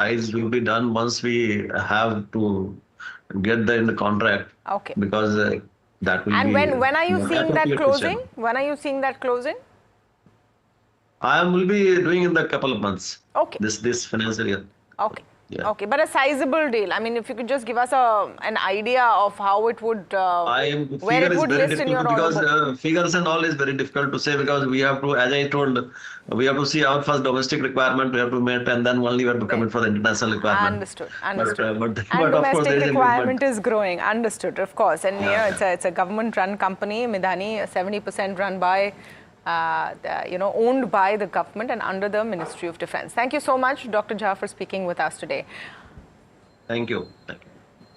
size will be done once we have to get in the contract. Okay. Because that will and be. And when are you seeing that closing? When are you seeing that closing? I will be doing in the couple of months. Okay. This financial year. Okay. Yeah. Okay, but a sizable deal. I mean, if you could just give us an idea of how it would, where it would list in your order book. Because figures and all is very difficult to say, because we have to, as I told, we have to see our first domestic requirement we have to meet, and then only we have to commit for the international requirement. Understood. But of domestic course, requirement is growing. Understood, of course. And it's a government-run company, Midhani, 70% run by. Owned by the government and under the Ministry of Defence. Thank you so much, Dr. Jha, for speaking with us today. Thank you. Thank you.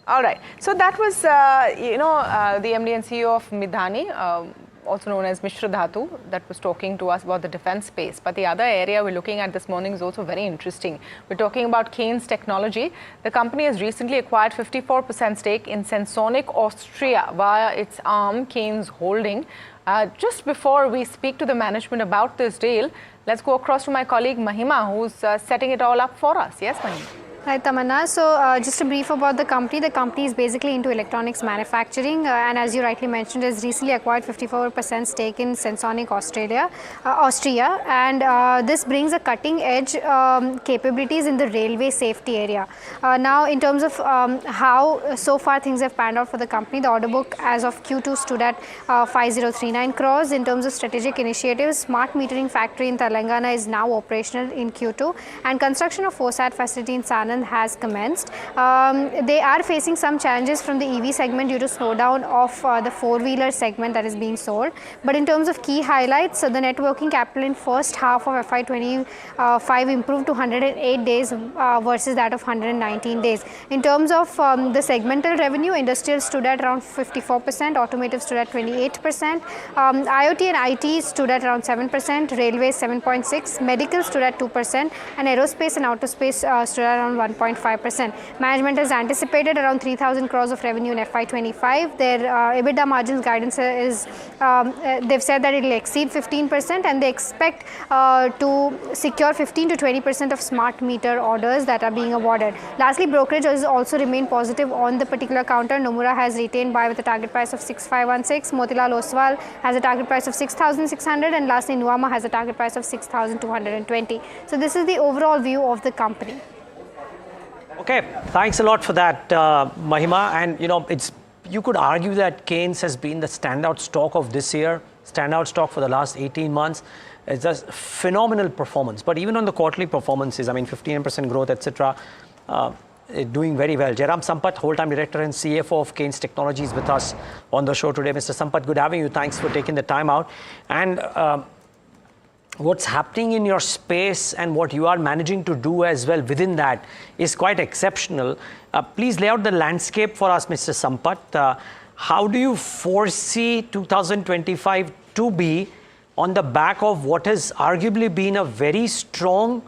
All right. So that was, the MD and CEO of Midhani, also known as Mishra Dhatu, that was talking to us about the defence space. But the other area we're looking at this morning is also very interesting. We're talking about Kaynes Technology. The company has recently acquired 54% stake in Sensonic Austria via its arm, Kaynes Holding. Just before we speak to the management about this deal, let's go across to my colleague Mahima, who's setting it all up for us. Yes, Mahima. Hi, Tamanna. So just a brief about the company. The company is basically into electronics manufacturing and as you rightly mentioned, has recently acquired 54% stake in Sensonic Austria. And this brings a cutting edge capabilities in the railway safety area. Now, in terms of how so far things have panned out for the company, the order book as of Q2 stood at 5039 crores. In terms of strategic initiatives, smart metering factory in Telangana is now operational in Q2 and construction of FOSAT facility in Sanand has commenced. They are facing some challenges from the EV segment due to slowdown of the four-wheeler segment that is being sold. But in terms of key highlights, the net working capital in first half of FY25 improved to 108 days versus that of 119 days. In terms of the segmental revenue, industrial stood at around 54%, automotive stood at 28%, IoT and IT stood at around 7%, railways 7.6%, medical stood at 2%, and aerospace and outer space stood at around 1.5%. Management has anticipated around 3,000 crores of revenue in FY25. Their EBITDA margins guidance is, they've said that it will exceed 15% and they expect to secure 15 to 20% of smart meter orders that are being awarded. Lastly, brokerage has also remained positive on the particular counter. Nomura has retained buy with a target price of 6,516. Motilal Oswal has a target price of 6,600 and lastly Nuvama has a target price of 6,220. So this is the overall view of the company. Okay, thanks a lot for that, Mahima. And you could argue that Kaynes has been the standout stock of this year, standout stock for the last 18 months. It's a phenomenal performance. But even on the quarterly performances, I mean, 15% growth, etc., doing very well. Jairam Sampath, whole-time director and CFO of Kaynes Technologies, with us on the show today. Mr. Sampath, good having you. Thanks for taking the time out. And what's happening in your space and what you are managing to do as well within that is quite exceptional. Please lay out the landscape for us, Mr. Sampath. How do you foresee 2025 to be on the back of what has arguably been a very strong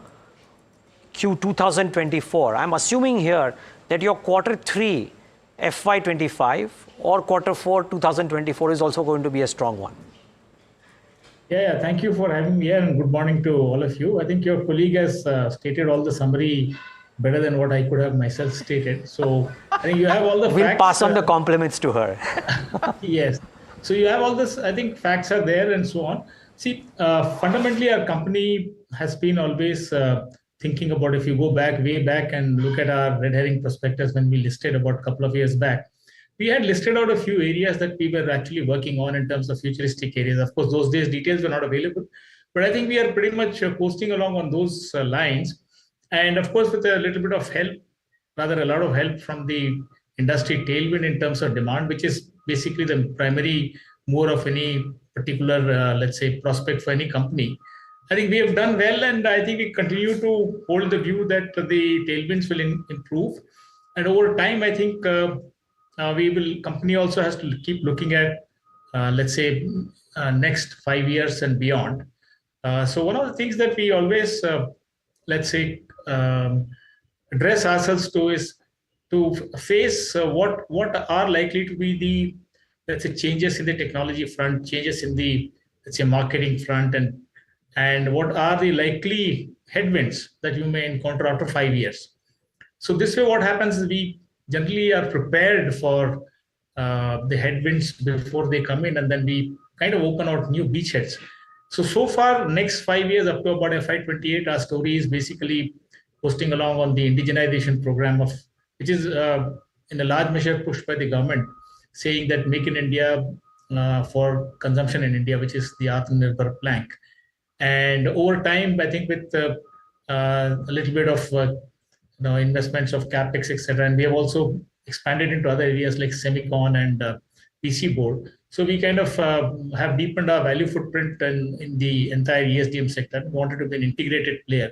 Q 2024? I'm assuming here that your Q3 FY25 or Q4 2024 is also going to be a strong one. Yeah, thank you for having me here and good morning to all of you. I think your colleague has stated all the summary better than what I could have myself stated. So I think you have all the facts. We'll pass on the compliments to her. Yes. So you have all this, I think facts are there and so on. See, fundamentally our company has been always thinking about, if you go back, way back and look at our red herring prospectus when we listed about a couple of years back, we had listed out a few areas that we were actually working on in terms of futuristic areas. Of course, those days details were not available, but I think we are pretty much posting along on those lines. And of course, with a little bit of help, rather a lot of help from the industry tailwind in terms of demand, which is basically the primary more of any particular, let's say, prospect for any company. I think we have done well, and I think we continue to hold the view that the tailwinds will improve. And over time, I think company also has to keep looking at, let's say, next 5 years and beyond. So one of the things that we always, let's say, address ourselves to is to face what are likely to be the, let's say, changes in the technology front, changes in the, let's say, marketing front, and what are the likely headwinds that you may encounter after 5 years. So this way, what happens is we generally are prepared for the headwinds before they come in, and then we kind of open out new beachheads. So far, next 5 years up to about FY28, our story is basically posting along on the indigenization program which is in a large measure pushed by the government, saying that make in India for consumption in India, which is the Atmanirbhar plank. And over time, I think with a little bit of investments of capex, etc., and we have also expanded into other areas like semicon and PC board. So we kind of have deepened our value footprint in the entire ESDM sector. We wanted to be an integrated player,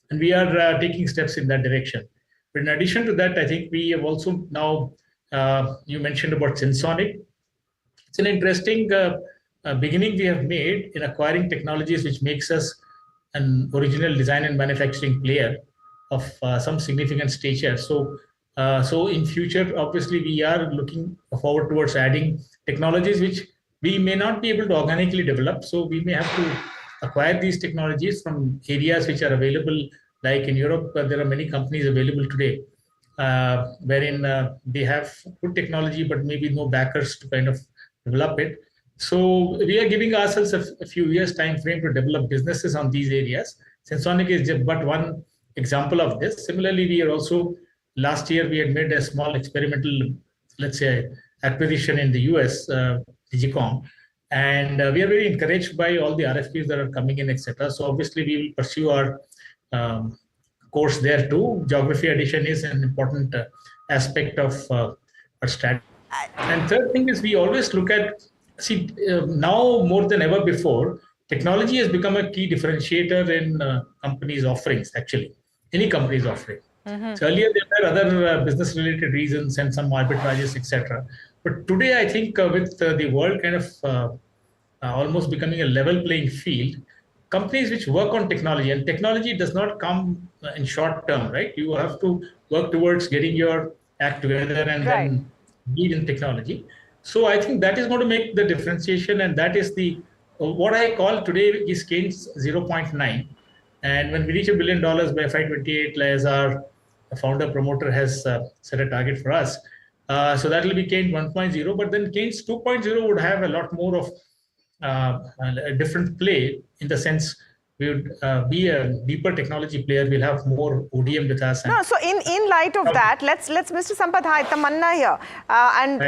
and we are taking steps in that direction. But in addition to that, I think we have also now, you mentioned about Sensonic. It's an interesting beginning we have made in acquiring technologies which makes us an original design and manufacturing player of some significant stature. So in future, obviously, we are looking forward towards adding technologies which we may not be able to organically develop. So we may have to acquire these technologies from areas which are available. Like in Europe, there are many companies available today wherein they have good technology, but maybe no backers to kind of develop it. So we are giving ourselves a few years time frame to develop businesses on these areas. Sensonic is just but one example of this. Similarly, we are also, last year we had made a small experimental, let's say, acquisition in the US, Digicom, and we are very encouraged by all the RFPs that are coming in, etc. So obviously we will pursue our course there too. Geography addition is an important aspect of our strategy. And third thing is we always look at, now more than ever before, technology has become a key differentiator in companies' offerings, actually, any company's offering. So earlier there were other business-related reasons and some arbitrages, etc. But today, I think with the world kind of almost becoming a level playing field, companies which work on technology, and technology does not come in short term, right? You have to work towards getting your act together and then lead in technology. So I think that is going to make the differentiation, and that is the what I call today is Kaynes 0.9. And when we reach $1 billion by FY28, as our founder promoter has set a target for us, so that will be Kaynes 1.0. But then Kaynes 2.0 would have a lot more of a different play, in the sense we would be a deeper technology player. We'll have more ODM with us. No, so in light of that, let's Mr. Sampath, hi, tamanna here, and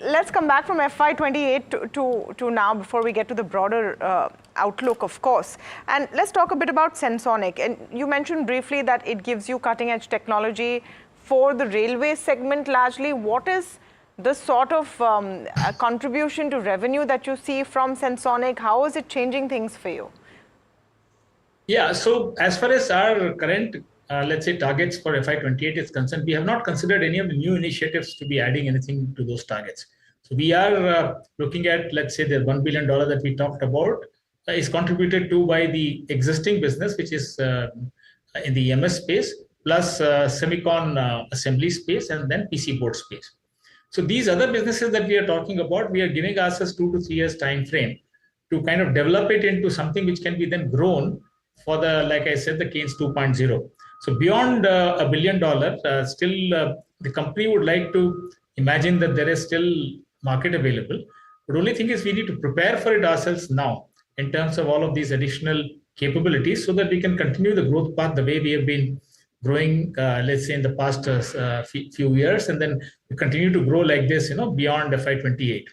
let's come back from FY28 to now before we get to the broader outlook, of course. And let's talk a bit about Sensonic. And you mentioned briefly that it gives you cutting edge technology for the railway segment largely. What is the sort of contribution to revenue that you see from Sensonic? How is it changing things for you? Yeah, so as far as our current, let's say, targets for FY28 is concerned, we have not considered any of the new initiatives to be adding anything to those targets. So we are looking at, let's say, the $1 billion that we talked about is contributed to by the existing business, which is in the EMS space, plus semicon assembly space, and then PC board space. So these other businesses that we are talking about, we are giving ourselves 2 to 3 years time frame to kind of develop it into something which can be then grown for the, like I said, the Kaynes 2.0. So beyond $1 billion, still the company would like to imagine that there is still market available. But the only thing is we need to prepare for it ourselves now in terms of all of these additional capabilities, so that we can continue the growth path the way we have been growing, let's say, in the past few years, and then we continue to grow like this, beyond FY28.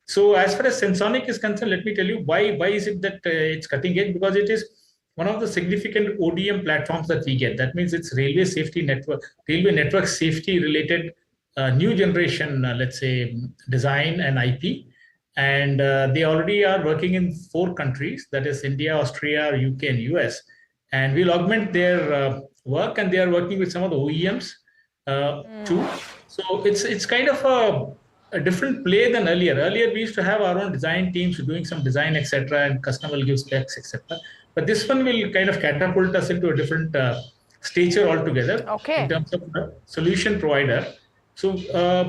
So as far as Sensonic is concerned, let me tell you why is it that it's cutting edge? Because it is one of the significant ODM platforms that we get. That means it's railway network safety related new generation, let's say, design and IP. And they already are working in 4 countries, that is India, Austria, UK, and US. And we'll augment their work, and they are working with some of the OEMs too. So it's kind of a different play than earlier. Earlier, we used to have our own design teams doing some design, etc., and customer will give specs, etc. But this one will kind of catapult us into a different stature altogether in terms of solution provider. So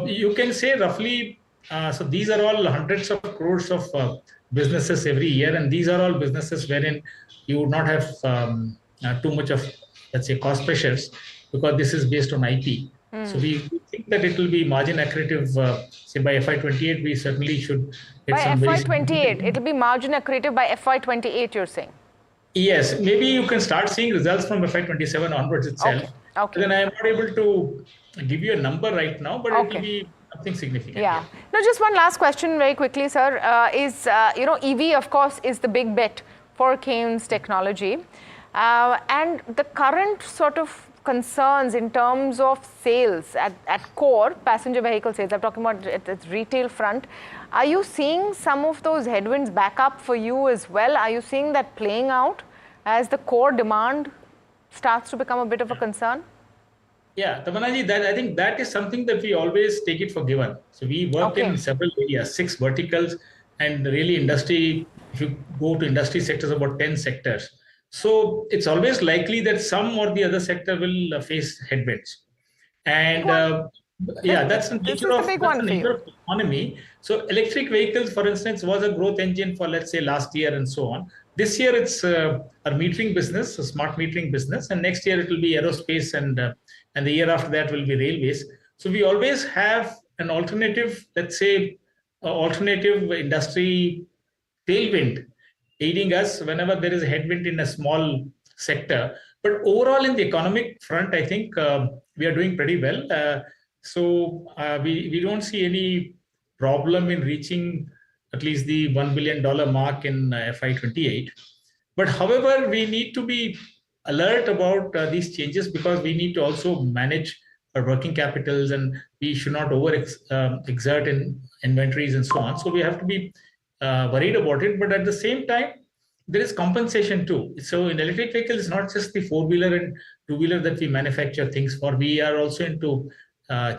you can say roughly, so these are all hundreds of crores of businesses every year, and these are all businesses wherein you would not have too much of, let's say, cost pressures, because this is based on IP. So we think that it will be margin accretive. Say by FY28, we certainly should get By some FY28, it will be margin accretive by FY28, you're saying? Yes, maybe you can start seeing results from FY27 onwards itself. Okay. Then I am not able to give you a number right now, but it will be something significant. Yeah. No, just one last question very quickly, sir. EV, of course, is the big bet for Kaynes Technology. And the current sort of concerns in terms of sales at core passenger vehicle sales, I'm talking about at the retail front, are you seeing some of those headwinds back up for you as well? Are you seeing that playing out as the core demand starts to become a bit of a concern? Yeah, Tamanaji, I think that is something that we always take it for given. So we work in several areas, 6 verticals, and really industry, if you go to industry sectors, about 10 sectors. So it's always likely that some or the other sector will face headwinds. And that's the nature of the economy. So electric vehicles, for instance, was a growth engine for, let's say, last year and so on. This year, it's a metering business, a smart metering business. And next year, it will be aerospace, and the year after that will be railways. So we always have an alternative, let's say, alternative industry tailwind aiding us whenever there is a headwind in a small sector. But overall, in the economic front, I think we are doing pretty well. So we don't see any problem in reaching at least the $1 billion mark in FY28. But however, we need to be alert about these changes, because we need to also manage our working capitals, and we should not exert in inventories and so on. So we have to be worried about it. But at the same time, there is compensation too. So in electric vehicles, it's not just the 4-wheeler and 2-wheeler that we manufacture things for. We are also into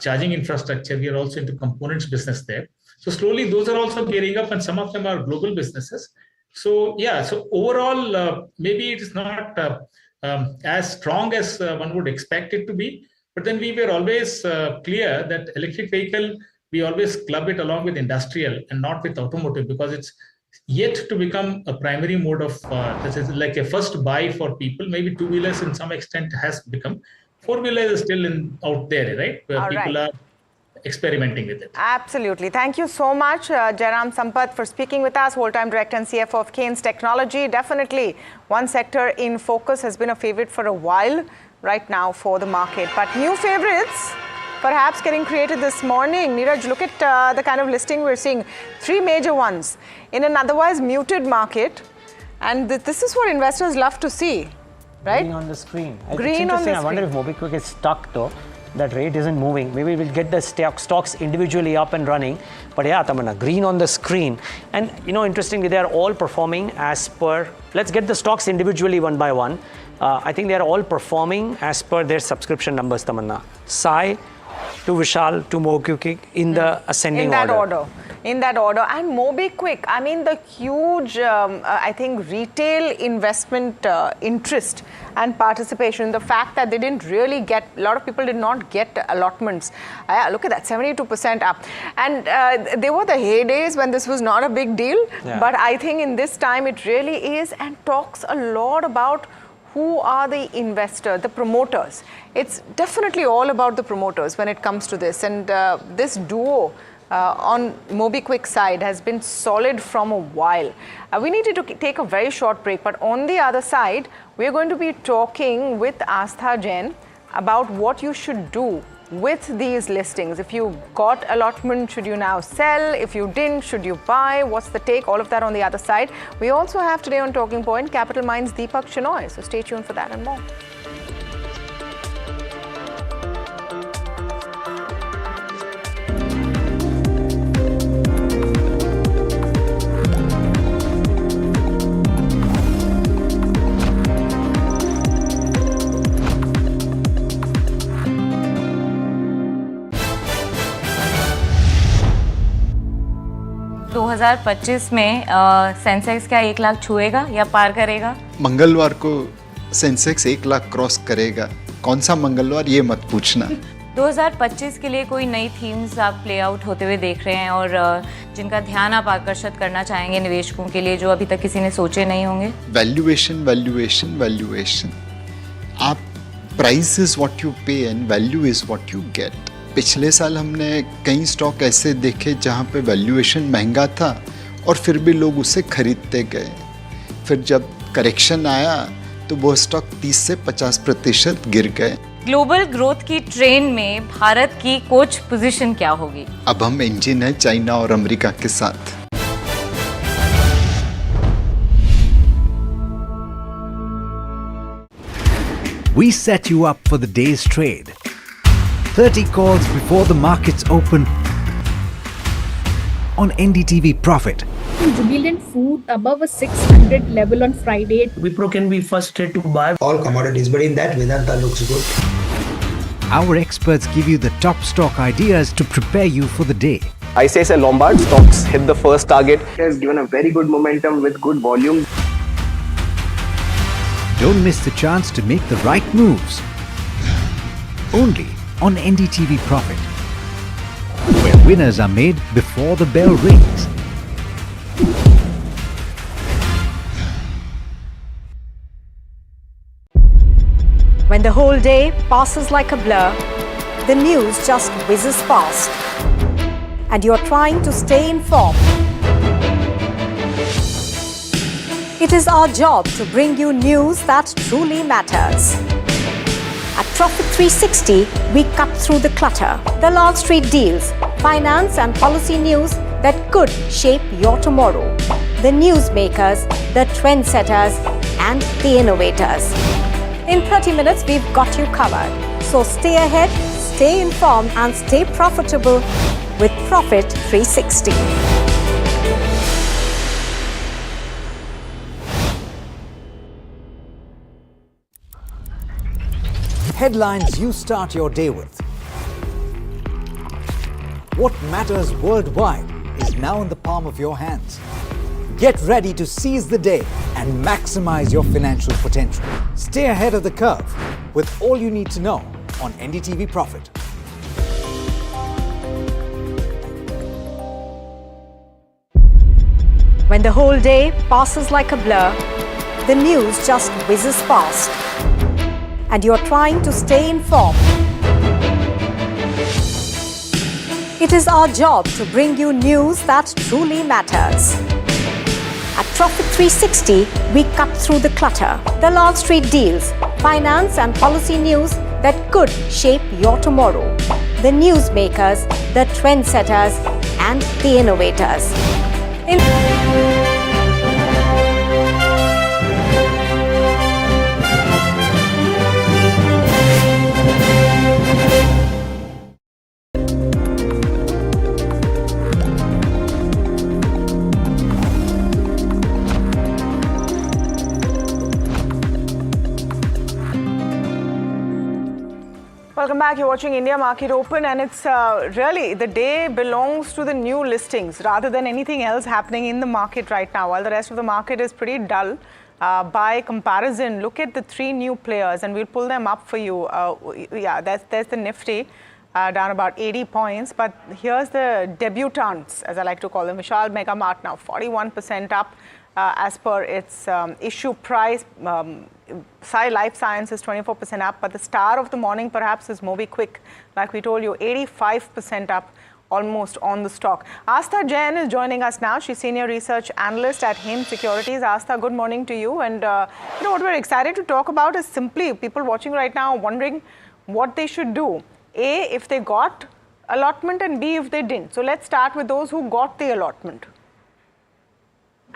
charging infrastructure. We are also into components business there. So slowly those are also gearing up, and some of them are global businesses. So so overall, maybe it is not as strong as one would expect it to be. But then we were always clear that electric vehicle, we always club it along with industrial and not with automotive, because it's yet to become a primary mode of, this is like a first buy for people. Maybe 2-wheelers in some extent has become. 4-wheelers is still out there, right? Where people are experimenting with it. Absolutely. Thank you so much, Jairam Sampath, for speaking with us, whole-time director and CFO of Kaynes Technology. Definitely one sector in focus, has been a favorite for a while right now for the market. But new favorites perhaps getting created this morning. Neeraj, look at the kind of listing we're seeing. 3 major ones in an otherwise muted market. And this is what investors love to see, right? Green on the screen. Green on the screen. I wonder if MobiKwik is stuck though. That rate isn't moving. Maybe we'll get the stocks individually up and running. But yeah, Tamanna, green on the screen. And interestingly, they are all performing as per, let's get the stocks individually one by one. I think they are all performing as per their subscription numbers, Tamanna. Sai to Vishal to MobiKwik in the ascending order. In that order. And MobiKwik, I mean, the huge, I think, retail investment interest and participation, the fact that they didn't really get, a lot of people did not get allotments. Look at that, 72% up. And they were the heydays when this was not a big deal. Yeah. But I think in this time it really is, and talks a lot about who are the investors, the promoters. It's definitely all about the promoters when it comes to this. And this duo on MobiKwik side has been solid from a while. We needed to take a very short break, but on the other side, we're going to be talking with Astha Jain about what you should do with these listings. If you got allotment, should you now sell? If you didn't, should you buy? What's the take? All of that on the other side. We also have today on Talking Point Capital Minds Deepak Shenoy. So stay tuned for that and more. में Sensex क्या 1 लाख छुएगा या पार करेगा? मंगलवार को Sensex 1 lakh cross करेगा। कौन सा मंगलवार, ये मत पूछना। 2025 के लिए कोई नई थीम्स आप प्ले आउट होते हुए देख रहे हैं और जिनका ध्यान आप आकर्षित करना चाहेंगे निवेशकों के लिए, जो अभी तक किसी ने सोचे नहीं होंगे? Valuation valuation valuation. आप प्राइस इज व्हाट यू पे and value is what you get. पिछले साल हमने कई स्टॉक ऐसे देखे जहाँ पे वैल्यूएशन महंगा था और फिर भी लोग उसे खरीदते गए। फिर जब करेक्शन आया तो वो स्टॉक 30 से 50% गिर गए। ग्लोबल ग्रोथ की ट्रेन में भारत की कोच पोजीशन क्या होगी? अब हम इंजन है चाइना और अमेरिका के साथ। We set you up for the day's trade. 30 calls before the markets open on NDTV Profit. Jubilant Food above a 600 level on Friday. Wipro can be first trade to buy all commodities, but in that Vedanta looks good. Our experts give you the top stock ideas to prepare you for the day. ICICI Lombard stocks hit the first target. It has given a very good momentum with good volume. Don't miss the chance to make the right moves. Only on NDTV Profit, where winners are made before the bell rings. When the whole day passes like a blur, the news just whizzes past, and you're trying to stay informed. It is our job to bring you news that truly matters. At Profit 360, we cut through the clutter, the Wall Street deals, finance and policy news that could shape your tomorrow. The newsmakers, the trendsetters, and the innovators. In 30 minutes, we've got you covered. So stay ahead, stay informed, and stay profitable with Profit 360. Headlines you start your day with. What matters worldwide is now in the palm of your hands. Get ready to seize the day and maximize your financial potential. Stay ahead of the curve with all you need to know on NDTV Profit. When the whole day passes like a blur, the news just whizzes past, and you're trying to stay informed. It is our job to bring you news that truly matters. At Profit 360, we cut through the clutter, the Wall Street deals, finance and policy news that could shape your tomorrow. The newsmakers, the trendsetters, and the innovators. Welcome back. You're watching India Market Open, and it's really the day belongs to the new listings rather than anything else happening in the market right now. While the rest of the market is pretty dull, by comparison, look at the three new players, and we'll pull them up for you. Yeah, there's the Nifty down about 80 points, but here's the debutantes, as I like to call them. Vishal Mega Mart now 41% up as per its issue price. Sai Life Science is 24% up, but the star of the morning perhaps is MobiKwik. Like we told you, 85% up almost on the stock. Astha Jain is joining us now. She's Senior Research Analyst at Hem Securities. Astha, good morning to you. And what we're excited to talk about is simply people watching right now wondering what they should do. A, if they got allotment, and B, if they didn't. So let's start with those who got the allotment.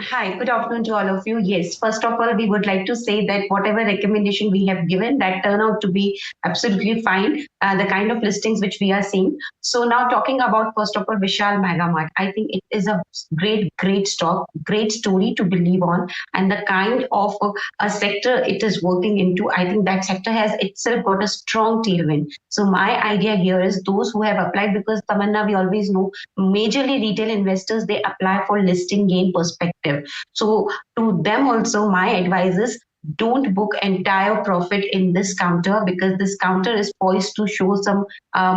Hi, good afternoon to all of you. Yes, first of all, we would like to say that whatever recommendation we have given, that turn out to be absolutely fine, the kind of listings which we are seeing. So now talking about, first of all, Vishal Mega Mart, I think it is a great stock, great story to believe on, and the kind of a sector it is working into, I think that sector has itself got a strong tailwind. So my idea here is those who have applied, because Tamanna, we always know, majorly retail investors, they apply for listing gain perspective. So to them also, my advice is don't book entire profit in this counter, because this counter is poised to show some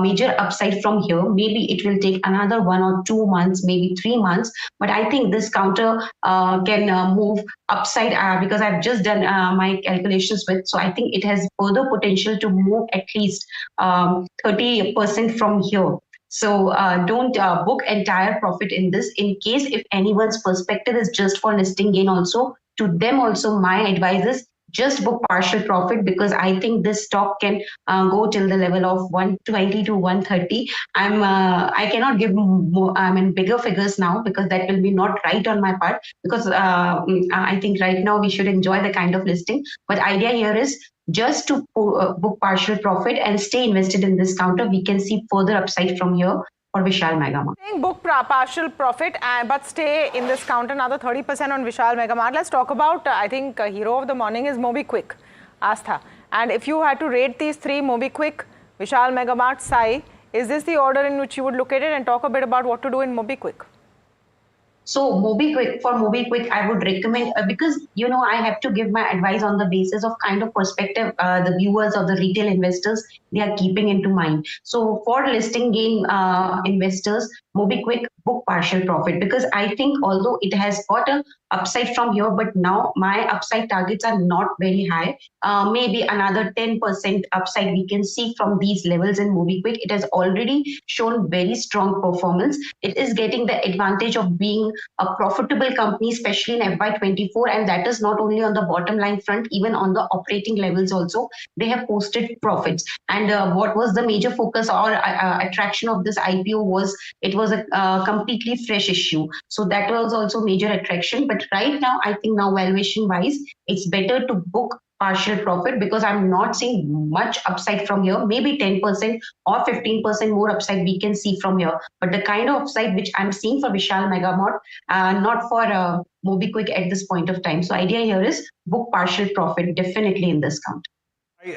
major upside from here. Maybe it will take another 1 or 2 months, maybe 3 months, but I think this counter can move upside because I've just done my calculations with. So I think it has further potential to move at least 30% from here. So don't book entire profit in this. In case if anyone's perspective is just for listing gain also, to them also my advice is just book partial profit, because I think this stock can go till the level of 120 to 130. I cannot give more, bigger figures now, because that will be not right on my part, because I think right now we should enjoy the kind of listing. But idea here is just to book partial profit and stay invested in this counter. We can see further upside from here for Vishal Mega Mart. Book partial profit, but stay in this counter, another 30% on Vishal Mega Mart. Let's talk about, I think, hero of the morning is MobiKwik, Astha. And if you had to rate these three, MobiKwik, Vishal Mega Mart, Sai, is this the order in which you would look at it, and talk a bit about what to do in MobiKwik? So for MobiKwik, I would recommend, because, I have to give my advice on the basis of kind of perspective the viewers or the retail investors, they are keeping into mind. So for listing gain investors, MobiKwik, book partial profit, because I think although it has got a upside from here, but now my upside targets are not very high. Maybe another 10% upside we can see from these levels in MobiKwik. It has already shown very strong performance. It is getting the advantage of being a profitable company, especially in FY24, and that is not only on the bottom line front, even on the operating levels also, they have posted profits. And what was the major focus or attraction of this IPO was, it was a completely fresh issue. So that was also major attraction. But right now, I think now valuation wise, it's better to book partial profit, because I'm not seeing much upside from here. Maybe 10% or 15% more upside we can see from here. But the kind of upside which I'm seeing for Vishal Mega Mart, not for MobiKwik at this point of time. So idea here is book partial profit definitely in this count.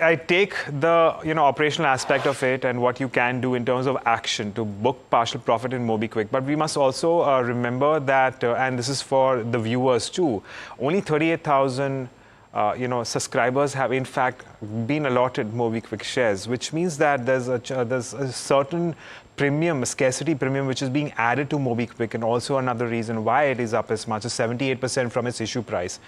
I take the operational aspect of it and what you can do in terms of action to book partial profit in MobiKwik. But we must also remember that, and this is for the viewers too, only 38,000 subscribers have in fact been allotted MobiKwik shares, which means that there's a certain premium, a scarcity premium, which is being added to MobiKwik, and also another reason why it is up as much as 78% from its issue price.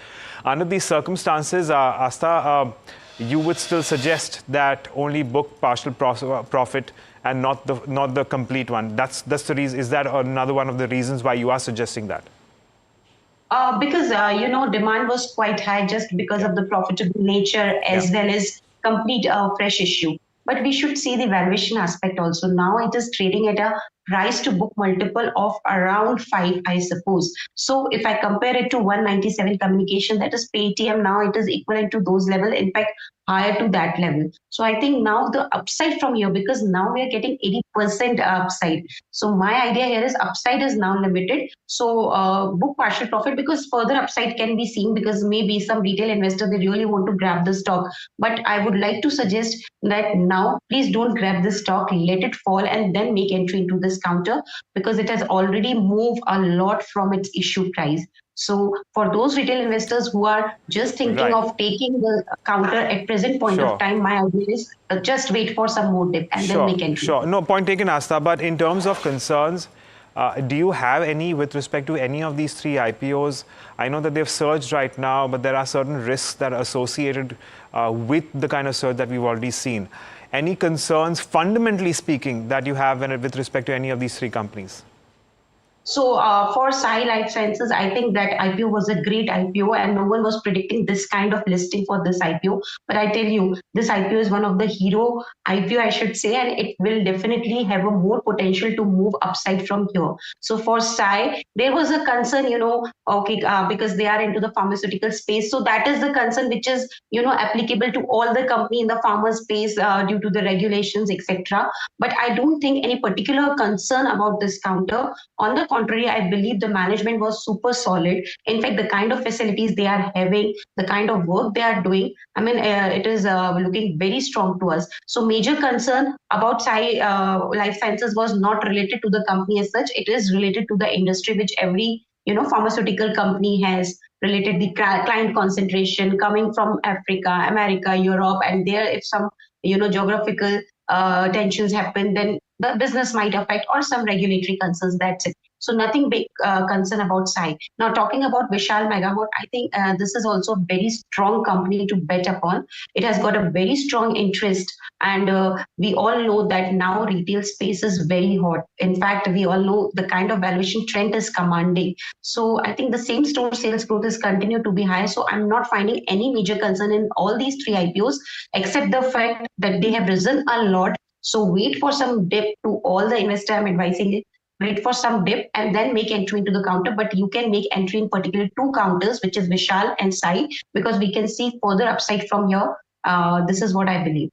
Under these circumstances, Astha, you would still suggest that only book partial profit and not the complete one. That's the reason. Is that another one of the reasons why you are suggesting that? Because demand was quite high just because of the profitable nature as well as complete fresh issue. But we should see the valuation aspect also. Now it is trading at a price to book multiple of around 5, I suppose. So if I compare it to 197 communication, that is Paytm, now it is equivalent to those level, in fact higher to that level. So I think now the upside from here, because now we are getting 80% upside. So my idea here is upside is now limited. So book partial profit, because further upside can be seen, because maybe some retail investor, they really want to grab the stock. But I would like to suggest that now please don't grab the stock, let it fall and then make entry into this counter, because it has already moved a lot from its issue price. So for those retail investors who are just thinking of taking the counter at present point of time, my idea is just wait for some more dip and then make entry. Sure, no, point taken, Astha. But in terms of concerns, do you have any with respect to any of these three IPOs? I know that they've surged right now, but there are certain risks that are associated with the kind of surge that we've already seen. Any concerns, fundamentally speaking, that you have with respect to any of these three companies? So for Sai Life Sciences, I think that IPO was a great IPO and no one was predicting this kind of listing for this IPO. But I tell you, this IPO is one of the hero IPO, I should say, and it will definitely have a more potential to move upside from here. So for Sai, there was a concern, because they are into the pharmaceutical space. So that is the concern which is, applicable to all the company in the pharma space due to the regulations, etc. But I don't think any particular concern about this counter. On the contrary, I believe the management was super solid. In fact, the kind of facilities they are having, the kind of work they are doing, it is looking very strong to us. So major concern about Sai Life Sciences was not related to the company as such. It is related to the industry, which every pharmaceutical company has. related the client concentration coming from Africa, America, Europe, and there if some geographical tensions happen, then the business might affect, or some regulatory concerns. That's it. So nothing big concern about Sai. Now talking about Vishal Mega Mart, I think this is also a very strong company to bet upon. It has got a very strong interest, and we all know that now retail space is very hot. In fact, we all know the kind of valuation trend is commanding. So I think the same store sales growth is continued to be high. So I'm not finding any major concern in all these three IPOs, except the fact that they have risen a lot. So wait for some dip. To all the investor I'm advising it, wait for some dip and then make entry into the counter. But you can make entry in particular two counters, which is Vishal and Sai, because we can see further upside from here. This is what I believe.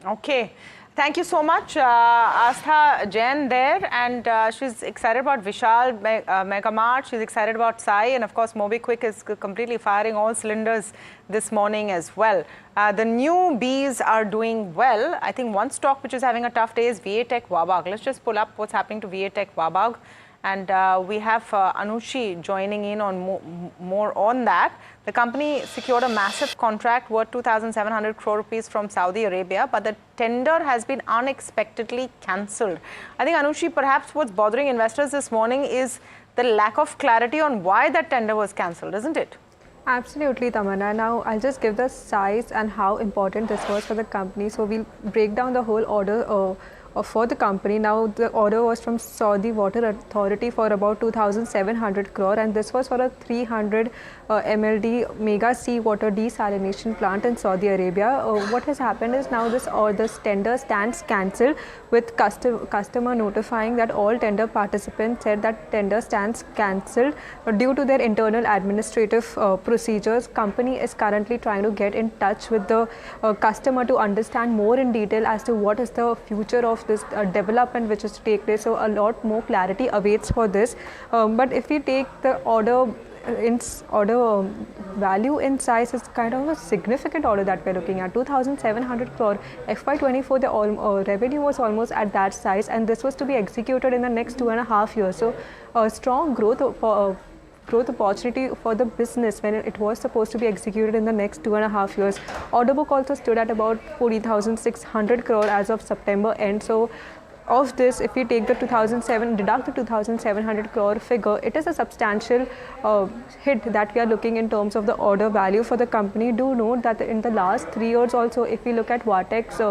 Okay. Thank you so much, Astha Jain there, and she's excited about Vishal Mega Mart. She's excited about Sai, and of course MobiKwik is completely firing all cylinders this morning as well. The new Bs are doing well. I think one stock which is having a tough day is VA Tech Wabag. Let's just pull up what's happening to VA Tech Wabag, and we have Anushi joining in on more on that. The company secured a massive contract worth 2,700 crore rupees from Saudi Arabia, but the tender has been unexpectedly cancelled. I think, Anushi, perhaps what's bothering investors this morning is the lack of clarity on why that tender was cancelled, isn't it? Absolutely, Tamanna. Now, I'll just give the size and how important this was for the company. So, we'll break down the whole order for the company. Now, the order was from Saudi Water Authority for about 2,700 crore, and this was for a 300 MLD mega seawater desalination plant in Saudi Arabia. What has happened is now this tender stands cancelled, with customer notifying that all tender participants said that tender stands cancelled due to their internal administrative procedures. Company is currently trying to get in touch with the customer to understand more in detail as to what is the future of this development which is to take place. So a lot more clarity awaits for this. But if we take the order value in size, is kind of a significant order that we're looking at. 2,700 crore. FY24, the revenue was almost at that size, and this was to be executed in the next 2.5 years. So a strong growth opportunity for the business when it was supposed to be executed in the next 2.5 years. Order book also stood at about 40,600 crore as of September end. So of this, if we take the deduct the 2,700 crore figure, it is a substantial hit that we are looking in terms of the order value for the company. Do note that in the last 3 years also, if we look at Vatek's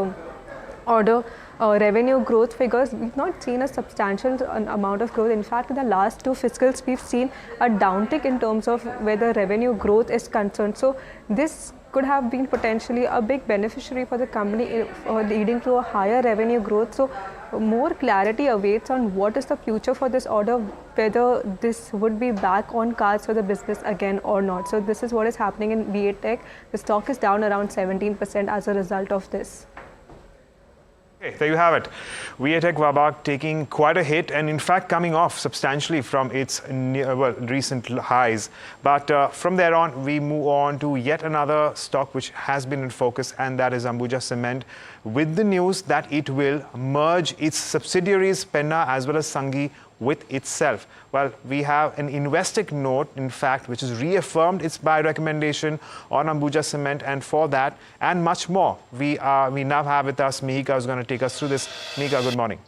order revenue growth figures, we've not seen a substantial amount of growth. In fact, in the last 2 fiscals, we've seen a downtick in terms of where the revenue growth is concerned. So this could have been potentially a big beneficiary for the company, leading to a higher revenue growth. So more clarity awaits on what is the future for this order, whether this would be back on cards for the business again or not. So this is what is happening in VA Tech. The stock is down around 17% as a result of this. Okay, there you have it. VA Tech Wabag taking quite a hit, and in fact coming off substantially from its recent highs. But from there on, we move on to yet another stock which has been in focus, and that is Ambuja Cement, with the news that it will merge its subsidiaries Penna as well as Sanghi with itself. Well, we have an investor note, in fact, which has reaffirmed its buy recommendation on Ambuja Cement, and for that and much more, we now have with us Mihika, who's going to take us through this. Mihika, good morning.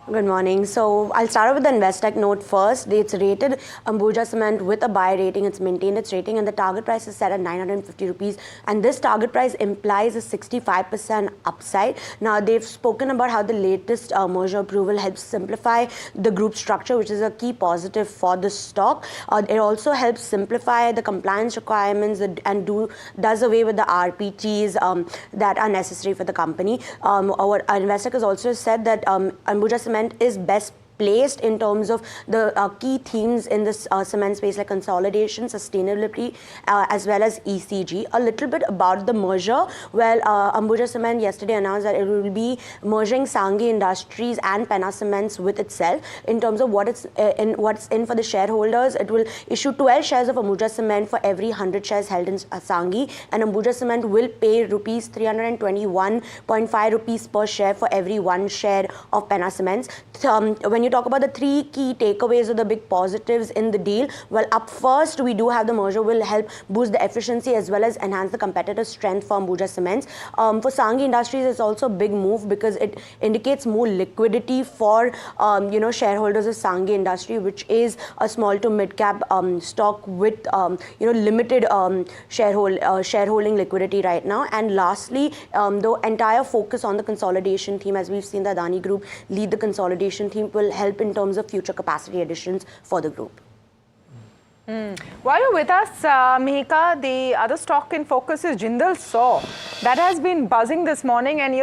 Good morning. So I'll start with the Investec note first. It's rated Ambuja Cement with a buy rating. It's maintained its rating, and the target price is set at 950 rupees. And this target price implies a 65% upside. Now, they've spoken about how the latest merger approval helps simplify the group structure, which is a key positive for the stock. It also helps simplify the compliance requirements and does away with the RPTs that are necessary for the company. Our Investec has also said that Ambuja Cement is best placed in terms of the key themes in this cement space, like consolidation, sustainability, as well as ECG. A little bit about the merger. Well, Ambuja Cement yesterday announced that it will be merging Sanghi Industries and Penna Cements with itself. In terms of what's in for the shareholders, it will issue 12 shares of Ambuja Cement for every 100 shares held in Sanghi, and Ambuja Cement will pay rupees 321.5 rupees per share for every 1 share of Penna Cements. When you you talk about the three key takeaways or the big positives in the deal, well, up first, we do have the merger will help boost the efficiency as well as enhance the competitive strength for Ambuja Cements. For Sanghi Industries, it's also a big move because it indicates more liquidity for shareholders of Sanghi Industry, which is a small to mid cap stock with limited shareholding liquidity right now. And lastly, the entire focus on the consolidation theme, as we've seen the Adani Group lead the consolidation theme, will help in terms of future capacity additions for the group. While you're with us, Mihika, the other stock in focus is Jindal SAW. That has been buzzing this morning, and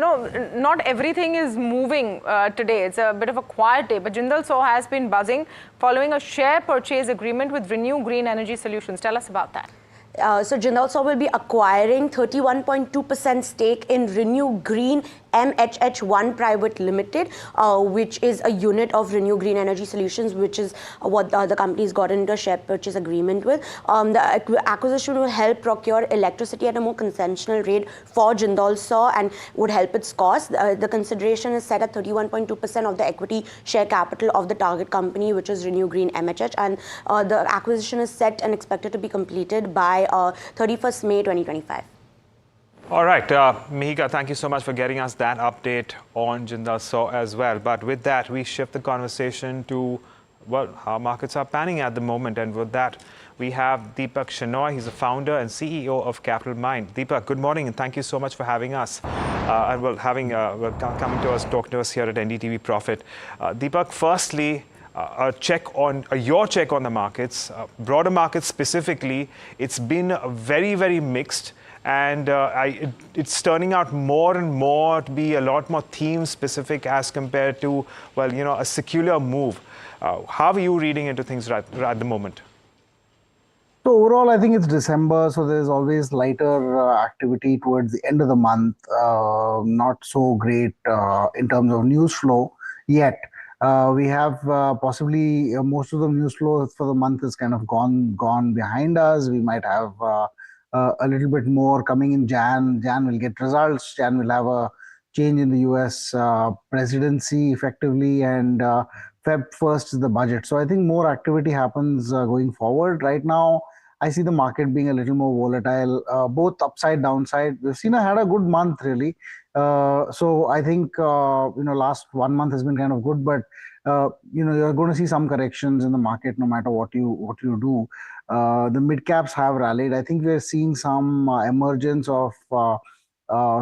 not everything is moving today. It's a bit of a quiet day, but Jindal SAW has been buzzing following a share purchase agreement with Renew Green Energy Solutions. Tell us about that. So Jindal SAW will be acquiring 31.2% stake in Renew Green MHH1 Private Limited, which is a unit of Renew Green Energy Solutions, which is what the company's got into a share purchase agreement with. The acquisition will help procure electricity at a more conventional rate for Jindal SAW and would help its cost. The consideration is set at 31.2% of the equity share capital of the target company, which is Renew Green MHH, and the acquisition is set and expected to be completed by 31st May 2025. All right, Mihika, thank you so much for getting us that update on Jindal SAW as well. But with that, we shift the conversation to, well, how markets are panning at the moment. And with that, we have Deepak Shenoy. He's the founder and CEO of Capital Mind. Deepak, good morning, and thank you so much for having us. And coming to us, talking to us here at NDTV Profit. Deepak, firstly, your check on the markets, broader markets specifically. It's been very, very mixed. And it's turning out more and more to be a lot more theme specific as compared to, well, a secular move. How are you reading into things right at the moment? So overall, I think it's December, so there's always lighter activity towards the end of the month. Not so great in terms of news flow yet. We have possibly most of the news flow for the month is kind of gone behind us. We might have a little bit more coming in Jan. Jan will get results. Jan will have a change in the US presidency effectively, and Feb 1st is the budget. So I think more activity happens going forward. Right now, I see the market being a little more volatile, both upside, downside. We've had a good month really. So I think, last 1 month has been kind of good, but you're going to see some corrections in the market no matter what you do. The mid caps have rallied. I think we're seeing some emergence of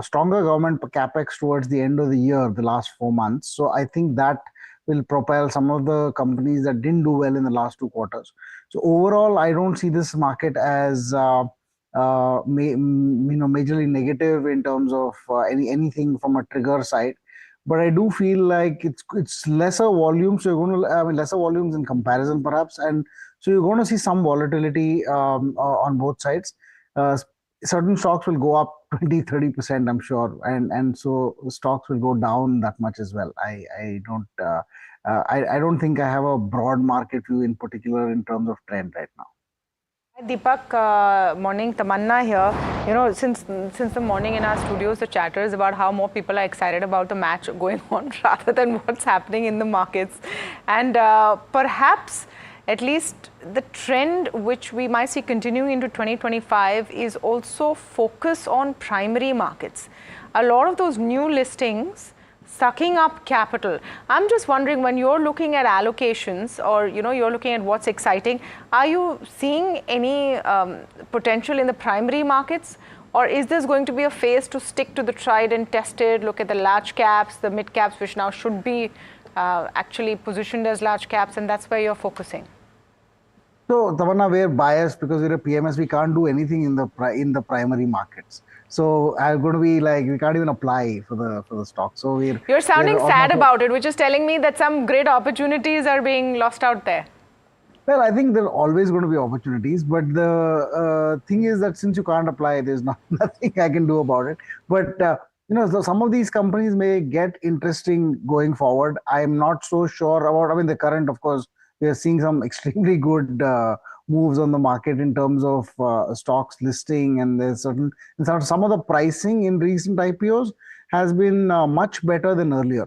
stronger government capex towards the end of the year, the last 4 months. So I think that will propel some of the companies that didn't do well in the last 2 quarters. So overall, I don't see this market as majorly negative in terms of anything from a trigger side. But I do feel like it's lesser volumes. So you're going to lesser volumes in comparison, perhaps, and so you're going to see some volatility on both sides. Certain stocks will go up 20-30%, I'm sure, and so stocks will go down that much as well. I don't think I have a broad market view in particular in terms of trend right now. Deepak, morning. Tamanna here. Since the morning in our studios, the chatter is about how more people are excited about the match going on rather than what's happening in the markets. And perhaps, at least the trend which we might see continuing into 2025 is also focus on primary markets. A lot of those new listings sucking up capital. I'm just wondering, when you're looking at allocations or you're looking at what's exciting, are you seeing any potential in the primary markets, or is this going to be a phase to stick to the tried and tested, look at the large caps, the mid caps, which now should be actually positioned as large caps, and that's where you're focusing? So Tamanna, we're biased because we're a PMS. We can't do anything in the primary markets. So I'm going to be like, we can't even apply for the stock. So you're sounding sad about it, which is telling me that some great opportunities are being lost out there. Well, I think there are always going to be opportunities, but the thing is that since you can't apply, there's nothing I can do about it. But so some of these companies may get interesting going forward. I'm not so sure about. The current, of course, we are seeing some extremely good moves on the market in terms of stocks listing, and there's some of the pricing in recent IPOs has been much better than earlier.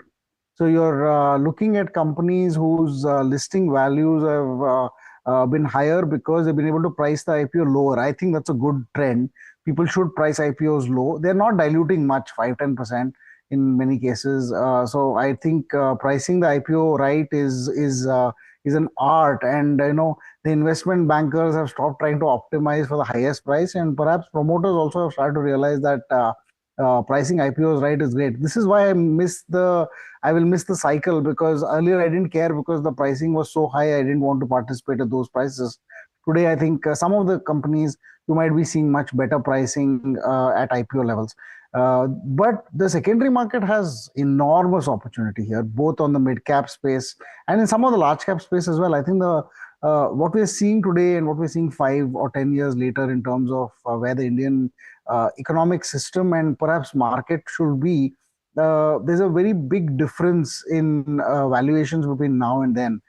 So you're looking at companies whose listing values have been higher because they've been able to price the IPO lower. I think that's a good trend. People should price IPOs low. They're not diluting much, 5-10% in many cases. So I think pricing the IPO right is an art, and the investment bankers have stopped trying to optimize for the highest price, and perhaps promoters also have started to realize that pricing IPOs right is great. This is why I will miss the cycle, because earlier I didn't care because the pricing was so high. I didn't want to participate at those prices. Today, I think some of the companies you might be seeing much better pricing at IPO levels. But the secondary market has enormous opportunity here, both on the mid cap space and in some of the large cap space as well. I think what we're seeing today and what we're seeing 5 or 10 years later in terms of where the Indian economic system and perhaps market should be, there's a very big difference in valuations between now and then.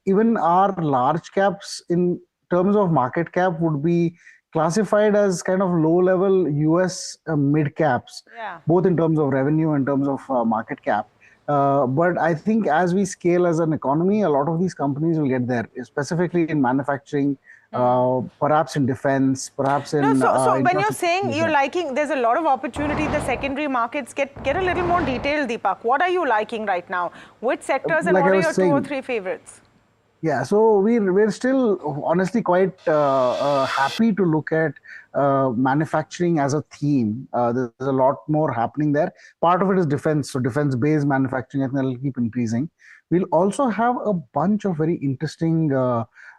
Even our large caps in terms of market cap would be classified as kind of low level US mid caps, both in terms of revenue and in terms of market cap. But I think as we scale as an economy, a lot of these companies will get there, specifically in manufacturing, perhaps in defense, perhaps in. So when you're saying you're liking, there's a lot of opportunity in the secondary markets. Get a little more detailed, Deepak. What are you liking right now? Which sectors and what are your 2 or 3 favorites? Yeah, so we're still honestly quite happy to look at manufacturing as a theme. There's a lot more happening there. Part of it is defense, so defense-based manufacturing, I think that'll keep increasing. We'll also have a bunch of very interesting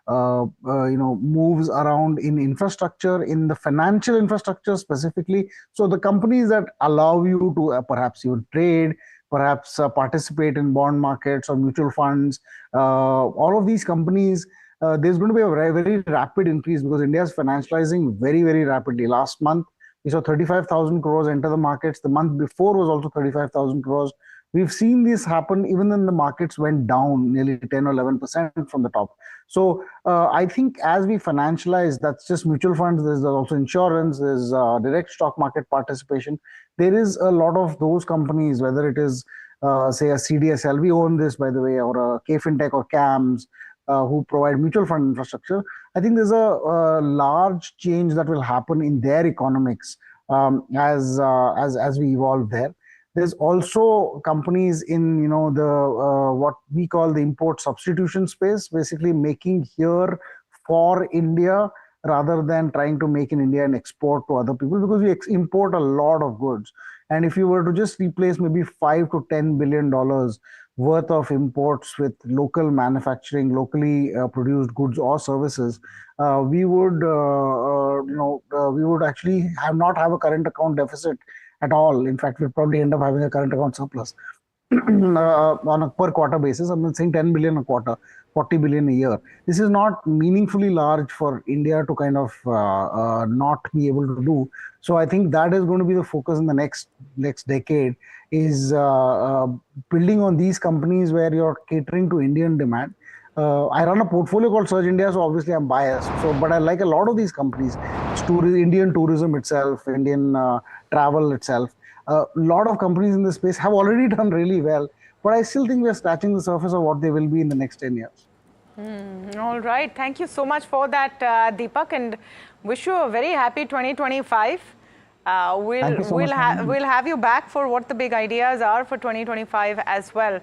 moves around in infrastructure, in the financial infrastructure specifically. So the companies that allow you to perhaps even trade, perhaps participate in bond markets or mutual funds, all of these companies, there's going to be a very, very rapid increase because India is financializing very, very rapidly. Last month, we saw 35,000 crores enter the markets. The month before was also 35,000 crores. We've seen this happen even when the markets went down nearly 10 or 11% from the top. So I think as we financialize, that's just mutual funds, there's also insurance, there's direct stock market participation. There is a lot of those companies, whether it is, say, a CDSL, we own this, by the way, or a KFintech or CAMS, who provide mutual fund infrastructure. I think there's a large change that will happen in their economics as we evolve there. There's also companies in the what we call the import substitution space, basically making here for India rather than trying to make in India and export to other people, because we import a lot of goods. And if you were to just replace maybe $5 to $10 billion worth of imports with local manufacturing, locally produced goods or services, we would actually not have a current account deficit at all. In fact, we'll probably end up having a current account surplus on a per quarter basis. I'm saying 10 billion a quarter, 40 billion a year. This is not meaningfully large for India to kind of not be able to do. So I think that is going to be the focus in the next decade, is building on these companies where you're catering to Indian demand. I run a portfolio called Surge India, so obviously I'm biased. But I like a lot of these companies. It's Indian tourism itself, Indian travel itself. A lot of companies in this space have already done really well, but I still think we're scratching the surface of what they will be in the next 10 years. All right. Thank you so much for that, Deepak, and wish you a very happy 2025. We'll have you back for what the big ideas are for 2025 as well.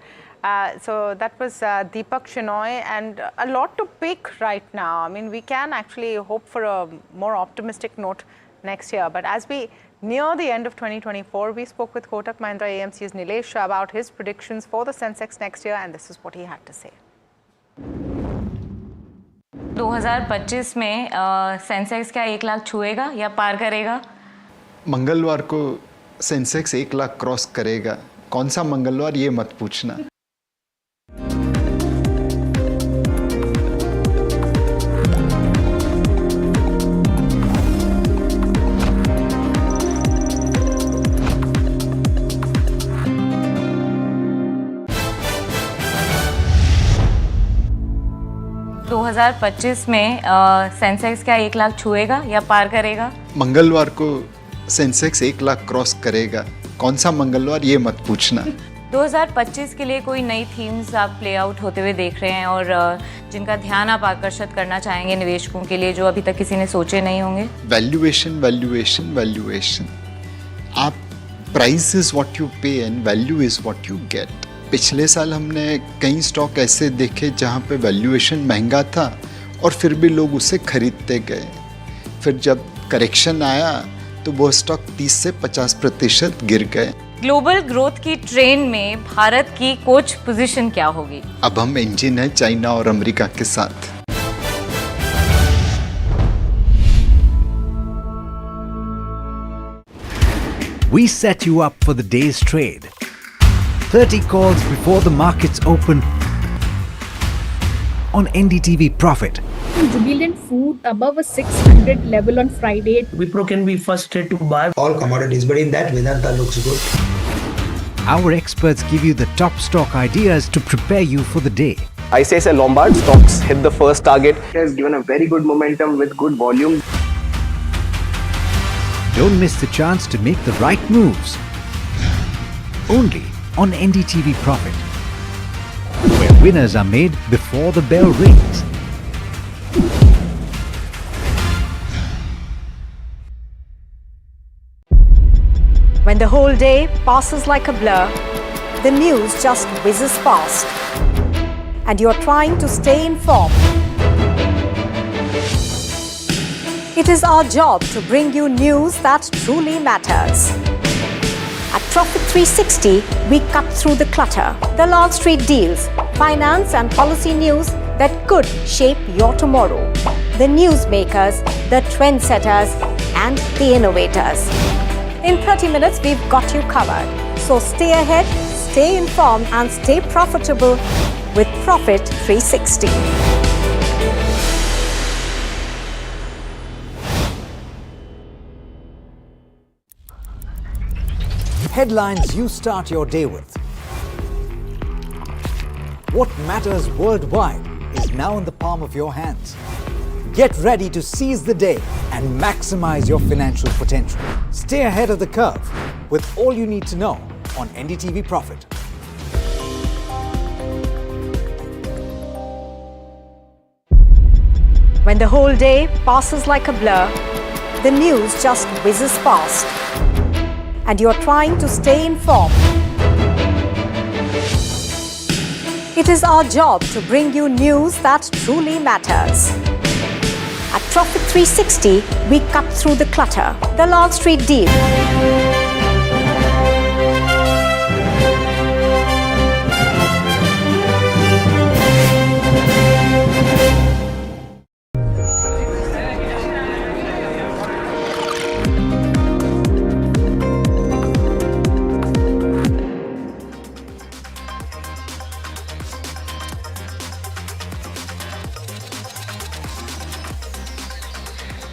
So that was Deepak Shenoy, and a lot to pick right now. I mean, we can actually hope for a more optimistic note next year. But as we near the end of 2024, we spoke with Kotak Mahindra AMC's Nilesh about his predictions for the Sensex next year, and this is what he had to say. 2025 में Sensex क्या 1 लाख छुएगा या पार करेगा? मंगलवार को Sensex 1 lakh cross करेगा. कौन सा मंगलवार, ये मत पूछना. दो 2025 में सेंसेक्स क्या 1 लाख छुएगा या पार करेगा? मंगलवार को सेंसेक्स 1 लाख क्रॉस करेगा. कौन सा मंगलवार, ये मत पूछना. 2025 के लिए कोई नई थीम्स आप प्ले आउट होते हुए देख रहे हैं और जिनका ध्यान आप आकर्षित करना चाहेंगे निवेशकों के लिए जो अभी तक किसी ने सोचे नहीं होंगे? Valuation valuation valuation. आप प्राइस इज व्हाट यू पे and value is what you get. पिछले साल हमने कई स्टॉक ऐसे देखे जहाँ पे वैल्यूएशन महंगा था और फिर भी लोग उसे खरीदते गए। फिर जब करेक्शन आया तो वो स्टॉक 30 से 50% गिर गए। ग्लोबल ग्रोथ की ट्रेन में भारत की कोच पोजीशन क्या होगी? अब हम इंजन है चाइना और अमेरिका के साथ। We set you up for the day's trade. 30 calls before the markets open on NDTV Profit. Jubilant Food above a 600 level on Friday. Wipro can be first trade to buy All commodities, but in that Vedanta looks good. Our experts give you the top stock ideas to prepare you for the day. ICICI Lombard stocks hit the first target. It has given a very good momentum with good volume. Don't miss the chance to make the right moves. Only on NDTV Profit, where winners are made before the bell rings. When the whole day passes like a blur, the news just whizzes past, and you're trying to stay informed. It is our job to bring you news that truly matters. At Profit 360, we cut through the clutter, the Wall Street deals, finance and policy news that could shape your tomorrow. The newsmakers, the trendsetters, and the innovators. In 30 minutes, we've got you covered. So stay ahead, stay informed, and stay profitable with Profit 360. Headlines you start your day with. What matters worldwide is now in the palm of your hands. Get ready to seize the day and maximize your financial potential. Stay ahead of the curve with all you need to know on NDTV Profit. When the whole day passes like a blur, the news just whizzes past, and you're trying to stay informed. It is our job to bring you news that truly matters. At Profit 360, we cut through the clutter, the Wall Street deal.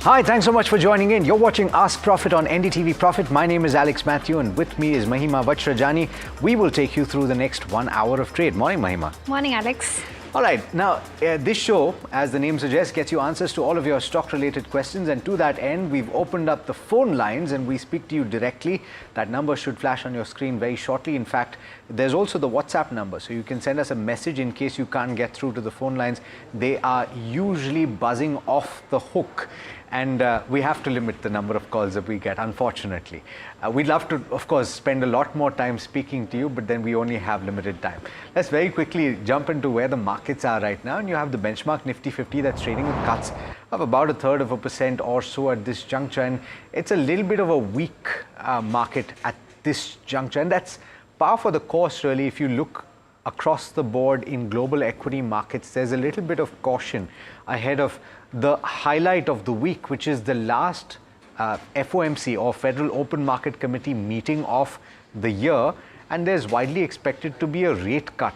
Hi, thanks so much for joining in. You're watching Ask Profit on NDTV Profit. My name is Alex Matthew and with me is Mahima Vajrajani. We will take you through the next 1 hour of trade. Morning, Mahima. Morning, Alex. All right, now this show, as the name suggests, gets you answers to all of your stock-related questions, and to that end, we've opened up the phone lines and we speak to you directly. That number should flash on your screen very shortly. In fact, there's also the WhatsApp number, so you can send us a message in case you can't get through to the phone lines. They are usually buzzing off the hook, and we have to limit the number of calls that we get, unfortunately. We'd love to, of course, spend a lot more time speaking to you, but then we only have limited time. Let's very quickly jump into where the markets are right now. And you have the benchmark Nifty 50 that's trading with cuts of about 1/3% or so at this juncture. And it's a little bit of a weak market at this juncture. And that's par for the course, really. If you look across the board in global equity markets, there's a little bit of caution ahead of the highlight of the week, which is the last FOMC or Federal Open Market Committee meeting of the year, and there's widely expected to be a rate cut.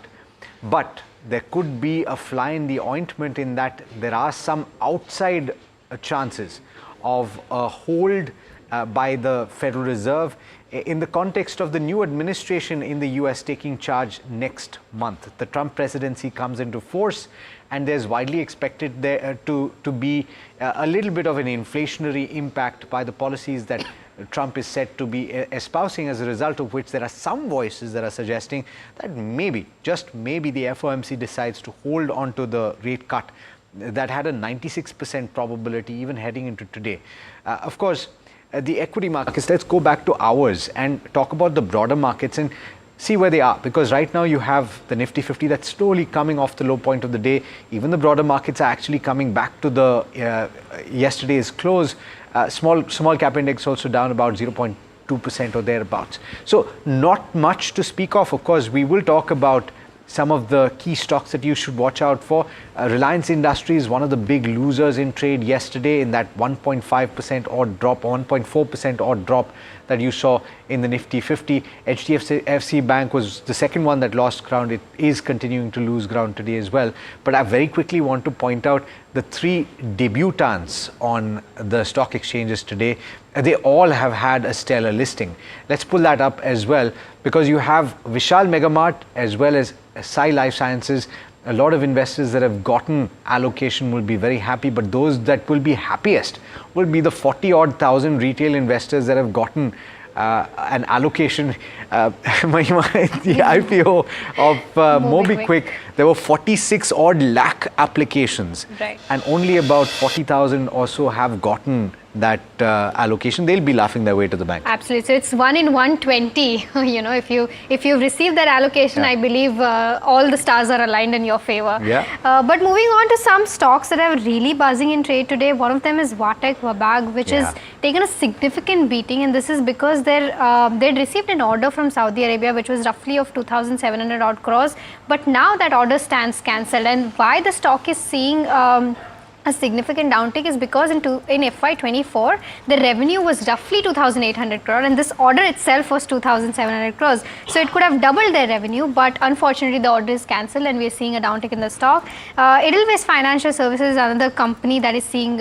But there could be a fly in the ointment in that there are some outside chances of a hold by the Federal Reserve in the context of the new administration in the US taking charge next month. The Trump presidency comes into force, and there's widely expected there to be a little bit of an inflationary impact by the policies that Trump is said to be espousing, as a result of which there are some voices that are suggesting that maybe, just maybe, the FOMC decides to hold on to the rate cut that had a 96% probability even heading into today. Of course, the equity markets, let's go back to ours and talk about the broader markets and see where they are, because right now you have the Nifty 50 that's slowly coming off the low point of the day. Even the broader markets are actually coming back to the yesterday's close. Small cap index also down about 0.2% or thereabouts. So not much to speak of. Of course, we will talk about some of the key stocks that you should watch out for. Reliance Industries, one of the big losers in trade yesterday in that 1.5% odd drop, 1.4% odd drop that you saw in the Nifty 50. HDFC Bank was the second one that lost ground. It is continuing to lose ground today as well. But I very quickly want to point out the three debutants on the stock exchanges today. They all have had a stellar listing. Let's pull that up as well, because you have Vishal Mega Mart as well as Sai Life Sciences. A lot of investors that have gotten allocation will be very happy, but those that will be happiest will be the 40-odd thousand retail investors that have gotten an allocation. The IPO of MobiKwik, there were 46-odd lakh applications, right, and only about 40,000 or so have gotten that allocation. They'll be laughing their way to the bank. Absolutely. So it's 1 in 120. You know, if you've received that allocation, I believe all the stars are aligned in your favor. Yeah. But moving on to some stocks that are really buzzing in trade today, one of them is Wabag, which has taken a significant beating, and this is because they'd received an order from Saudi Arabia, which was roughly of 2,700 odd crores, but now that order stands cancelled. And why the stock is seeing a significant downtick is because in FY24, the revenue was roughly 2,800 crore and this order itself was 2,700 crores. So it could have doubled their revenue, but unfortunately the order is cancelled and we are seeing a downtick in the stock. Edelweiss Financial Services is another company that is seeing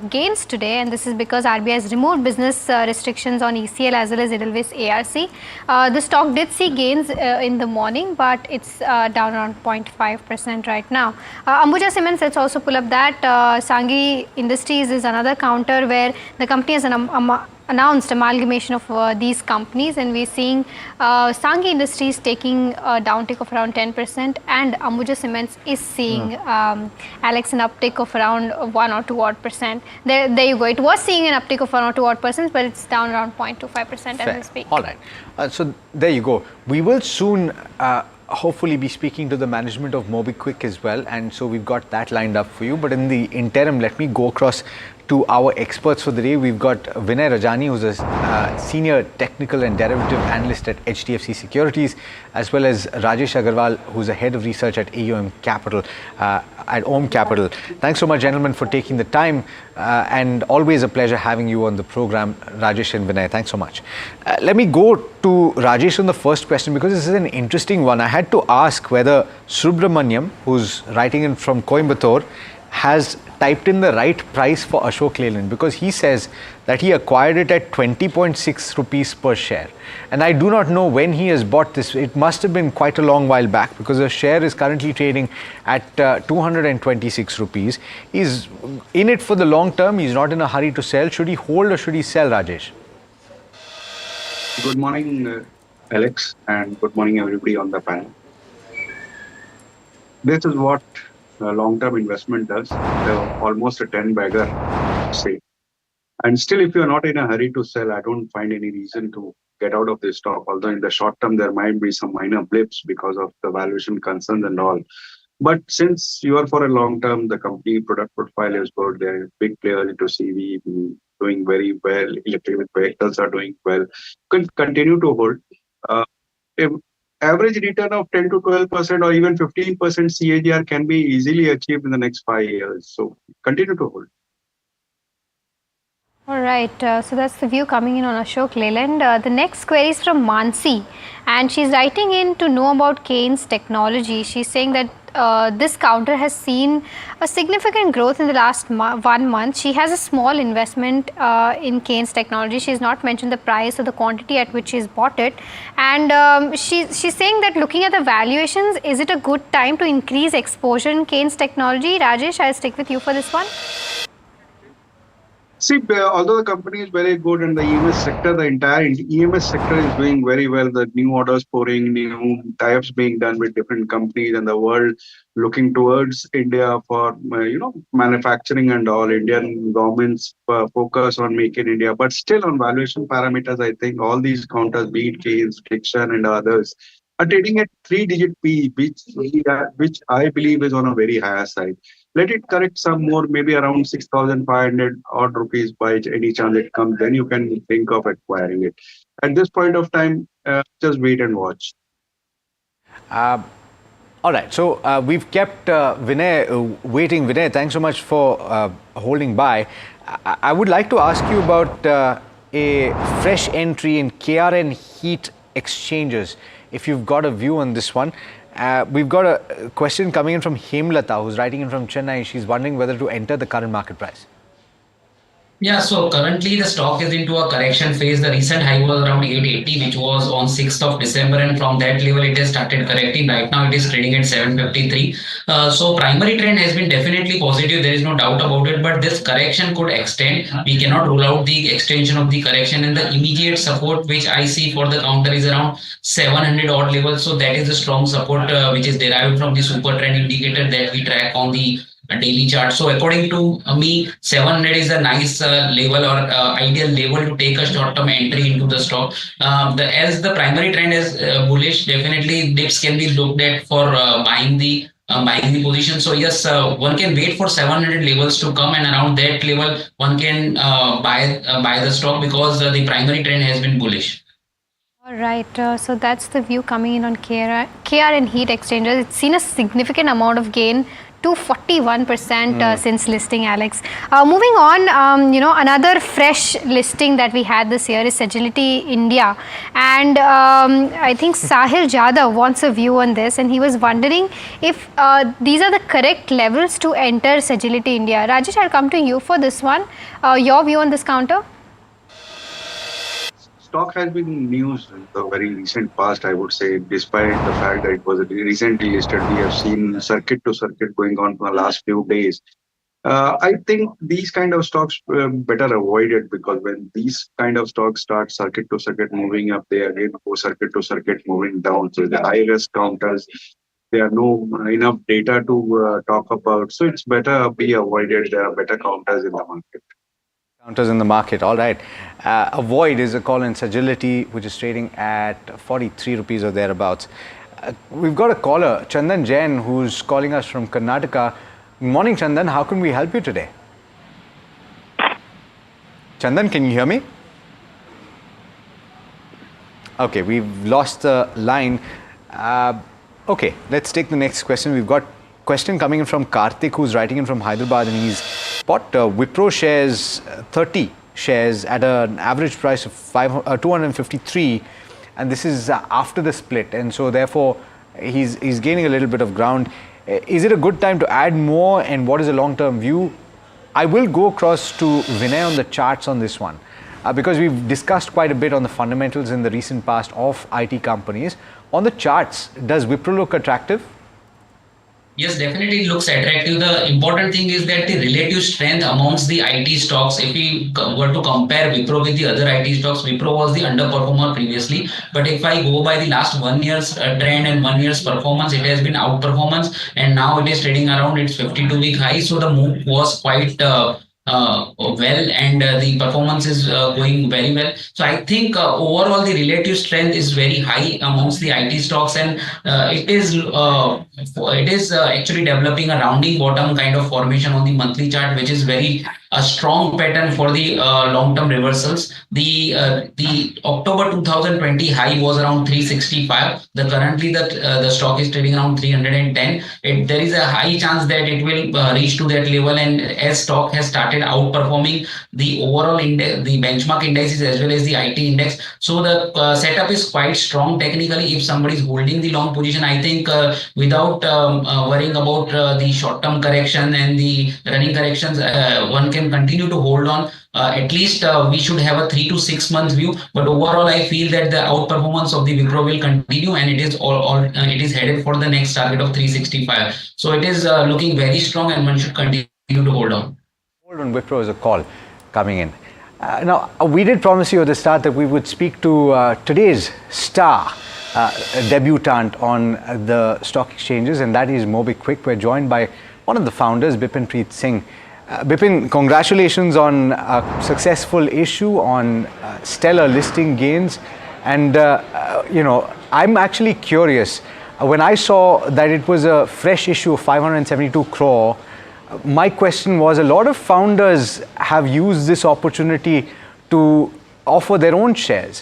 gains today, and this is because RBI has removed business restrictions on ECL as well as Edelweiss ARC. The stock did see gains in the morning, but it's down around 0.5% right now. Ambuja Cements, let's also pull up that. Sanghi Industries is another counter where the company has announced amalgamation of these companies, and we're seeing Sanghi Industries taking a downtick of around 10%, and Ambuja Cements is seeing Alex an uptick of around 1 or 2 odd percent. There you go. It was seeing an uptick of 1 or 2 odd percent, but it's down around 0.25% as we speak. All right. So there you go. We will soon hopefully be speaking to the management of MobiKwik as well, and so we've got that lined up for you. But in the interim, let me go across to our experts for the day. We've got Vinay Rajani, who's a senior technical and derivative analyst at HDFC Securities, as well as Rajesh Agarwal, who's a head of research at AUM Capital, at Om Capital. Thanks so much, gentlemen, for taking the time, and always a pleasure having you on the program, Rajesh and Vinay. Thanks so much. Let me go to Rajesh on the first question, because this is an interesting one. I had to ask whether Subramaniam, who's writing in from Coimbatore, has typed in the right price for Ashok Leyland, because he says that he acquired it at 20.6 rupees per share. And I do not know when he has bought this. It must have been quite a long while back, because the share is currently trading at 226 rupees. He's in it for the long term. He's not in a hurry to sell. Should he hold or should he sell, Rajesh? Good morning, Alex, and good morning, everybody on the panel. This is what long-term investment does. Almost a 10-bagger, say. And still, if you're not in a hurry to sell, I don't find any reason to get out of this stock. Although in the short term, there might be some minor blips because of the valuation concerns and all. But since you are for a long term, the company product profile is good. They're big players into CV, doing very well. Electric vehicles are doing well. Can continue to hold. Average return of 10 to 12% or even 15% CAGR can be easily achieved in the next 5 years. So continue to hold. All right, so that's the view coming in on Ashok Leyland. The next query is from Mansi, and she's writing in to know about Kaynes Technology. She's saying that this counter has seen a significant growth in the last 1 month. She has a small investment in Kaynes Technology. She's not mentioned the price or the quantity at which she's bought it. And she's saying that looking at the valuations, is it a good time to increase exposure in Kaynes Technology? Rajesh, I'll stick with you for this one. See, although the company is very good and the EMS sector, the entire EMS sector is doing very well. The new orders pouring, new tie-ups being done with different companies, and the world looking towards India for manufacturing and all. Indian government's focus on Make in India, but still on valuation parameters, I think all these counters, be it Kaynes, Dixon, and others, are trading at 3-digit P, which I believe is on a very higher side. Let it correct some more, maybe around 6,500 odd rupees by any chance it comes, then you can think of acquiring it. At this point of time, just wait and watch. All right, so we've kept Vinay waiting. Vinay, thanks so much for holding by. I would like to ask you about a fresh entry in KRN Heat Exchangers, if you've got a view on this one. We've got a question coming in from Hemlata, who's writing in from Chennai. She's wondering whether to enter the current market price. Yeah, so currently the stock is into a correction phase. The recent high was around 880, which was on 6th of December, and from that level it has started correcting. Right now it is trading at 753. So primary trend has been definitely positive. There is no doubt about it, but this correction could extend. We cannot rule out the extension of the correction, and the immediate support which I see for the counter is around 700 odd levels. So that is a strong support which is derived from the super trend indicator that we track on the daily chart. So according to me, 700 is a nice level or ideal level to take a short-term entry into the stock. As the primary trend is bullish, definitely dips can be looked at for buying the position. So yes, one can wait for 700 levels to come, and around that level one can buy the stock because the primary trend has been bullish. All right, so that's the view coming in on KRN Heat Exchangers. It's seen a significant amount of gain, 241% since listing, Alex. Moving on, another fresh listing that we had this year is Sagility India, and I think Sahil Jadhav wants a view on this, and he was wondering if these are the correct levels to enter Sagility India. Rajesh, I'll come to you for this one. Your view on this counter? Stock has been in news in the very recent past, I would say, despite the fact that it was recently listed. We have seen circuit to circuit going on for the last few days. I think these kind of stocks better avoided, because when these kind of stocks start circuit to circuit moving up, they again go circuit to circuit moving down. So the high risk counters, there are no enough data to talk about. So it's better be avoided. There are better counters in the market. Counters in the market, all right. Avoid is a call in Sagility, which is trading at 43 rupees or thereabouts. We've got a caller, Chandan Jain, who's calling us from Karnataka. Morning, Chandan. How can we help you today? Chandan, can you hear me? Okay, we've lost the line. Okay, let's take the next question. We've got question coming in from Karthik, who's writing in from Hyderabad, and he's bought Wipro shares, 30 shares at an average price of 253, and this is after the split, and so therefore he's gaining a little bit of ground. Is it a good time to add more, and what is the long-term view? I will go across to Vinay on the charts on this one, because we've discussed quite a bit on the fundamentals in the recent past of IT companies. On the charts, does Wipro look attractive? Yes, definitely it looks attractive. The important thing is that the relative strength amongst the IT stocks, if we were to compare Wipro with the other IT stocks, Wipro was the underperformer previously. But if I go by the last 1 year's trend and 1 year's performance, it has been outperformance, and now it is trading around its 52-week high. So the move was quite well, and the performance is going very well. So I think overall the relative strength is very high amongst the IT stocks, and it is actually developing a rounding bottom kind of formation on the monthly chart, which is very a strong pattern for the long-term reversals. The October 2020 high was around 365. Currently the stock is trading around 310. There is a high chance that it will reach to that level, and as stock has started outperforming the overall index, the benchmark indices as well as the IT index. So the setup is quite strong technically. If somebody is holding the long position, I think without worrying about the short-term correction and the running corrections, one can continue to hold on. At least we should have a 3 to 6 months view. But overall, I feel that the outperformance of the Wipro will continue, and it is it is headed for the next target of 365. So it is looking very strong, and one should continue to hold on. Hold on Wipro is a call. coming in. Now, we did promise you at the start that we would speak to today's star debutant on the stock exchanges, and that is MobiKwik. We're joined by one of the founders, Bipinpreet Singh. Bipin, congratulations on a successful issue, on stellar listing gains. And, I'm actually curious. When I saw that it was a fresh issue of 572 crore, my question was, a lot of founders have used this opportunity to offer their own shares.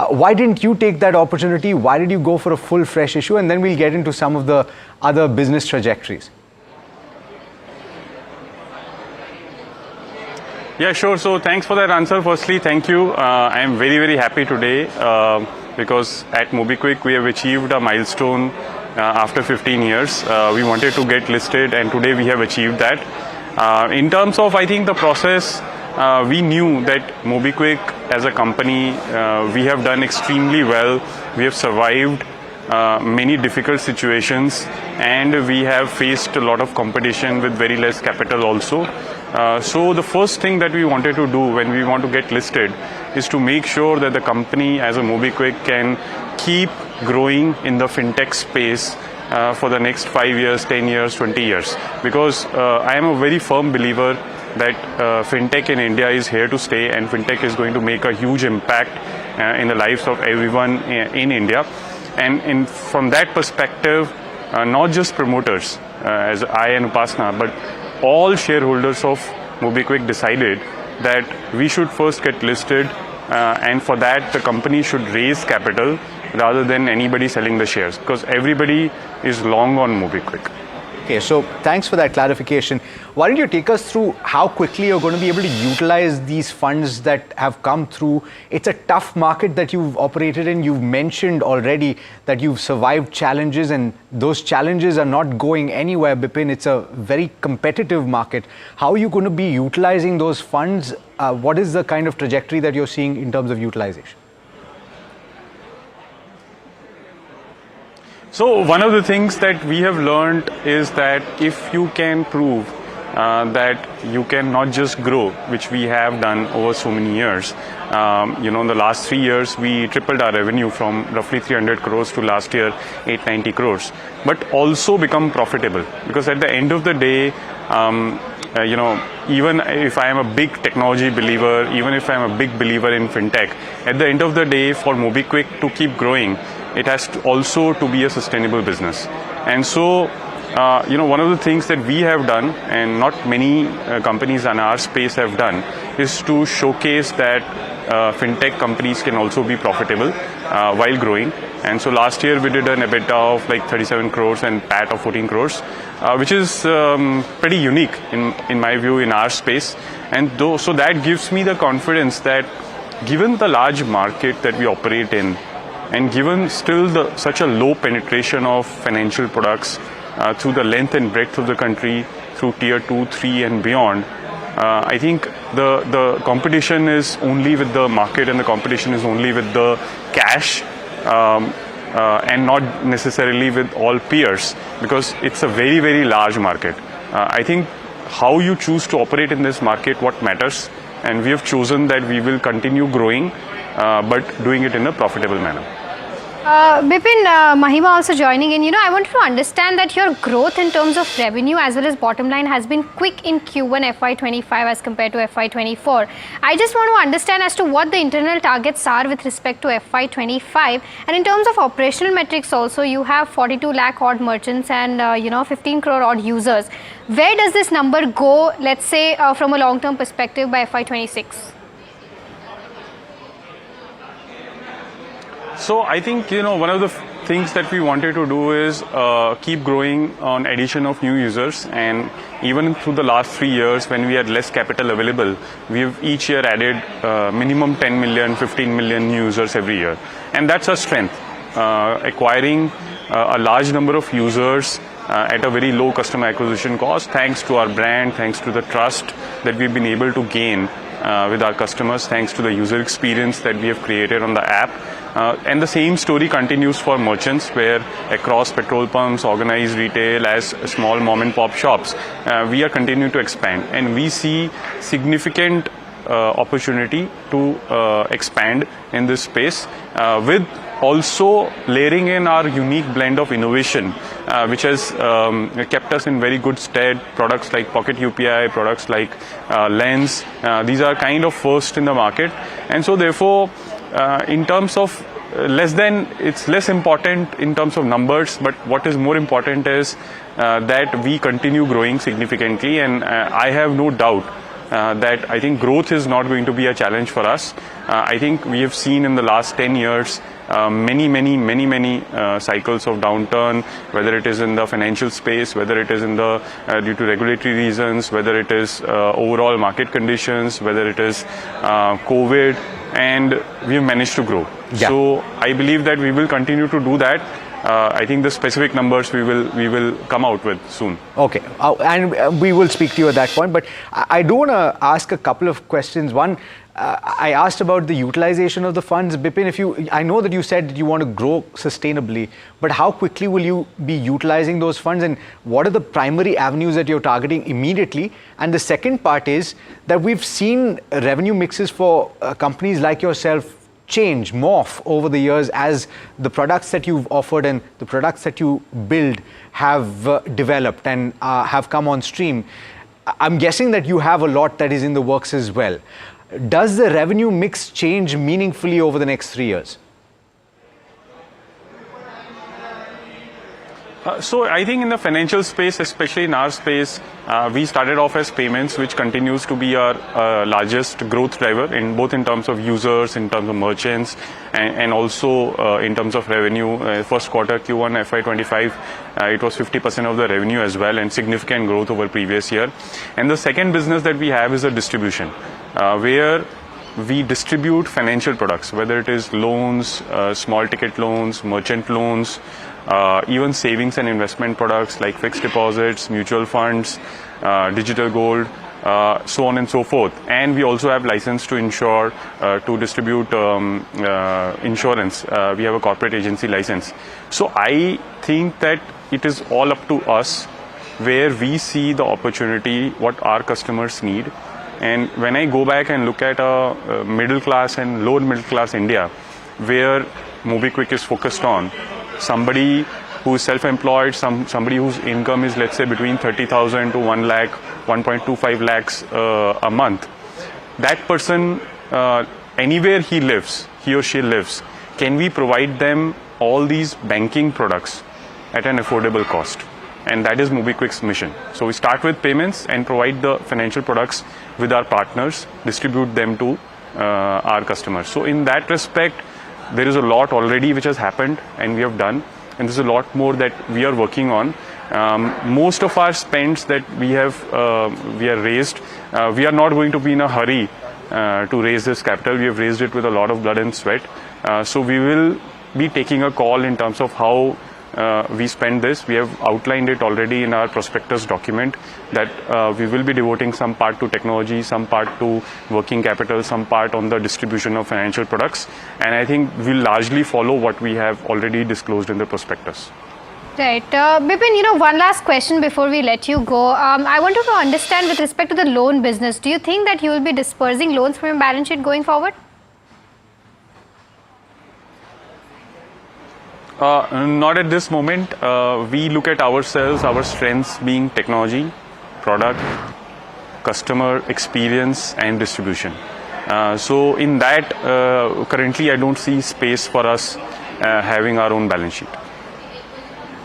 Why didn't you take that opportunity? Why did you go for a full fresh issue? And then we'll get into some of the other business trajectories. Yeah, sure. So thanks for that answer. Firstly, thank you. I am very, very happy today because at MobiKwik we have achieved a milestone after 15 years. We wanted to get listed, and today we have achieved that. In terms of, I think, the process, we knew that MobiKwik as a company, we have done extremely well. We have survived many difficult situations, and we have faced a lot of competition with very less capital also. So the first thing that we wanted to do when we want to get listed is to make sure that the company as a MobiKwik can keep growing in the fintech space for the next 5 years, 10 years, 20 years. Because I am a very firm believer that fintech in India is here to stay, and fintech is going to make a huge impact in the lives of everyone in India. And from that perspective, not just promoters as I and Upasna, but all shareholders of MobiKwik decided that we should first get listed, and for that the company should raise capital rather than anybody selling the shares, because everybody is long on MobiKwik. Okay, so thanks for that clarification. Why don't you take us through how quickly you're going to be able to utilize these funds that have come through? It's a tough market that you've operated in. You've mentioned already that you've survived challenges, and those challenges are not going anywhere, Bipin. It's a very competitive market. How are you going to be utilizing those funds? What is the kind of trajectory that you're seeing in terms of utilization? So one of the things that we have learned is that if you can prove that you can not just grow, which we have done over so many years. In the last 3 years, we tripled our revenue from roughly 300 crores to last year 890 crores, but also become profitable. Because at the end of the day, even if I am a big technology believer, even if I am a big believer in fintech, at the end of the day, for MobiKwik to keep growing, it has to also to be a sustainable business. And so, one of the things that we have done, and not many companies in our space have done, is to showcase that fintech companies can also be profitable while growing. And so last year we did an EBITDA of like 37 crores and PAT of 14 crores, which is pretty unique in my view in our space. And so that gives me the confidence that given the large market that we operate in, and given still such a low penetration of financial products through the length and breadth of the country, through tier 2, 3 and beyond, I think the competition is only with the market, and the competition is only with the cash, and not necessarily with all peers, because it's a very, very large market. I think how you choose to operate in this market, what matters, and we have chosen that we will continue growing, but doing it in a profitable manner. Bipin, Mahima also joining in. I wanted to understand that your growth in terms of revenue as well as bottom line has been quick in Q1 FY25 as compared to FY24. I just want to understand as to what the internal targets are with respect to FY25, and in terms of operational metrics also, you have 42 lakh odd merchants and 15 crore odd users. Where does this number go, let's say from a long-term perspective, by FY26? So I think, one of the things that we wanted to do is keep growing on addition of new users. And even through the last 3 years, when we had less capital available, we've each year added minimum 10 million, 15 million new users every year. And that's our strength, acquiring a large number of users at a very low customer acquisition cost, thanks to our brand, thanks to the trust that we've been able to gain with our customers, thanks to the user experience that we have created on the app. And the same story continues for merchants, where across petrol pumps, organized retail, as small mom and pop shops, we are continuing to expand. And we see significant opportunity to expand in this space with also layering in our unique blend of innovation, which has kept us in very good stead. Products like Pocket UPI, products like Lens, these are kind of first in the market. And so therefore, in terms of it's less important in terms of numbers, but what is more important is that we continue growing significantly, and I have no doubt that I think growth is not going to be a challenge for us. I think we have seen in the last 10 years many cycles of downturn, whether it is in the financial space, whether it is in the due to regulatory reasons, whether it is overall market conditions, whether it is COVID, and we have managed to grow. Yeah. So I believe that we will continue to do that. I think the specific numbers we will come out with soon. Okay, and we will speak to you at that point. But I do want to ask a couple of questions. One, I asked about the utilization of the funds. Bipin, I know that you said that you want to grow sustainably, but how quickly will you be utilizing those funds, and what are the primary avenues that you're targeting immediately? And the second part is that we've seen revenue mixes for companies like yourself change, morph over the years as the products that you've offered and the products that you build have developed and have come on stream. I'm guessing that you have a lot that is in the works as well. Does the revenue mix change meaningfully over the next 3 years? So I think in the financial space, especially in our space, we started off as payments, which continues to be our largest growth driver in both in terms of users, in terms of merchants, and also in terms of revenue. First quarter Q1 FY25, it was 50% of the revenue as well, and significant growth over previous year. And the second business that we have is a distribution, where we distribute financial products, whether it is loans, small ticket loans, merchant loans, even savings and investment products like fixed deposits, mutual funds, digital gold, so on and so forth. And we also have license to insure, to distribute insurance. We have a corporate agency license. So I think that it is all up to us where we see the opportunity, what our customers need. And when I go back and look at a middle class and lower middle class India, where MobiKwik is focused on, somebody who is self-employed, somebody whose income is, let's say, between 30,000 to 1 lakh, 1.25 lakhs a month, that person, anywhere he or she lives, can we provide them all these banking products at an affordable cost? And that is MobiKwik's mission. So we start with payments and provide the financial products with our partners, distribute them to our customers. So in that respect, there is a lot already which has happened and we have done, and there's a lot more that we are working on. Most of our spends that we are raised, we are not going to be in a hurry to raise this capital. We have raised it with a lot of blood and sweat. So we will be taking a call in terms of how we spend this. We have outlined it already in our prospectus document that we will be devoting some part to technology, some part to working capital, some part on the distribution of financial products. And I think we'll largely follow what we have already disclosed in the prospectus. Right. Bipin, one last question before we let you go. I wanted to understand with respect to the loan business, do you think that you will be dispersing loans from your balance sheet going forward? Not at this moment. We look at ourselves, our strengths being technology, product, customer experience, and distribution. So in that, currently I don't see space for us having our own balance sheet.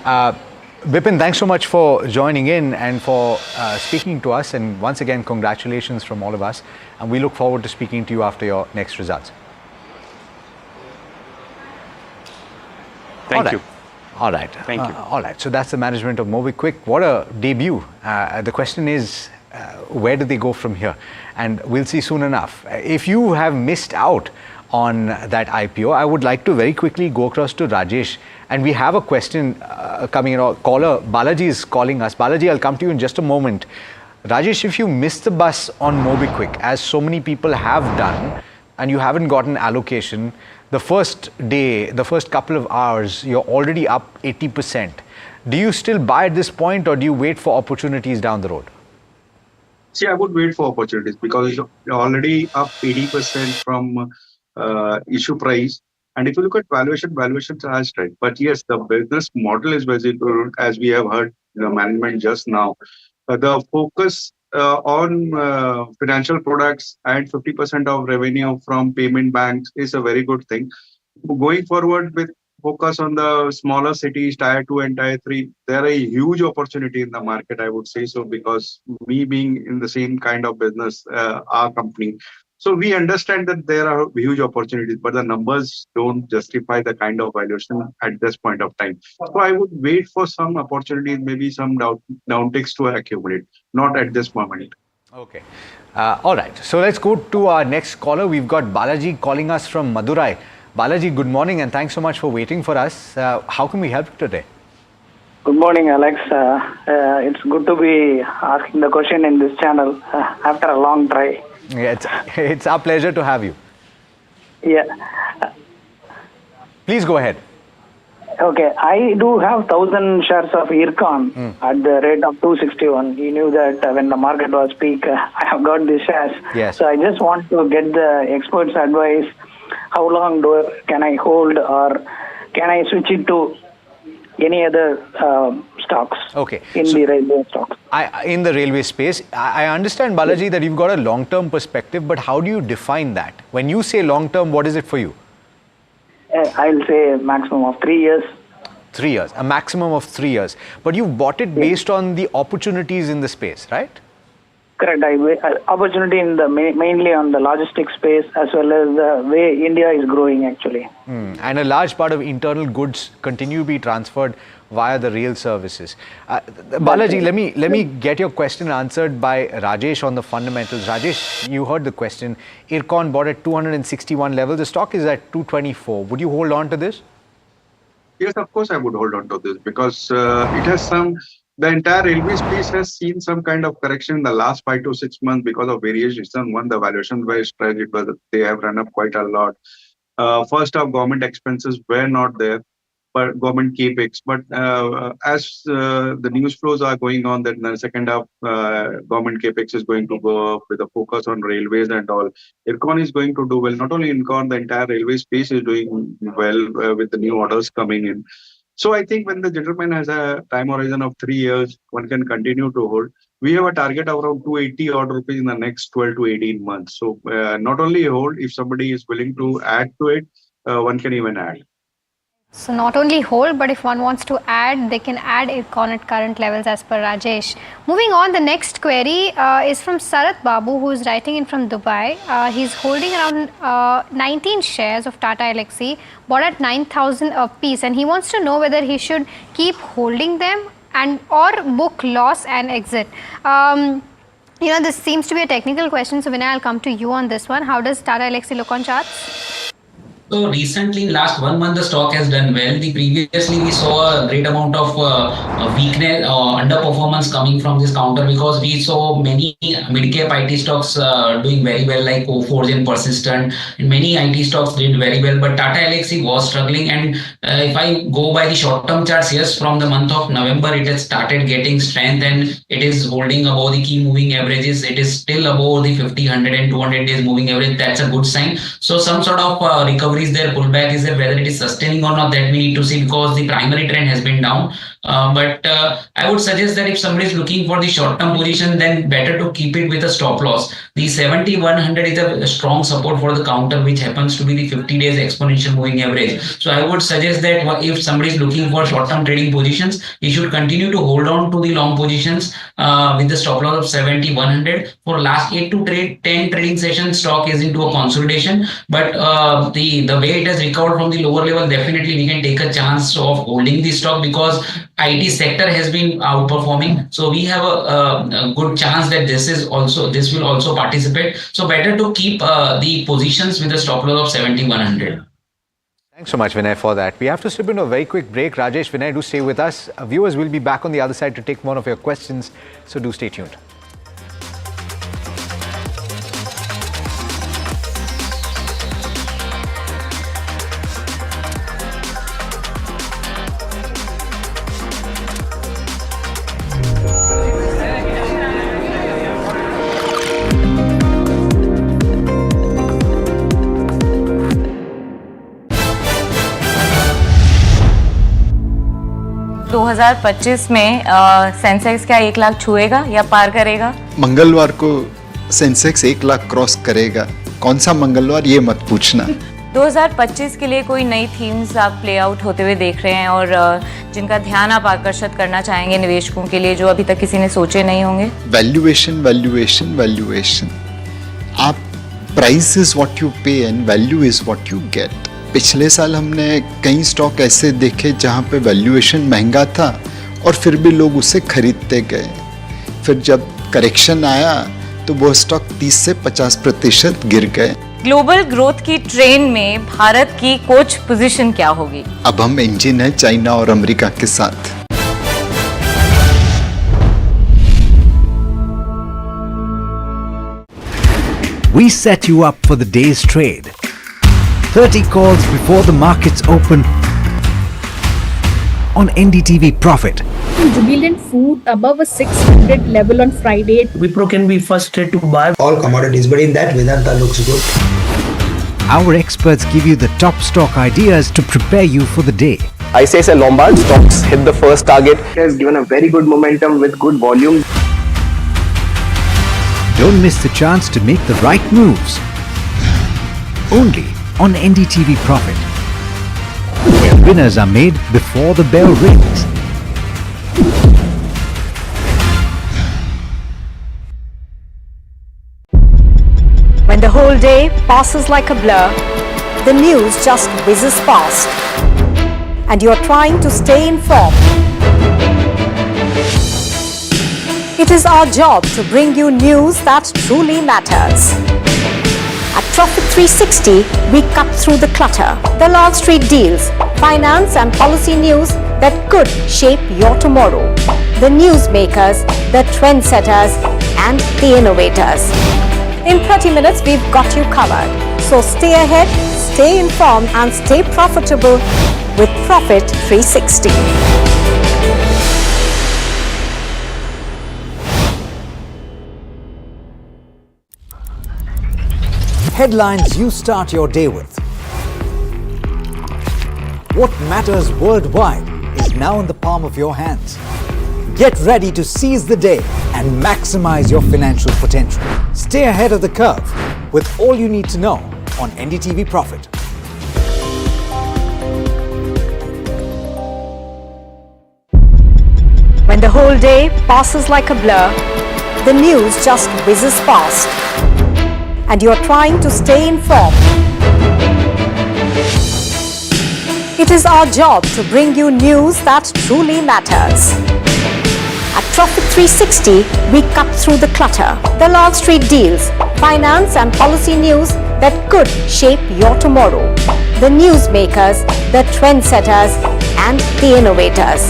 Bipin, thanks so much for joining in and for speaking to us. And once again, congratulations from all of us. And we look forward to speaking to you after your next results. Thank you. All right. Thank you. All right. So that's the management of MobiKwik. What a debut. The question is, where do they go from here? And we'll see soon enough. If you have missed out on that IPO, I would like to very quickly go across to Rajesh. And we have a question coming in. Caller Balaji is calling us. Balaji, I'll come to you in just a moment. Rajesh, if you missed the bus on MobiKwik, as so many people have done, and you haven't gotten allocation, the first day, the first couple of hours, you're already up 80%. Do you still buy at this point, or do you wait for opportunities down the road? See, I would wait for opportunities because it's already up 80% from issue price. And if you look at valuation, valuations are straight. But yes, the business model is very good, as we have heard the management just now. The focus on financial products and 50% of revenue from payment banks is a very good thing. Going forward with focus on the smaller cities, tier 2 and tier 3, there are a huge opportunity in the market, I would say so, because me being in the same kind of business, our company, so we understand that there are huge opportunities, but the numbers don't justify the kind of valuation at this point of time. So I would wait for some opportunities, maybe some downticks to accumulate, not at this moment. Okay. All right. So let's go to our next caller. We've got Balaji calling us from Madurai. Balaji, good morning and thanks so much for waiting for us. How can we help you today? Good morning, Alex. It's good to be asking the question in this channel after a long try. Yeah, it's our pleasure to have you. Yeah. Please go ahead. Okay, I do have 1,000 shares of IRCON at the rate of 261. You knew that when the market was peak, I have got these shares. Yes. So I just want to get the experts' advice. How long can I hold, or can I switch it to any other stocks? Okay. In the railway stocks. In the railway space, I understand, Balaji, that you've got a long-term perspective, but how do you define that? When you say long-term, what is it for you? I'll say a maximum of 3 years. 3 years, a maximum of 3 years. But you bought it based on the opportunities in the space, right? Correct. Opportunity in the mainly on the logistics space, as well as the way India is growing actually. And a large part of internal goods continue to be transferred via the rail services. Balaji, let me get your question answered by Rajesh on the fundamentals. Rajesh, you heard the question. IRCON bought at 261 level. The stock is at 224. Would you hold on to this? Yes, of course I would hold on to this because it has the entire railway space has seen some kind of correction in the last 5 to 6 months because of various reasons. One, the valuation were stretched, but they have run up quite a lot. First off, government expenses were not there, but government capex. But as the news flows are going on, that in the second half, government capex is going to go up with a focus on railways and all. IRCON is going to do well. Not only IRCON, the entire railway space is doing well with the new orders coming in. So I think when the gentleman has a time horizon of 3 years, one can continue to hold. We have a target of around 280 odd rupees in the next 12 to 18 months. So not only hold, if somebody is willing to add to it, one can even add. So not only hold, but if one wants to add, they can add IRCON at current levels as per Rajesh. Moving on, the next query is from Sarat Babu, who is writing in from Dubai. He's holding around 19 shares of Tata Elxsi, bought at 9,000 a piece, and he wants to know whether he should keep holding them and or book loss and exit. This seems to be a technical question, so Vinay, I'll come to you on this one. How does Tata Elxsi look on charts? So recently, last 1 month, the stock has done well. Previously, we saw a great amount of weakness or underperformance coming from this counter because we saw many mid-cap IT stocks doing very well, like Coforge and Persistent. And many IT stocks did very well, but Tata Elxsi was struggling. And if I go by the short-term charts, yes, from the month of November, it has started getting strength and it is holding above the key moving averages. It is still above the 50, 100 and 200 days moving average. That's a good sign. So some sort of recovery is there, pullback is there, whether it is sustaining or not, that we need to see because the primary trend has been down. But I would suggest that if somebody is looking for the short-term position, then better to keep it with a stop loss. The 70-100 is a strong support for the counter, which happens to be the 50 days exponential moving average. So I would suggest that if somebody is looking for short-term trading positions, he should continue to hold on to the long positions with the stop loss of 70-100. For last 8 to 10 trading sessions, stock is into a consolidation, but the way it has recovered from the lower level, definitely we can take a chance of holding the stock because IT sector has been outperforming. So we have a good chance that this will also participate. So better to keep the positions with a stop loss of 70-100. Thanks so much, Vinay, for that. We have to slip into a very quick break. Rajesh, Vinay, do stay with us. Viewers will be back on the other side to take one of your questions. So do stay tuned. 2025 में Sensex क्या 1 लाख छुएगा या पार करेगा? मंगलवार को Sensex 1 lakh cross करेगा। कौन सा मंगलवार, ये मत पूछना। 2025 के लिए कोई नई थीम्स आप प्ले आउट होते हुए देख रहे हैं और जिनका ध्यान आप आकर्षित करना चाहेंगे निवेशकों के लिए जो अभी तक किसी ने सोचे नहीं होंगे? Valuation valuation valuation. आप प्राइस इज व्हाट यू पे and value is what you get. पिछले साल हमने कई स्टॉक ऐसे देखे जहां पे वैल्यूएशन महंगा था और फिर भी लोग उसे खरीदते गए। फिर जब करेक्शन आया तो वो स्टॉक 30 से 50% गिर गए। ग्लोबल ग्रोथ की ट्रेन में भारत की कोच पोजीशन क्या होगी? अब हम इंजन है चाइना और अमेरिका के साथ। We set you up for the day's trade. 30 calls before the markets open on NDTV Profit. Jubilant Food above a 600 level on Friday. Wipro can be first trade to buy all commodities, but in that Vedanta looks good. Our experts give you the top stock ideas to prepare you for the day. ICICI Lombard stocks hit the first target. It has given a very good momentum with good volume. Don't miss the chance to make the right moves. Only on NDTV Profit, where winners are made before the bell rings. When the whole day passes like a blur, the news just whizzes past, and you're trying to stay informed. It is our job to bring you news that truly matters. At Profit 360, we cut through the clutter, the Wall Street deals, finance and policy news that could shape your tomorrow. The newsmakers, the trendsetters, and the innovators. In 30 minutes, we've got you covered. So stay ahead, stay informed, and stay profitable with Profit 360. Headlines you start your day with. What matters worldwide is now in the palm of your hands. Get ready to seize the day and maximize your financial potential. Stay ahead of the curve with all you need to know on NDTV Profit. When the whole day passes like a blur, the news just whizzes past, and you're trying to stay informed. It is our job to bring you news that truly matters. At Profit 360, we cut through the clutter, the Wall Street deals, finance and policy news that could shape your tomorrow. The newsmakers, the trendsetters, and the innovators.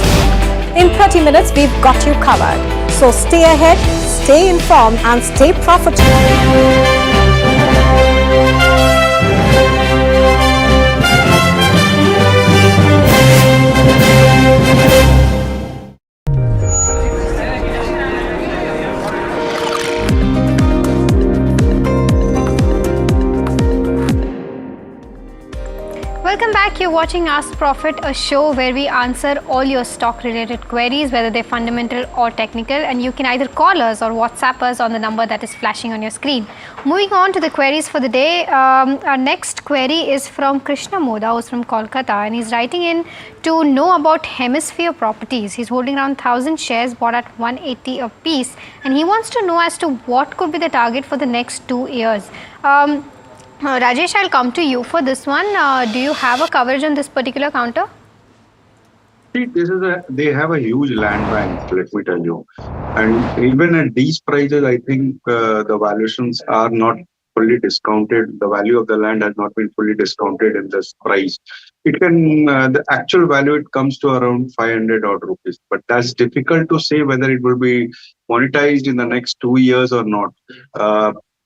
In 30 minutes, we've got you covered. So stay ahead, stay informed, and stay profitable. Welcome back. You're watching Ask Profit, a show where we answer all your stock related queries, whether they're fundamental or technical, and you can either call us or WhatsApp us on the number that is flashing on your screen. Moving on to the queries for the day, our next query is from Krishna Moda, who's from Kolkata, and he's writing in to know about Hemisphere Properties. He's holding around 1,000 shares bought at 180 a piece, and he wants to know as to what could be the target for the next 2 years. Rajesh, I'll come to you for this one. Do you have a coverage on this particular counter? See, they have a huge land bank, let me tell you. And even at these prices, I think the valuations are not fully discounted. The value of the land has not been fully discounted in this price. It can, the actual value, it comes to around 500 odd rupees. But that's difficult to say whether it will be monetized in the next 2 years or not.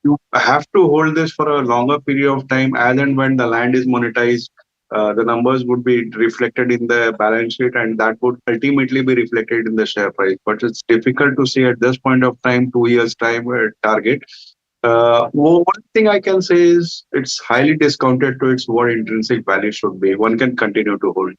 You have to hold this for a longer period of time, as and when the land is monetized, the numbers would be reflected in the balance sheet, and that would ultimately be reflected in the share price. But it's difficult to say at this point of time, 2 years time target. One thing I can say is it's highly discounted to its what intrinsic value should be. One can continue to hold.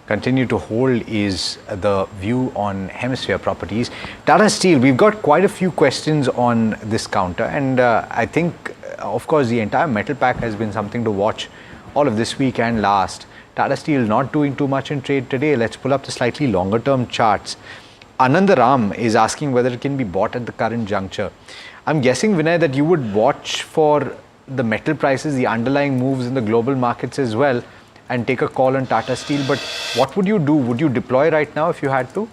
continue to hold is the view on Hemisphere Properties. Tata Steel, we've got quite a few questions on this counter, and I think, of course, the entire metal pack has been something to watch all of this week and last. Tata Steel not doing too much in trade today. Let's pull up the slightly longer term charts. Anandaram is asking whether it can be bought at the current juncture. I'm guessing, Vinay, that you would watch for the metal prices, the underlying moves in the global markets as well, and take a call on Tata Steel. But what would you do? Would you deploy right now if you had to?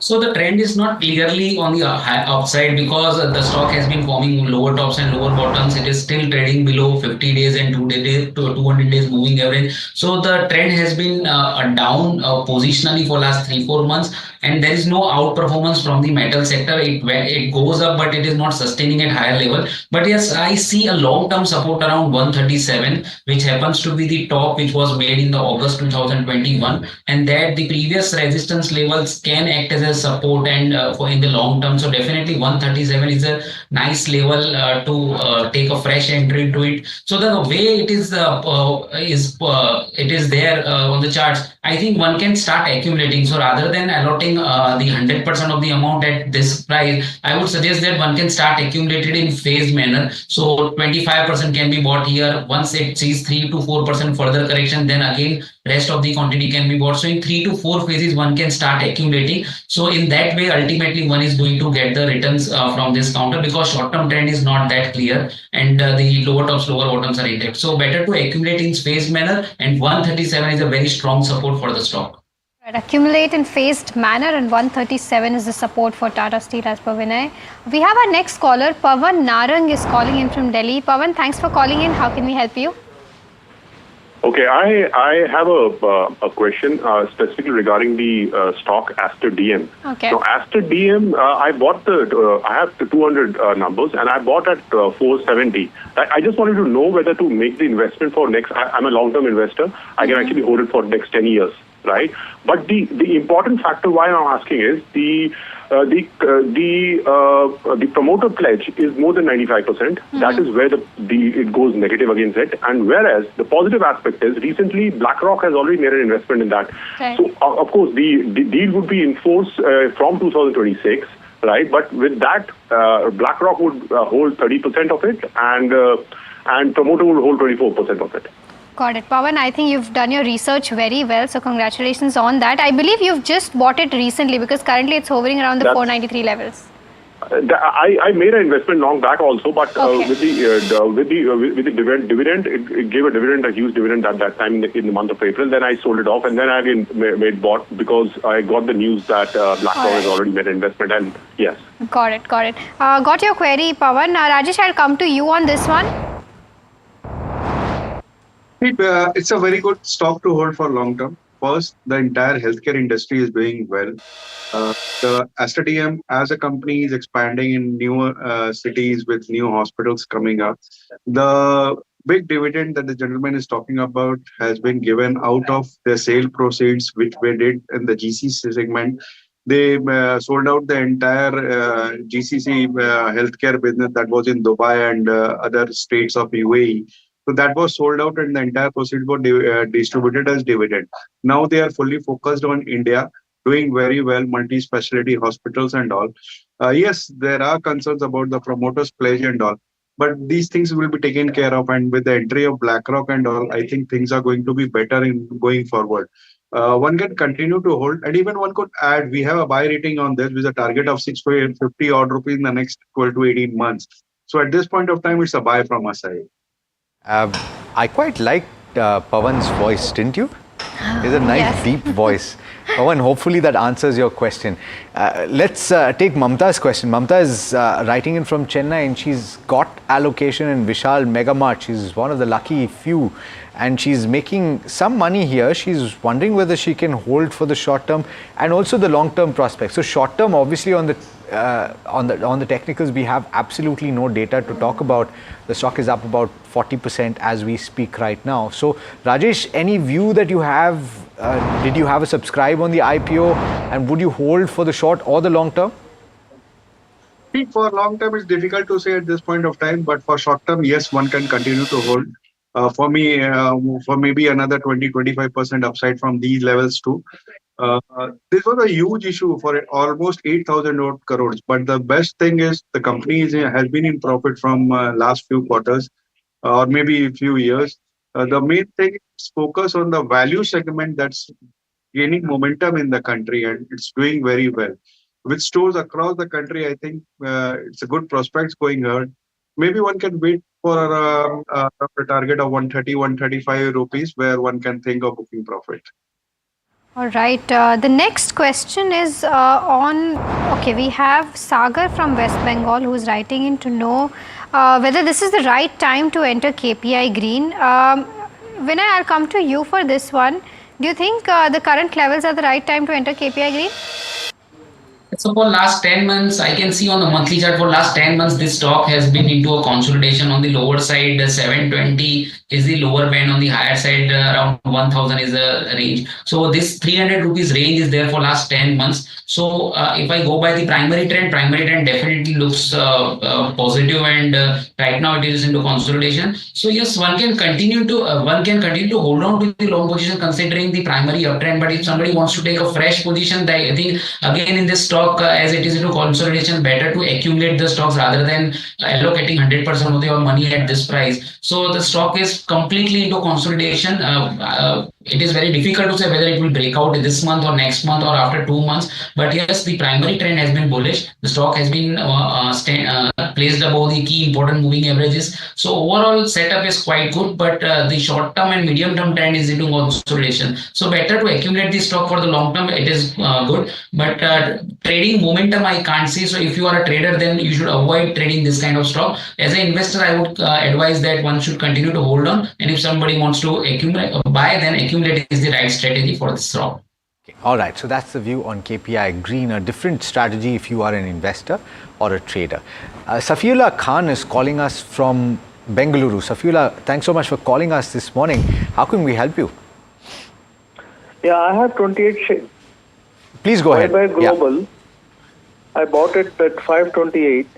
So the trend is not clearly on the upside because the stock has been forming lower tops and lower bottoms. It is still trading below 50 days and 200 days moving average. So the trend has been down positionally for last 3-4 months, and there is no outperformance from the metal sector. It goes up, but it is not sustaining at higher level. But yes, I see a long-term support around 137, which happens to be the top which was made in the August 2021, and that the previous resistance levels can act as a support and for in the long term. So definitely 137 is a nice level to take a fresh entry into it. So the way it is it is there on the charts, I think one can start accumulating. So rather than allotting the 100% of the amount at this price, I would suggest that one can start accumulated in phased manner. So 25% can be bought here. Once it sees 3 to 4% further correction, then again rest of the quantity can be bought. So in 3 to 4 phases, one can start accumulating. So in that way, ultimately one is going to get the returns from this counter, because short-term trend is not that clear, and the lower tops, lower bottoms are intact. So better to accumulate in phased manner, and 137 is a very strong support for the stock. Right, accumulate in phased manner, and 137 is the support for Tata Steel as per Vinay. We have our next caller. Pawan Narang is calling in from Delhi. Pawan, thanks for calling in. How can we help you? Okay, I have a question specifically regarding the stock Aster DM. Okay. So Aster DM, I bought I have the 200 numbers, and I bought at 470. I just wanted to know whether to make the investment for next. I'm a long-term investor. I can actually hold it for next 10 years, right? But the important factor why I'm asking is the promoter pledge is more than 95%. That is where it goes negative against it. And whereas the positive aspect is recently BlackRock has already made an investment in that. Okay. So of course the deal would be in force from 2026, right? But with that, BlackRock would hold 30% of it, and promoter would hold 24% of it. Got it. Pawan, I think you've done your research very well, so congratulations on that. I believe you've just bought it recently, because currently it's hovering around the 493 levels. I made an investment long back also, but with the dividend, it gave a huge dividend at that time in the month of April. Then I sold it off, and then I again made bought, because I got the news that BlackRock has already made an investment, and yes. Got it. Got your query, Pawan. Rajesh, I'll come to you on this one. It's a very good stock to hold for long term. First, the entire healthcare industry is doing well. The Aster DM as a company is expanding in new cities with new hospitals coming up. The big dividend that the gentleman is talking about has been given out of the sale proceeds which we did in the GCC segment. They sold out the entire GCC healthcare business that was in Dubai and other states of UAE. So that was sold out, and the entire proceeds were distributed as dividend. Now they are fully focused on India, doing very well, multi-specialty hospitals and all. Yes, there are concerns about the promoters' pledge and all, but these things will be taken care of. And with the entry of BlackRock and all, I think things are going to be better in going forward. One can continue to hold, and even one could add, we have a buy rating on this with a target of 650 odd rupees in the next 12 to 18 months. So at this point of time, it's a buy from our side. I quite liked Pawan's voice, didn't you? It's a nice deep voice. Pawan, hopefully that answers your question. Let's take Mamta's question. Mamta is writing in from Chennai, and she's got allocation in Vishal Megamart. She's one of the lucky few, and she's making some money here. She's wondering whether she can hold for the short term and also the long term prospects. So short term, obviously on the technicals, we have absolutely no data to talk about. The stock is up about 40% as we speak right now. So Rajesh, any view that you have? Did you have a subscribe on the IPO, and would you hold for the short or the long term? I think for long term it's difficult to say at this point of time, but for short term, yes, one can continue to hold. For me, for maybe another 20-25% upside from these levels too. This was a huge issue for almost 8,000 crores. But the best thing is the company has been in profit from last few quarters or maybe a few years. The main thing is focus on the value segment that's gaining momentum in the country, and it's doing very well. With stores across the country, I think it's a good prospects going ahead. Maybe one can wait for a target of 130, 135 rupees where one can think of booking profit. All right. The next question is okay, we have Sagar from West Bengal who is writing in to know whether this is the right time to enter KPI Green. Vinay, I'll come to you for this one. Do you think the current levels are the right time to enter KPI Green? So for last 10 months, I can see on the monthly chart for last 10 months, this stock has been into a consolidation. On the lower side, 720 is the lower band. On the higher side, around 1000 is the range. So this 300 rupees range is there for last 10 months. So if I go by the primary trend definitely looks positive, and right now it is into consolidation. So yes, one can continue to hold on to the long position considering the primary uptrend. But if somebody wants to take a fresh position, I think again in this stock, as it is into consolidation, better to accumulate the stocks rather than allocating 100% of your money at this price. So the stock is completely into consolidation. It is very difficult to say whether it will break out this month or next month or after 2 months. But yes, the primary trend has been bullish. The stock has been placed above the key important moving averages. So overall setup is quite good, but the short term and medium term trend is into consolidation. So better to accumulate the stock for the long term. It is good, but trading momentum I can't see. So if you are a trader, then you should avoid trading this kind of stock. As an investor, I would advise that one should continue to hold on, and if somebody wants to buy, then accumulate is the right strategy for this stock. Okay. All right, so that's the view on KPI Green, a different strategy if you are an investor or a trader. Safiullah Khan is calling us from Bengaluru. Safiullah, thanks so much for calling us this morning. How can we help you? Yeah, I have 28 shares. Please go ahead. By Global. Yeah. I bought it at 528.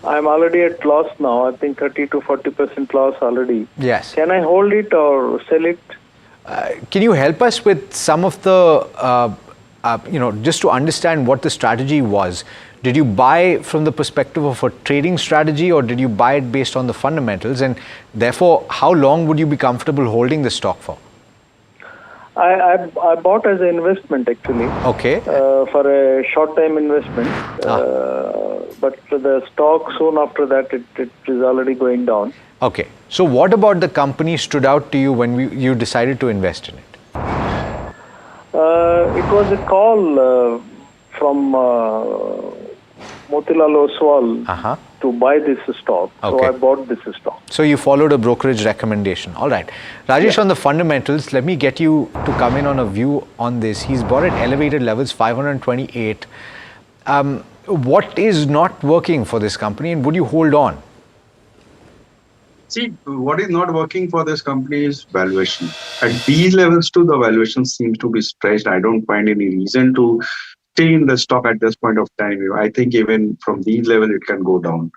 I'm already at loss now. I think 30 to 40% loss already. Yes. Can I hold it or sell it? Can you help us with some of the, just to understand what the strategy was? Did you buy from the perspective of a trading strategy, or did you buy it based on the fundamentals? And therefore, how long would you be comfortable holding the stock for? I bought as an investment actually. Okay. For a short-term investment. But the stock soon after that, it is already going down. Okay. So what about the company stood out to you when you decided to invest in it? It was a call from Motilal Oswal to buy this stock. Okay. So I bought this stock. So you followed a brokerage recommendation. All right. Rajesh, on the fundamentals, let me get you to come in on a view on this. He's bought at elevated levels, 528. What is not working for this company, and would you hold on? See, what is not working for this company is valuation. At these levels too, the valuation seems to be stretched. I don't find any reason to stay in the stock at this point of time. I think even from these levels, it can go down.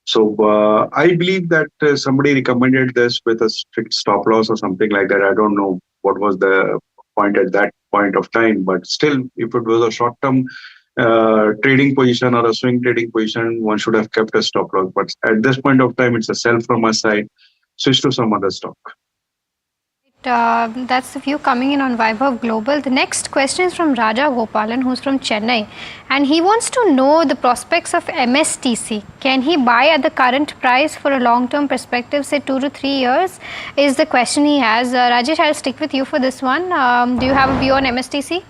So I believe that somebody recommended this with a strict stop loss or something like that. I don't know what was the point at that point of time, but still, if it was a short-term trading position or a swing trading position, one should have kept a stop loss. But at this point of time, it's a sell from my side. Switch to some other stock. That's the view coming in on Vaibhav Global. The next question is from Raja Gopalan, who's from Chennai, and he wants to know the prospects of MSTC. Can he buy at the current price for a long-term perspective, say 2 to 3 years? Is the question he has. Rajesh, I'll stick with you for this one. Do you have a view on MSTC?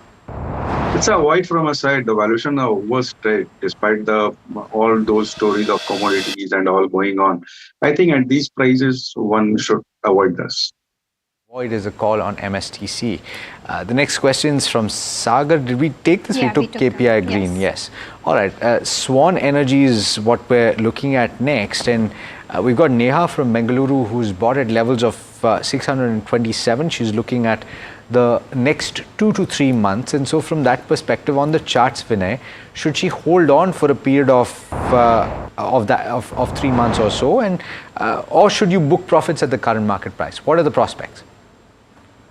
It's a void from a side. The valuation are overstretched despite all those stories of commodities and all going on. I think at these prices, one should avoid this. Void is a call on MSTC. The next question is from Sagar. Did we take this? Yeah, we took KPI Green. Yes. All right. Swan Energy is what we're looking at next. And we've got Neha from Bengaluru, who's bought at levels of 627. She's looking at the next 2 to 3 months. And so from that perspective, on the charts, Vinay, should she hold on for a period of 3 months or so, and or should you book profits at the current market price? What are the prospects?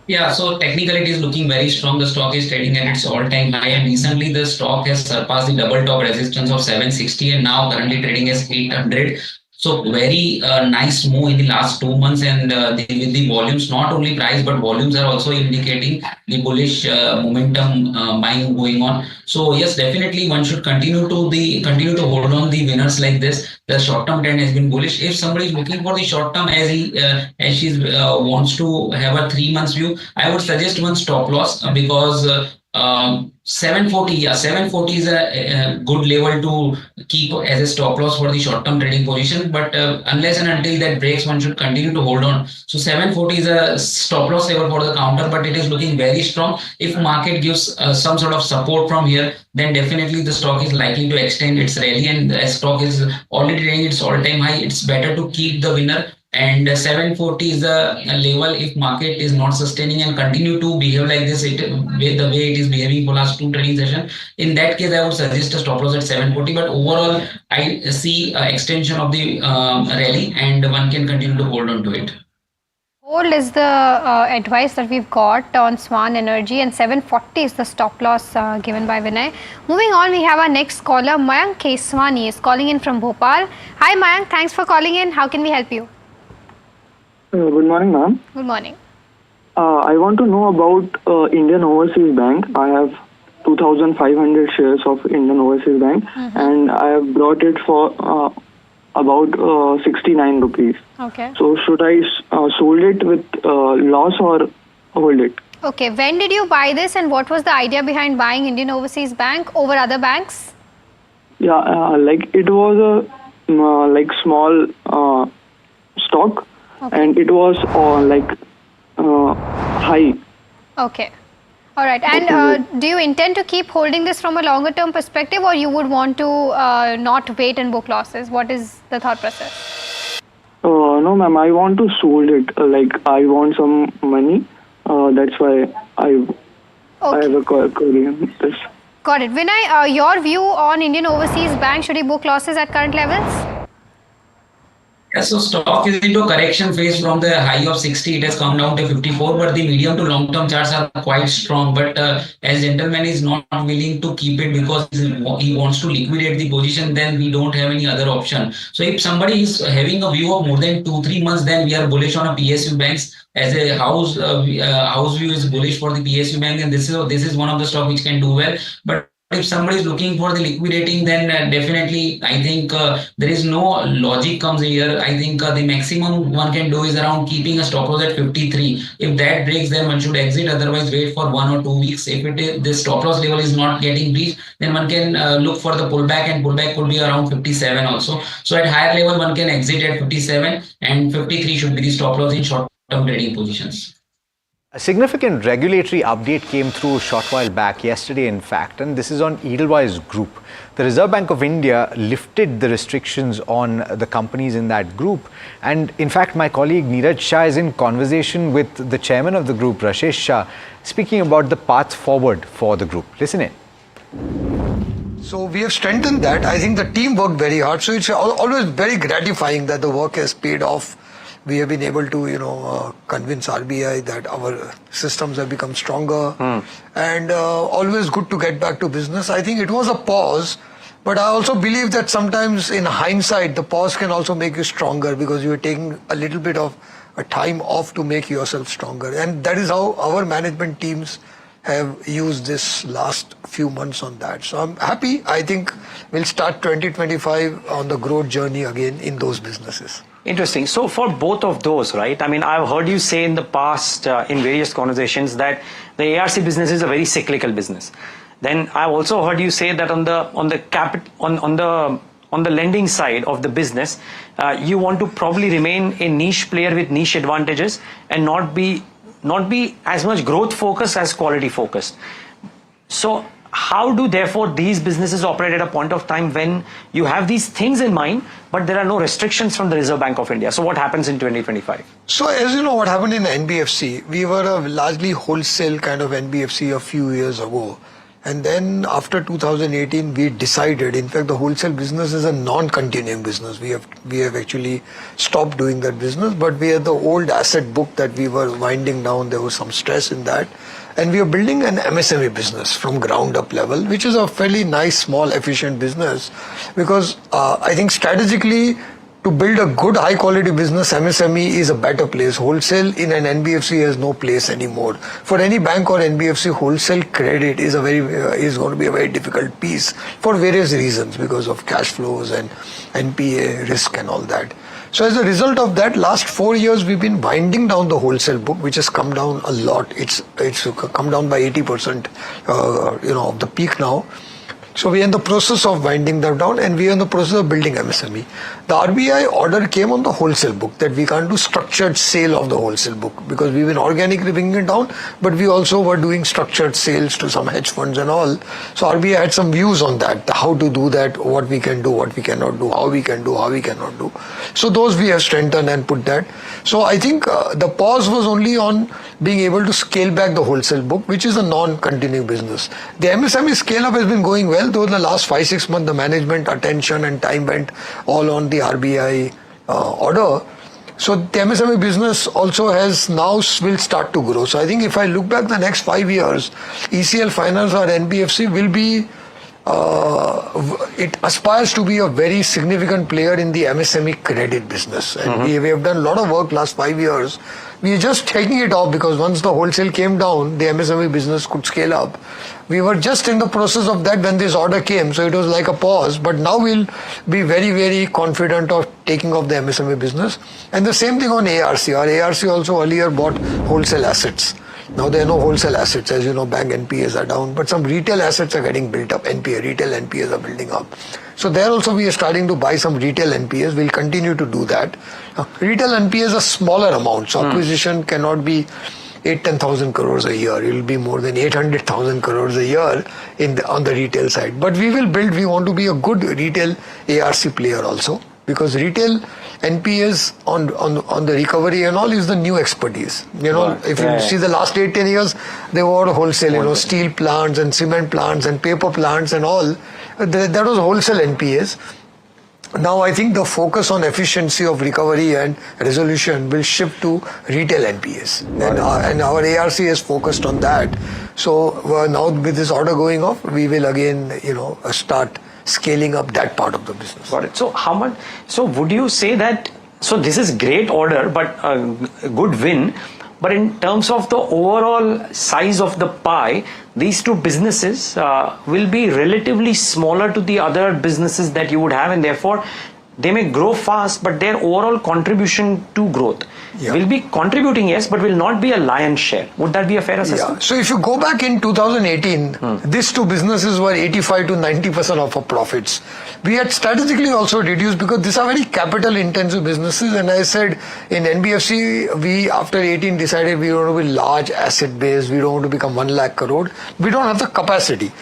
Yeah, so technically it is looking very strong. The stock is trading at its all-time high, and recently the stock has surpassed the double top resistance of 760 and now currently trading as 800. So very nice move in the last 2 months, and with the volumes, not only price but volumes are also indicating the bullish momentum buying going on. So yes, definitely one should continue to hold on the winners like this. The short-term trend has been bullish. If somebody is looking for the short-term as she wants to have a 3 months view, I would suggest one stop loss because 740 is a good level to keep as a stop loss for the short-term trading position. But unless and until that breaks, one should continue to hold on. So 740 is a stop loss level for the counter, but it is looking very strong. If market gives some sort of support from here, then definitely the stock is likely to extend its rally, and the stock is already trading its all-time high. It's better to keep the winner. And 740 is the level if market is not sustaining and continue to behave like this, the way it is behaving for last 2 trading sessions. In that case, I would suggest a stop loss at 740. But overall, I see extension of the rally, and one can continue to hold on to it. Hold is the advice that we've got on Swan Energy, and 740 is the stop loss given by Vinay. Moving on, we have our next caller, Mayank Keswani is calling in from Bhopal. Hi Mayank, thanks for calling in. How can we help you? Good morning, ma'am. Good morning. I want to know about Indian Overseas Bank. I have 2,500 shares of Indian Overseas Bank, and I have brought it for about 69 rupees. Okay. So should I sold it with loss or hold it? Okay. When did you buy this, and what was the idea behind buying Indian Overseas Bank over other banks? Yeah, like it was a like small stock. Okay. And it was high. Okay. All right. And do you intend to keep holding this from a longer term perspective, or you would want to not wait and book losses? What is the thought process? No, ma'am. I want to sold it. I want some money. That's why I have a query on this. Got it. Vinay, your view on Indian Overseas Bank, should he book losses at current levels? Yeah, so stock is into a correction phase from the high of 60. It has come down to 54, but the medium to long term charts are quite strong. But as gentleman is not willing to keep it because he wants to liquidate the position, then we don't have any other option. So if somebody is having a view of more than 2-3 months, then we are bullish on a PSU banks. As a house view is bullish for the PSU bank, and this is one of the stock which can do well. But if somebody is looking for the liquidating, then definitely I think there is no logic comes here. I think the maximum one can do is around keeping a stop loss at 53. If that breaks, then one should exit. Otherwise, wait for 1 or 2 weeks. If the stop loss level is not getting reached, then one can look for the pullback, and pullback could be around 57 also. So at higher level, one can exit at 57, and 53 should be the stop loss in short-term trading positions. A significant regulatory update came through a short while back, yesterday in fact, and this is on Edelweiss Group. The Reserve Bank of India lifted the restrictions on the companies in that group, and in fact my colleague Neeraj Shah is in conversation with the chairman of the group, Rashesh Shah, speaking about the path forward for the group. Listen in. So we have strengthened that. I think the team worked very hard, so it's always very gratifying that the work has paid off. We have been able to, convince RBI that our systems have become stronger, and always good to get back to business. I think it was a pause, but I also believe that sometimes in hindsight, the pause can also make you stronger because you are taking a little bit of a time off to make yourself stronger. And that is how our management teams have used this last few months on that. So I'm happy. I think we'll start 2025 on the growth journey again in those businesses. Interesting. So for both of those, right? I mean, I've heard you say in the past in various conversations that the ARC business is a very cyclical business. Then I've also heard you say that on the lending side of the business, you want to probably remain a niche player with niche advantages and not be as much growth focused as quality focused. So how do therefore these businesses operate at a point of time when you have these things in mind, but there are no restrictions from the Reserve Bank of India? So what happens in 2025? So as you know what happened in NBFC, we were a largely wholesale kind of NBFC a few years ago. And then after 2018, we decided, in fact, the wholesale business is a non-continuing business. We have actually stopped doing that business, but we had the old asset book that we were winding down. There was some stress in that. And we are building an MSME business from ground up level, which is a fairly nice, small, efficient business. Because I think strategically, to build a good, high quality business, MSME is a better place. Wholesale in an NBFC has no place anymore. For any bank or NBFC, wholesale credit is going to be a very difficult piece for various reasons, because of cash flows and NPA risk and all that. So as a result of that, last 4 years we've been winding down the wholesale book, which has come down a lot. It's come down by 80%, of the peak now. So we are in the process of winding that down, and we are in the process of building MSME. The RBI order came on the wholesale book that we can't do structured sale of the wholesale book, because we've been organically bringing it down, but we also were doing structured sales to some hedge funds and all. So RBI had some views on that, how to do that, what we can do, what we cannot do, how we can do, how we cannot do. So those we have strengthened and put that. So I think the pause was only on being able to scale back the wholesale book, which is a non-continuing business. The MSME scale-up has been going well, though in the last 5-6 months the management attention and time went all on the RBI order. So the MSME business also will start to grow. So I think if I look back the next 5 years, ECL Finance or NBFC will be, it aspires to be a very significant player in the MSME credit business. And we have done a lot of work last 5 years. We are just taking it off because once the wholesale came down, the MSME business could scale up. We were just in the process of that when this order came, so it was like a pause. But now we'll be very, very confident of taking off the MSME business. And the same thing on ARC. Our ARC also earlier bought wholesale assets. Now there are no wholesale assets. As you know, bank NPAs are down, but some retail assets are getting built up. Retail NPAs are building up. So there also we are starting to buy some retail NPAs. We'll continue to do that. Retail NPAs are smaller amounts. So acquisition cannot be 8-10,000 crores a year. It will be more than 800,000 crores a year on the retail side. But we want to be a good retail ARC player also, because retail NPAs on the recovery and all is the new expertise. If you see the last 8-10 years, they were wholesale, steel plants and cement plants and paper plants and all. That was wholesale NPAs. Now I think the focus on efficiency of recovery and resolution will shift to retail NPAs. And our ARC is focused on that. So now with this order going off, we will again, start scaling up that part of the business. Got it. So how much? So would you say that? So this is great order, but a good win. But in terms of the overall size of the pie, these two businesses will be relatively smaller to the other businesses that you would have, and therefore they may grow fast, but their overall contribution to growth will be contributing, yes, but will not be a lion's share. Would that be a fair assessment? Yeah. So if you go back in 2018, these two businesses were 85 to 90% of our profits. We had strategically also reduced because these are very capital intensive businesses, and I said in NBFC, we after 18 decided we want to be large asset based, we don't want to become 1 lakh crore. We don't have the capacity.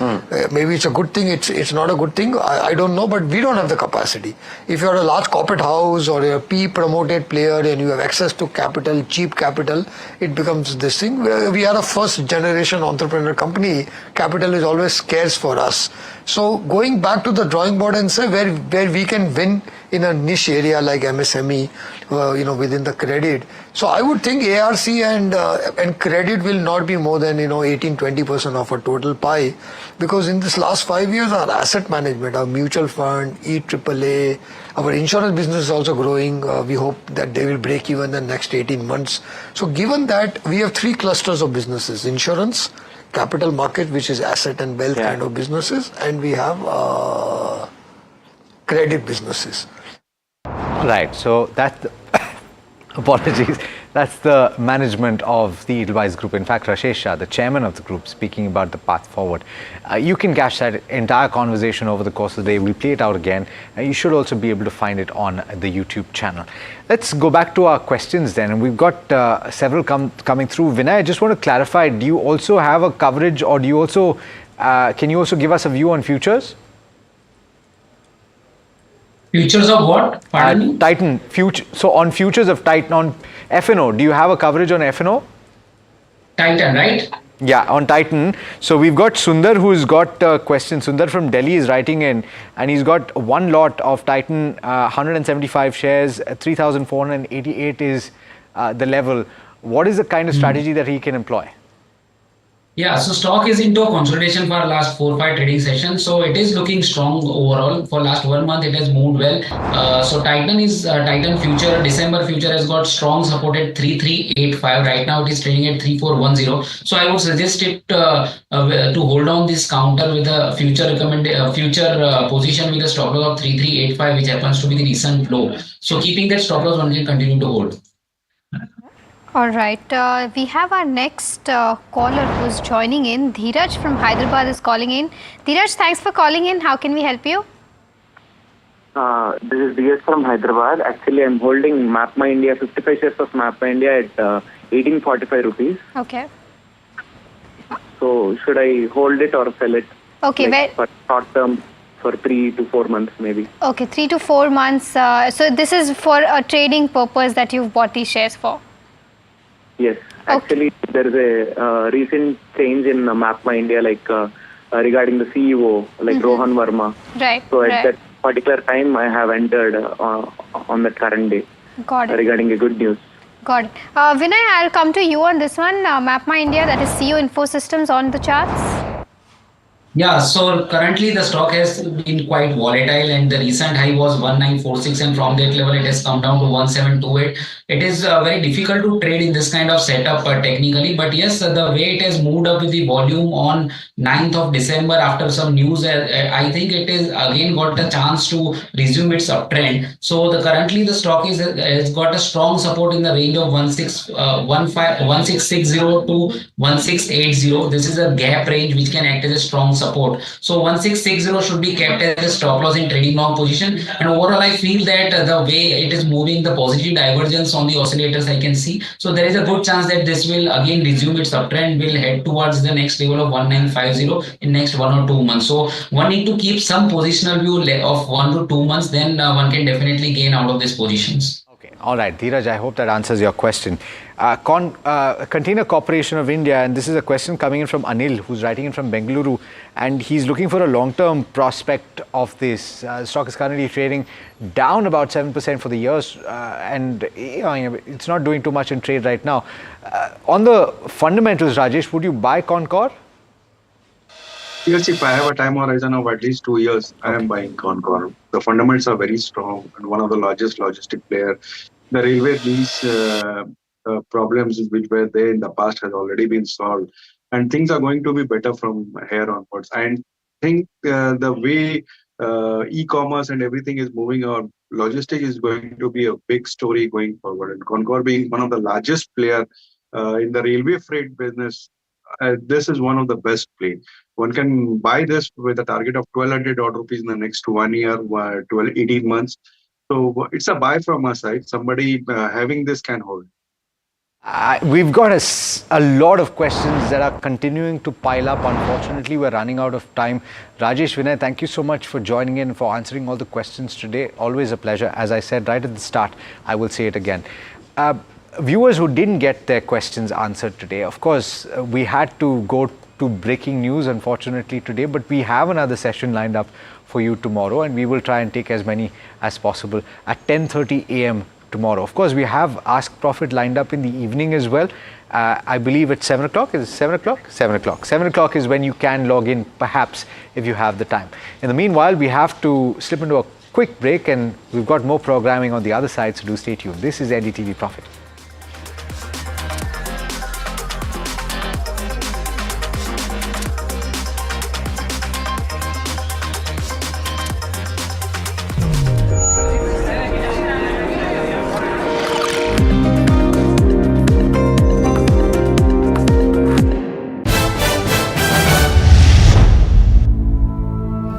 Maybe it's a good thing, it's not a good thing, I don't know, but we don't have the capacity. If you're a large corporate house or a P promoted player and you have access to capital, cheap capital, it becomes this thing. We are a first generation entrepreneur company. Capital is always scarce for us. So going back to the drawing board and say where we can win in a niche area like MSME, within the credit. So I would think ARC and credit will not be more than 18-20% of our total pie, because in this last 5 years our asset management, our mutual fund, EAAA, our insurance business is also growing. We hope that they will break even in the next 18 months. So given that we have 3 clusters of businesses: insurance, capital market, which is asset and wealth kind of businesses, and we have credit businesses. Right, so apologies, that's the management of the Edelweiss Group. In fact, Rashesh Shah, the chairman of the group, speaking about the path forward. You can catch that entire conversation over the course of the day. We'll play it out again. You should also be able to find it on the YouTube channel. Let's go back to our questions then. And we've got several coming through. Vinay, I just want to clarify, do you also have a coverage, or do you also Can you also give us a view on futures? Futures of what? Pardon me? Titan. So on futures of Titan, on F&O, do you have a coverage on F&O? Titan, right? Yeah, on Titan. So we've got Sundar who's got a question. Sundar from Delhi is writing in, and he's got one lot of Titan, 175 shares, 3,488 is the level. What is the kind of strategy that he can employ? Yeah, so stock is into a consolidation for last 4-5 trading sessions. So it is looking strong overall. For last 1 month, it has moved well. So Titan future, December future has got strong support at 3385. Right now it is trading at 3410. So I would suggest it to hold on this counter with a future position with a stop loss of 3385, which happens to be the recent low. So keeping that stop loss, one can continue to hold. All right, we have our next caller who's joining in. Dheeraj from Hyderabad is calling in. Dheeraj, thanks for calling in. How can we help you? This is Dheeraj from Hyderabad. Actually, I'm holding MapMyIndia, 55 shares of MapMyIndia at 1845 rupees. Okay. So, should I hold it or sell it? Okay, for short term, for 3 to 4 months maybe. Okay, 3 to 4 months. So this is for a trading purpose that you've bought these shares for? Yes, actually there is a recent change in MapMyIndia, regarding the CEO, Rohan Verma. Right. So at that particular time, I have entered on the current day. Got it. Regarding a good news. Got it. Vinay, I'll come to you on this one. MapMyIndia, that is CEO Info Systems on the charts. Yeah, so currently the stock has been quite volatile, and the recent high was 1946, and from that level it has come down to 1728. It is very difficult to trade in this kind of setup technically, but yes, the way it has moved up with the volume on 9th of December after some news, I think it is again got a chance to resume its uptrend. So currently the stock has got a strong support in the range of 1660 to 1680. This is a gap range which can act as a strong support. So 1660 should be kept as a stop loss in trading long position. And overall, I feel that the way it is moving, the positive divergence on the oscillators I can see. So there is a good chance that this will again resume its uptrend, will head towards the next level of 1950 in next 1 or 2 months. So one need to keep some positional view of 1 to 2 months, then one can definitely gain out of these positions. Okay, all right, Dheeraj, I hope that answers your question. Container Corporation of India, and this is a question coming in from Anil, who's writing in from Bengaluru, and he's looking for a long-term prospect of this. The stock is currently trading down about 7% for the years, and it's not doing too much in trade right now. On the fundamentals, Rajesh, would you buy Concor? Yes, if I have a time horizon of at least 2 years, I am buying Concor. The fundamentals are very strong, and one of the largest logistic player. The railway lease problems which were there in the past has already been solved, and things are going to be better from here onwards. I think the way e-commerce and everything is moving on, logistics is going to be a big story going forward. And Concor being one of the largest player in the railway freight business, this is one of the best play. One can buy this with a target of 1200 odd rupees in the next 1 year, 18 months. So it's a buy from our side. Somebody having this can hold. We've got a lot of questions that are continuing to pile up. Unfortunately, we're running out of time. Rajesh, Vinay, thank you so much for joining in, for answering all the questions today. Always a pleasure. As I said right at the start, I will say it again. Viewers who didn't get their questions answered today, of course, we had to go to breaking news, unfortunately, today, but we have another session lined up for you tomorrow, and we will try and take as many as possible at 10:30 a.m. tomorrow. Of course, we have Ask Profit lined up in the evening as well. I believe it's 7 o'clock. Is it 7 o'clock? 7 o'clock. 7 o'clock is when you can log in, perhaps, if you have the time. In the meanwhile, we have to slip into a quick break, and we've got more programming on the other side, so do stay tuned. This is NDTV Profit.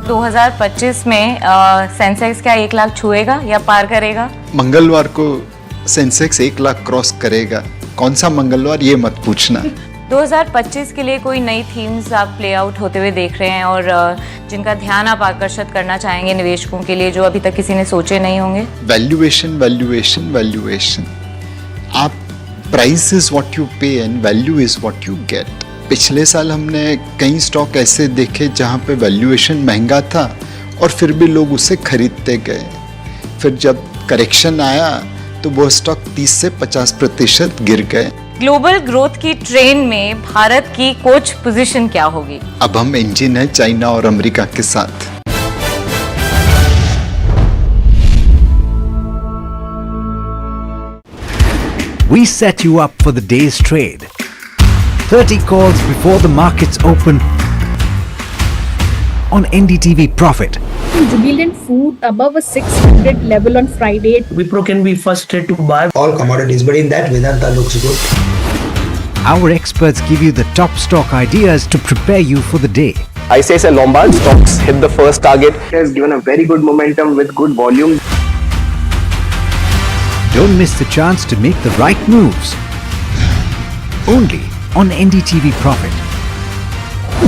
तो 2025 में Sensex क्या 1 लाख छुएगा या पार करेगा? मंगलवार को Sensex 1 lakh cross करेगा. कौन सा मंगलवार, ये मत पूछना. 2025 के लिए कोई नई थीम्स आप प्ले आउट होते हुए देख रहे हैं और जिनका ध्यान आप आकर्षित करना चाहेंगे निवेशकों के लिए जो अभी तक किसी ने सोचे नहीं होंगे? Valuation valuation valuation. आप प्राइस इज व्हाट यू पे and value is what you get. पिछले साल हमने कई स्टॉक ऐसे देखे जहां पे वैल्यूएशन महंगा था और फिर भी लोग उसे खरीदते गए। फिर जब करेक्शन आया तो वो स्टॉक 30 से 50% गिर गए। ग्लोबल ग्रोथ की ट्रेन में भारत की कोच पोजीशन क्या होगी? अब हम इंजन है चाइना और अमेरिका के साथ। We set you up for the day's trade. 30 calls before the markets open on NDTV Profit. Jubilant Food above a 600 level on Friday. Wipro can be first trade to buy all commodities, but in that Vedanta looks good. Our experts give you the top stock ideas to prepare you for the day. ICICI Lombard stocks hit the first target. It has given a very good momentum with good volume. Don't miss the chance to make the right moves. Only on NDTV Profit,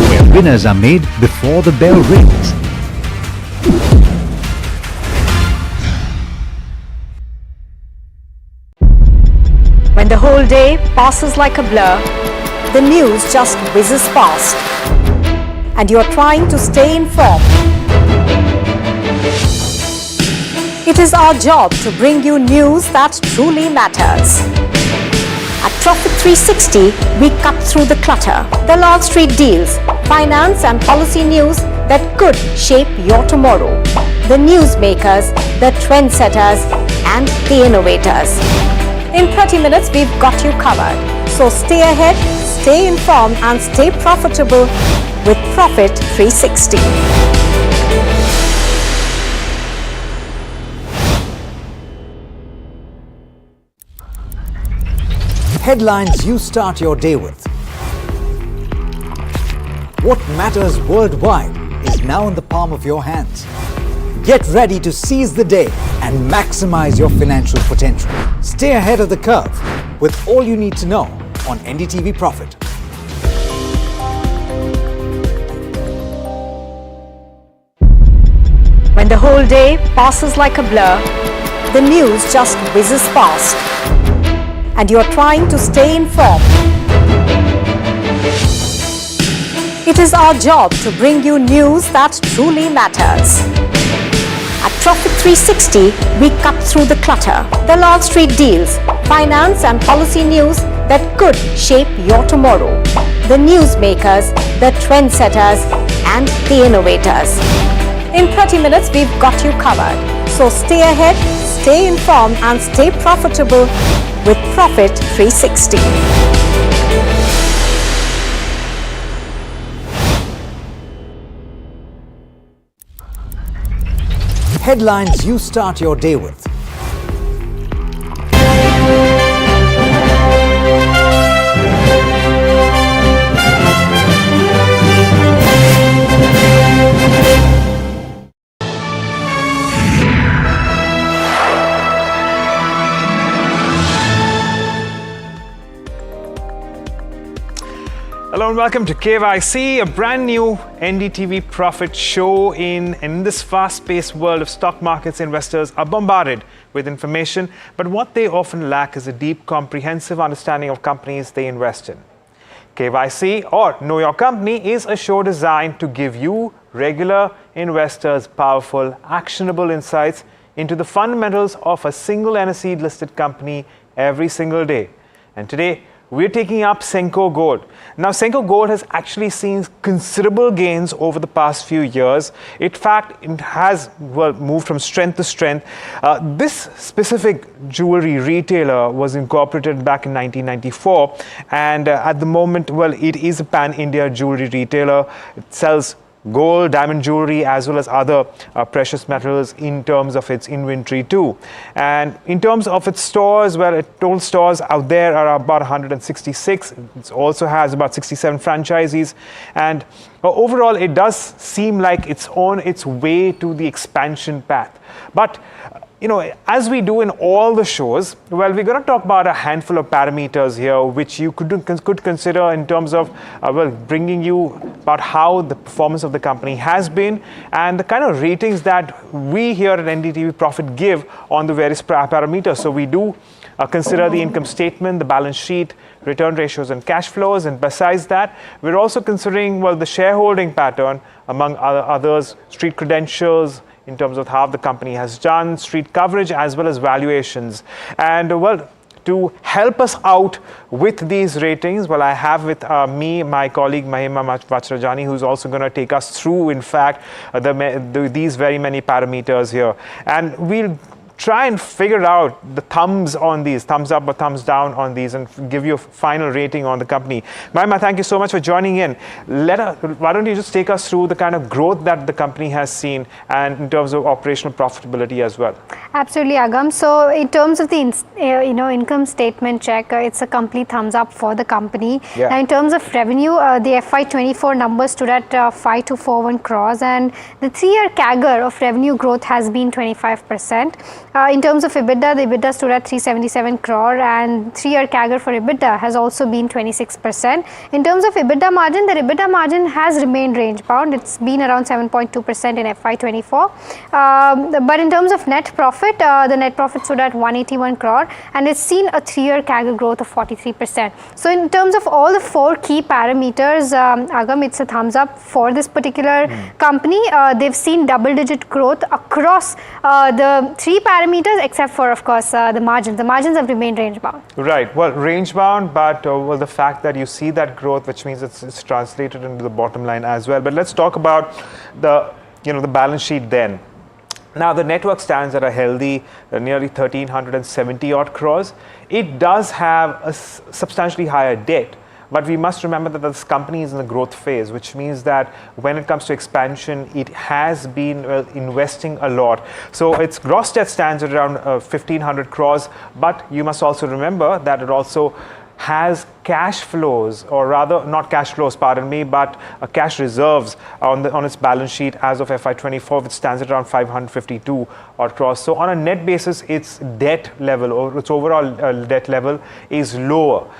where winners are made before the bell rings. When the whole day passes like a blur, the news just whizzes past, and you're trying to stay informed. It is our job to bring you news that truly matters. At Profit 360, we cut through the clutter, the Wall Street deals, finance and policy news that could shape your tomorrow. The newsmakers, the trendsetters, and the innovators. In 30 minutes, we've got you covered. So stay ahead, stay informed, and stay profitable with Profit 360. Headlines you start your day with. What matters worldwide is now in the palm of your hands. Get ready to seize the day and maximize your financial potential. Stay ahead of the curve with all you need to know on NDTV Profit. When the whole day passes like a blur, the news just whizzes past, and you're trying to stay informed. It is our job to bring you news that truly matters. At Profit 360, we cut through the clutter, the Wall Street deals, finance and policy news that could shape your tomorrow. The newsmakers, the trendsetters, and the innovators. In 30 minutes, we've got you covered. So stay ahead, stay informed, and stay profitable with Profit 360. Headlines you start your day with. Hello and welcome to KYC, a brand new NDTV Profit show. In this fast-paced world of stock markets, investors are bombarded with information, but what they often lack is a deep, comprehensive understanding of companies they invest in. KYC, or Know Your Company, is a show designed to give you, regular investors, powerful, actionable insights into the fundamentals of a single NSE-listed company every single day. And today, we're taking up Senco Gold. Now, Senco Gold has actually seen considerable gains over the past few years. In fact, it has moved from strength to strength. This specific jewelry retailer was incorporated back in 1994. And at the moment, it is a pan-India jewelry retailer. It sells gold, diamond jewelry, as well as other precious metals in terms of its inventory too. And in terms of its stores, total stores out there are about 166. It also has about 67 franchisees. And overall, it does seem like it's on its way to the expansion path. But as we do in all the shows, well, we're going to talk about a handful of parameters here, which you could consider in terms of, bringing you about how the performance of the company has been and the kind of ratings that we here at NDTV Profit give on the various parameters. So we do consider the income statement, the balance sheet, return ratios and cash flows. And besides that, we're also considering, the shareholding pattern, among others, street credentials, in terms of how the company has done, street coverage, as well as valuations. And to help us out with these ratings, I have with me my colleague Mahima Vachrajani, who's also going to take us through, in fact, these very many parameters here. And we'll try and figure out the thumbs on these, thumbs up or thumbs down on these, and give you a final rating on the company. Mahima, thank you so much for joining in. Why don't you just take us through the kind of growth that the company has seen and in terms of operational profitability as well? Absolutely, Agam. So in terms of the income statement check, it's a complete thumbs up for the company. Yeah. Now in terms of revenue, the FY24 numbers stood at 5241 crores, and the 3-year CAGR of revenue growth has been 25%. In terms of EBITDA, the EBITDA stood at 377 crore, and 3-year CAGR for EBITDA has also been 26%. In terms of EBITDA margin, the EBITDA margin has remained range bound. It's been around 7.2% in FY24. But in terms of net profit, the net profit stood at 181 crore, and it's seen a 3-year CAGR growth of 43%. So in terms of all the 4 key parameters, Agam, it's a thumbs up for this particular company. They've seen double-digit growth across the 3 parameters, except for, of course, the margins. The margins have remained range bound. Right. Well, range bound, but the fact that you see that growth, which means it's translated into the bottom line as well. But let's talk about the balance sheet then. Now, the net worth stands at a healthy nearly 1,370 odd crores. It does have a substantially higher debt. But we must remember that this company is in the growth phase, which means that when it comes to expansion, it has been investing a lot. So its gross debt stands at around 1,500 crores. But you must also remember that it also has cash flows, or rather not cash flows, pardon me, but cash reserves on its balance sheet as of FY24, which stands at around 552 odd crores. So on a net basis, its debt level, or its overall debt level, is lower.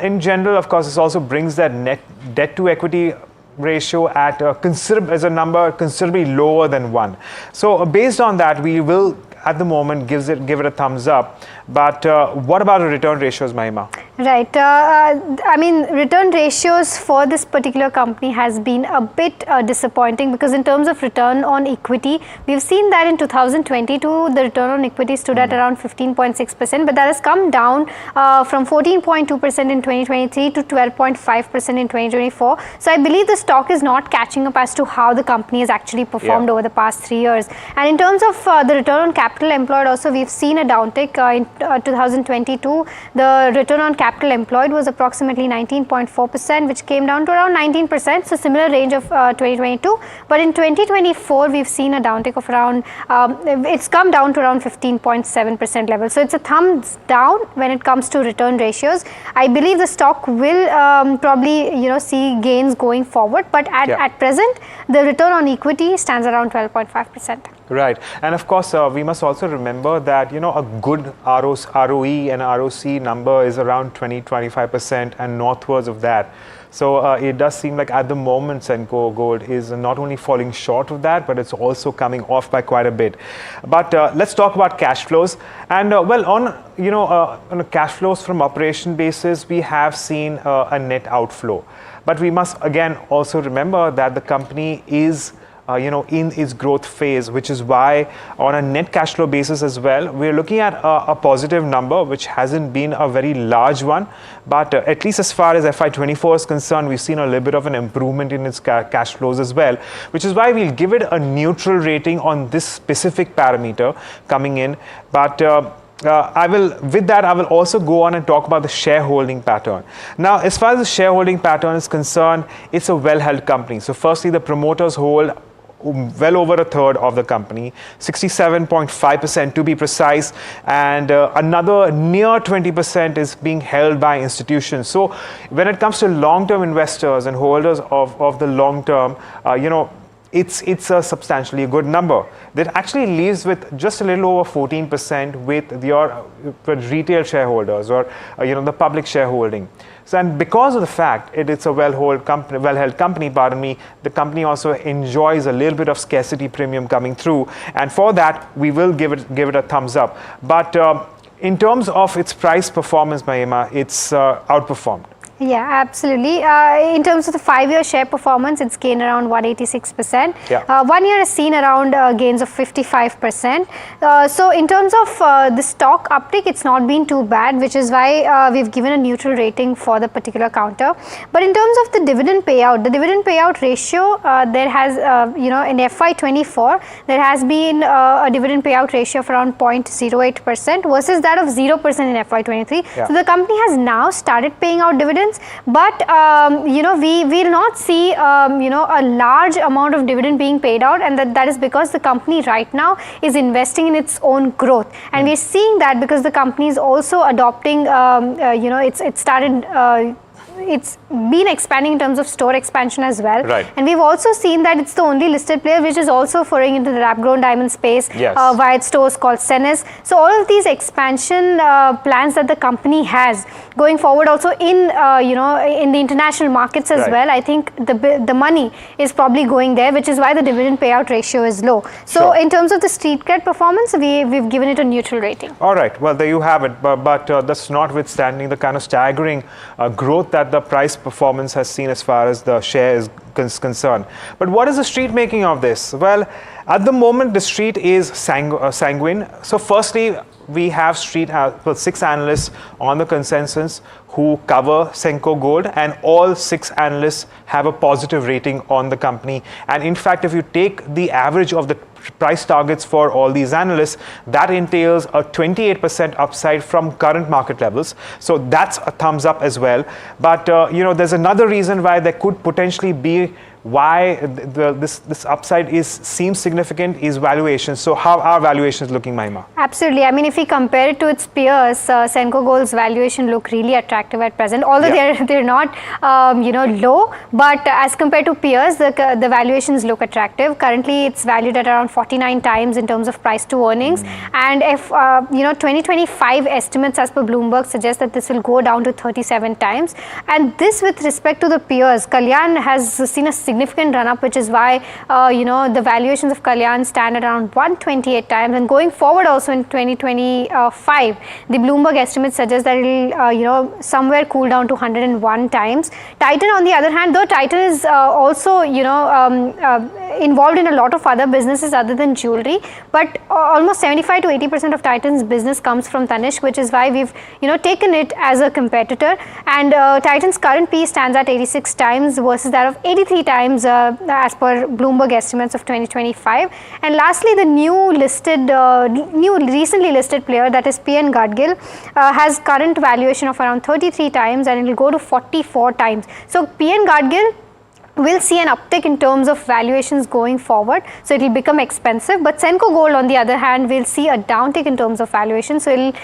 In general, of course, this also brings that net debt to equity ratio at as a number considerably lower than 1. So based on that, we will at the moment give it a thumbs up. But what about the return ratios, Mahima? Right. I mean, return ratios for this particular company has been a bit disappointing, because in terms of return on equity, we've seen that in 2022, the return on equity stood at around 15.6%, but that has come down from 14.2% in 2023 to 12.5% in 2024. So I believe the stock is not catching up as to how the company has actually performed over the past 3 years. And in terms of the return on capital employed also, we've seen a downtick in 2022. The return on capital employed was approximately 19.4%, which came down to around 19%, so similar range of 2022. But in 2024, we've seen a downtick of around, it's come down to around 15.7% level. So it's a thumbs down when it comes to return ratios. I believe the stock will probably see gains going forward, but at present, the return on equity stands around 12.5%. Right. And of course, we must also remember that, a good ROE and ROC number is around 20-25% and northwards of that. So it does seem like at the moment Senco Gold is not only falling short of that, but it's also coming off by quite a bit. But let's talk about cash flows. And on a cash flows from operation basis, we have seen a net outflow. But we must again also remember that the company is in its growth phase, which is why on a net cash flow basis as well, we're looking at a positive number, which hasn't been a very large one. But at least as far as FY24 is concerned, we've seen a little bit of an improvement in its cash flows as well, which is why we'll give it a neutral rating on this specific parameter coming in. But I will also go on and talk about the shareholding pattern. Now, as far as the shareholding pattern is concerned, it's a well-held company. So firstly, the promoters hold well over a third of the company, 67.5% to be precise, and another near 20% is being held by institutions. So when it comes to long-term investors and holders of the long term, it's a substantially good number. That actually leaves with just a little over 14% with your retail shareholders or the public shareholding. So, and because of the fact it's a well-held company, pardon me, the company also enjoys a little bit of scarcity premium coming through, and for that we will give it a thumbs up. But in terms of its price performance, Mahima, it's outperformed. Yeah, absolutely. In terms of the 5-year share performance, it's gained around 186%. Yeah. 1 year has seen around gains of 55%. So in terms of the stock uptick, it's not been too bad, which is why we've given a neutral rating for the particular counter. But in terms of the dividend payout ratio, there has, in FY24, there has been a dividend payout ratio of around 0.08% versus that of 0% in FY23. Yeah. So the company has now started paying out dividends. But we will not see a large amount of dividend being paid out, and that is because the company right now is investing in its own growth, and we're seeing that because the company is also adopting it's been expanding in terms of store expansion as well. Right. And we've also seen that it's the only listed player which is also foraying into the lab-grown diamond space via its stores called Kaynes. So all of these expansion plans that the company has going forward also in the international markets as well, I think the money is probably going there, which is why the dividend payout ratio is low. So in terms of the street cred performance, we've given it a neutral rating. All right, well, there you have it. But that's notwithstanding the kind of staggering growth that the price performance has seen as far as the share is concerned. But what is the street making of this? Well, at the moment, the street is sanguine. So firstly, we have 6 analysts on the consensus who cover Senco Gold, and all 6 analysts have a positive rating on the company. And in fact, if you take the average of the price targets for all these analysts, that entails a 28% upside from current market levels. So that's a thumbs up as well. But there's another reason why there could potentially be why this upside seems significant is valuation. So how are valuations looking, Mahima? Absolutely. I mean, if we compare it to its peers, Senco Gold's valuation look really attractive at present. Although they're not low, but as compared to peers, the valuations look attractive. Currently, it's valued at around 49 times in terms of price to earnings. And if 2025 estimates as per Bloomberg suggest that this will go down to 37 times. And this, with respect to the peers, Kalyan has seen a significant run up, which is why the valuations of Kalyan stand at around 128 times, and going forward also in 2025 the Bloomberg estimates suggest that it will somewhere cool down to 101 times. Titan, on the other hand, though Titan is also involved in a lot of other businesses other than jewelry, but almost 75 to 80% of Titan's business comes from Tanishq, which is why we've taken it as a competitor. And Titan's current P stands at 86 times versus that of 83 times as per Bloomberg estimates of 2025. And lastly, the recently listed player, that is PN Gadgil, has current valuation of around 33 times, and it will go to 44 times. So PN Gadgil will see an uptick in terms of valuations going forward, so it will become expensive. But Senco Gold, on the other hand, will see a downtick in terms of valuation, so it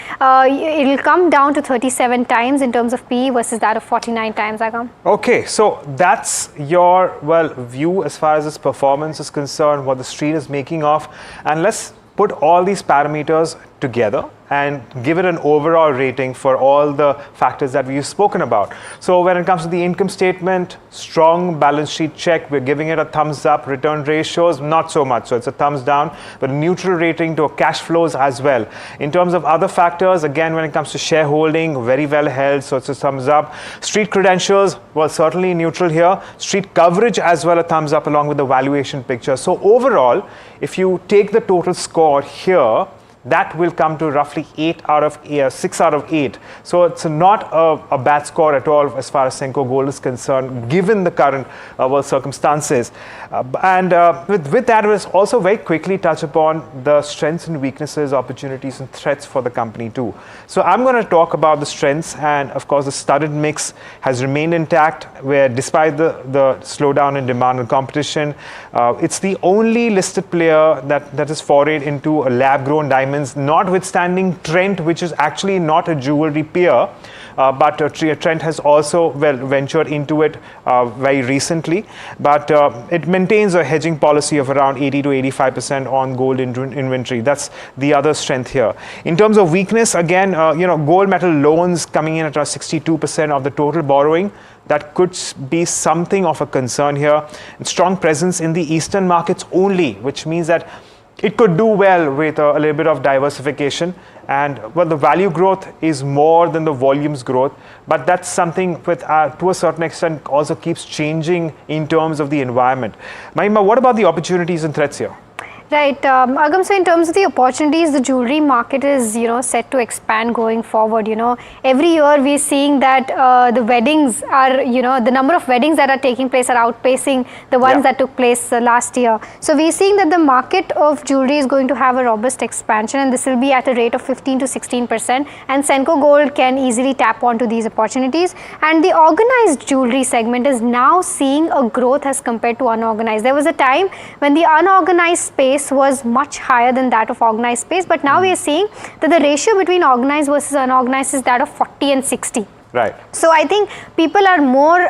will come down to 37 times in terms of PE versus that of 49 times. Okay, so that's your view as far as this performance is concerned, what the street is making of, and let's put all these parameters together and give it an overall rating for all the factors that we've spoken about. So when it comes to the income statement, strong balance sheet check, we're giving it a thumbs up. Return ratios, not so much, so it's a thumbs down, but a neutral rating to cash flows as well. In terms of other factors, again, when it comes to shareholding, very well held, so it's a thumbs up. Street credentials, well, certainly neutral here. Street coverage as well, a thumbs up along with the valuation picture. So overall, if you take the total score here, that will come to roughly 6 out of 8. So it's not a bad score at all as far as Senco Gold is concerned, given the current circumstances. With that, let's also very quickly touch upon the strengths and weaknesses, opportunities and threats for the company too. So I'm going to talk about the strengths, and of course the studded mix has remained intact, where despite the slowdown in demand and competition, it's the only listed player that is forayed into a lab-grown diamond, notwithstanding Trent, which is actually not a jewelry peer, but Trent has also ventured into it very recently. But it maintains a hedging policy of around 80 to 85% on gold inventory. That's the other strength here. In terms of weakness, again, gold metal loans coming in at around 62% of the total borrowing. That could be something of a concern here. And strong presence in the eastern markets only, which means that it could do well with a little bit of diversification. And well, the value growth is more than the volumes growth, but that's something with to a certain extent also keeps changing in terms of the environment. Mahima, what about the opportunities and threats here? Right, Agam, so in terms of the opportunities, the jewelry market is, set to expand going forward. Every year we're seeing that the weddings are, the number of weddings that are taking place are outpacing the ones that took place last year. So we're seeing that the market of jewelry is going to have a robust expansion, and this will be at a rate of 15 to 16%. And Senco Gold can easily tap onto these opportunities. And the organized jewelry segment is now seeing a growth as compared to unorganized. There was a time when the unorganized space was much higher than that of organized space, but now we are seeing that the ratio between organized versus unorganized is that of 40 and 60. Right. So I think people are more,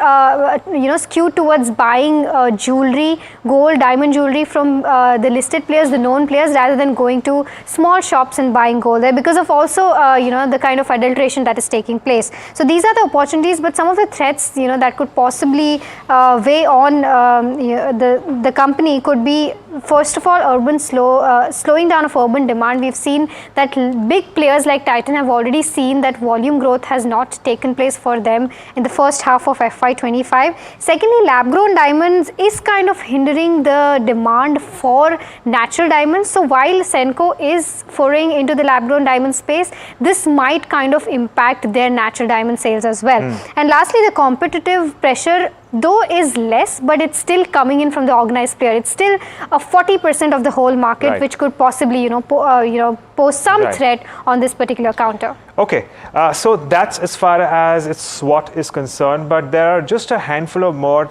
skewed towards buying jewelry, gold, diamond jewelry from the listed players, the known players, rather than going to small shops and buying gold there because of also, the kind of adulteration that is taking place. So these are the opportunities, but some of the threats, that could possibly weigh on the company could be, first of all, slowing down of urban demand. We've seen that big players like Titan have already seen that volume growth has not taken place for them in the first half of FY25. Secondly, lab-grown diamonds is kind of hindering the demand for natural diamonds. So while Senco is foraying into the lab-grown diamond space, this might kind of impact their natural diamond sales as well. And lastly, the competitive pressure though is less, but it's still coming in from the organized player. It's still a 40% of the whole market, which could possibly, pose some threat on this particular counter. Okay, so that's as far as its SWOT is concerned, but there are just a handful of more,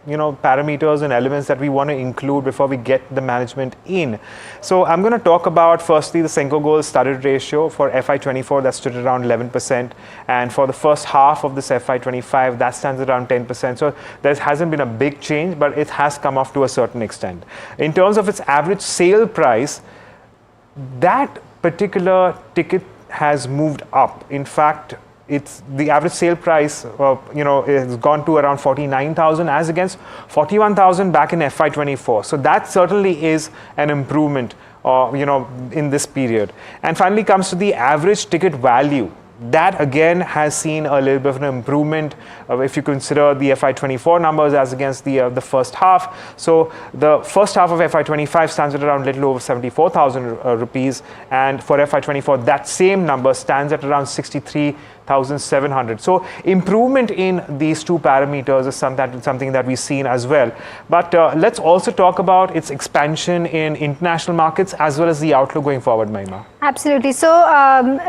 parameters and elements that we want to include before we get the management in. So I'm going to talk about firstly the Senco Gold studded ratio for FY24 that stood around 11%, and for the first half of this FY25 that stands around 10%. So there hasn't been a big change, but it has come off to a certain extent. In terms of its average sale price, that particular ticket has moved up. In fact, it's the average sale price, has gone to around 49,000 as against 41,000 back in FY24. So that certainly is an improvement, in this period. And finally comes to the average ticket value. That again has seen a little bit of an improvement if you consider the FY24 numbers as against the first half. So the first half of FY25 stands at around little over 74,000 rupees, and for FY24 that same number stands at around 63,700. So improvement in these two parameters is something that we've seen as well. But let's also talk about its expansion in international markets as well as the outlook going forward, Mahima. Absolutely. So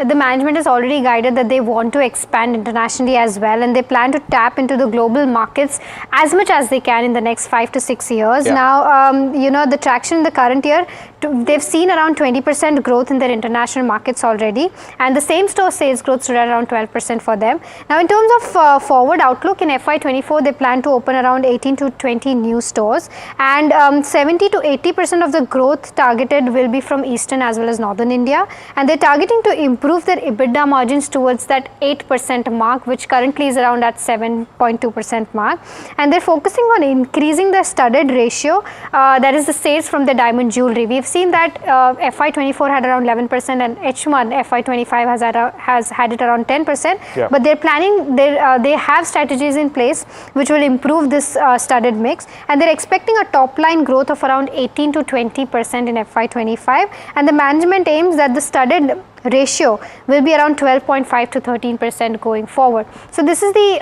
the management has already guided that they want to expand internationally as well, and they plan to tap into the global markets as much as they can in the next 5 to 6 years. Now, the traction in the current year, they've seen around 20% growth in their international markets already, and the same store sales growth stood at around 12% for them. Now, in terms of forward outlook, in FY24, they plan to open around 18 to 20 new stores, and 70 to 80% of the growth targeted will be from Eastern as well as Northern India, and they're targeting to improve their EBITDA margins towards that 8% mark, which currently is around at 7.2% mark, and they're focusing on increasing the studded ratio, that is the sales from the diamond jewelry. We've seen that FY24 had around 11% and H1 FY25 has had it around 10%, but they're planning, they have strategies in place which will improve this studded mix, and they're expecting a top line growth of around 18 to 20% in FY25, and the management aims that the studded ratio will be around 12.5 to 13% going forward. So this is the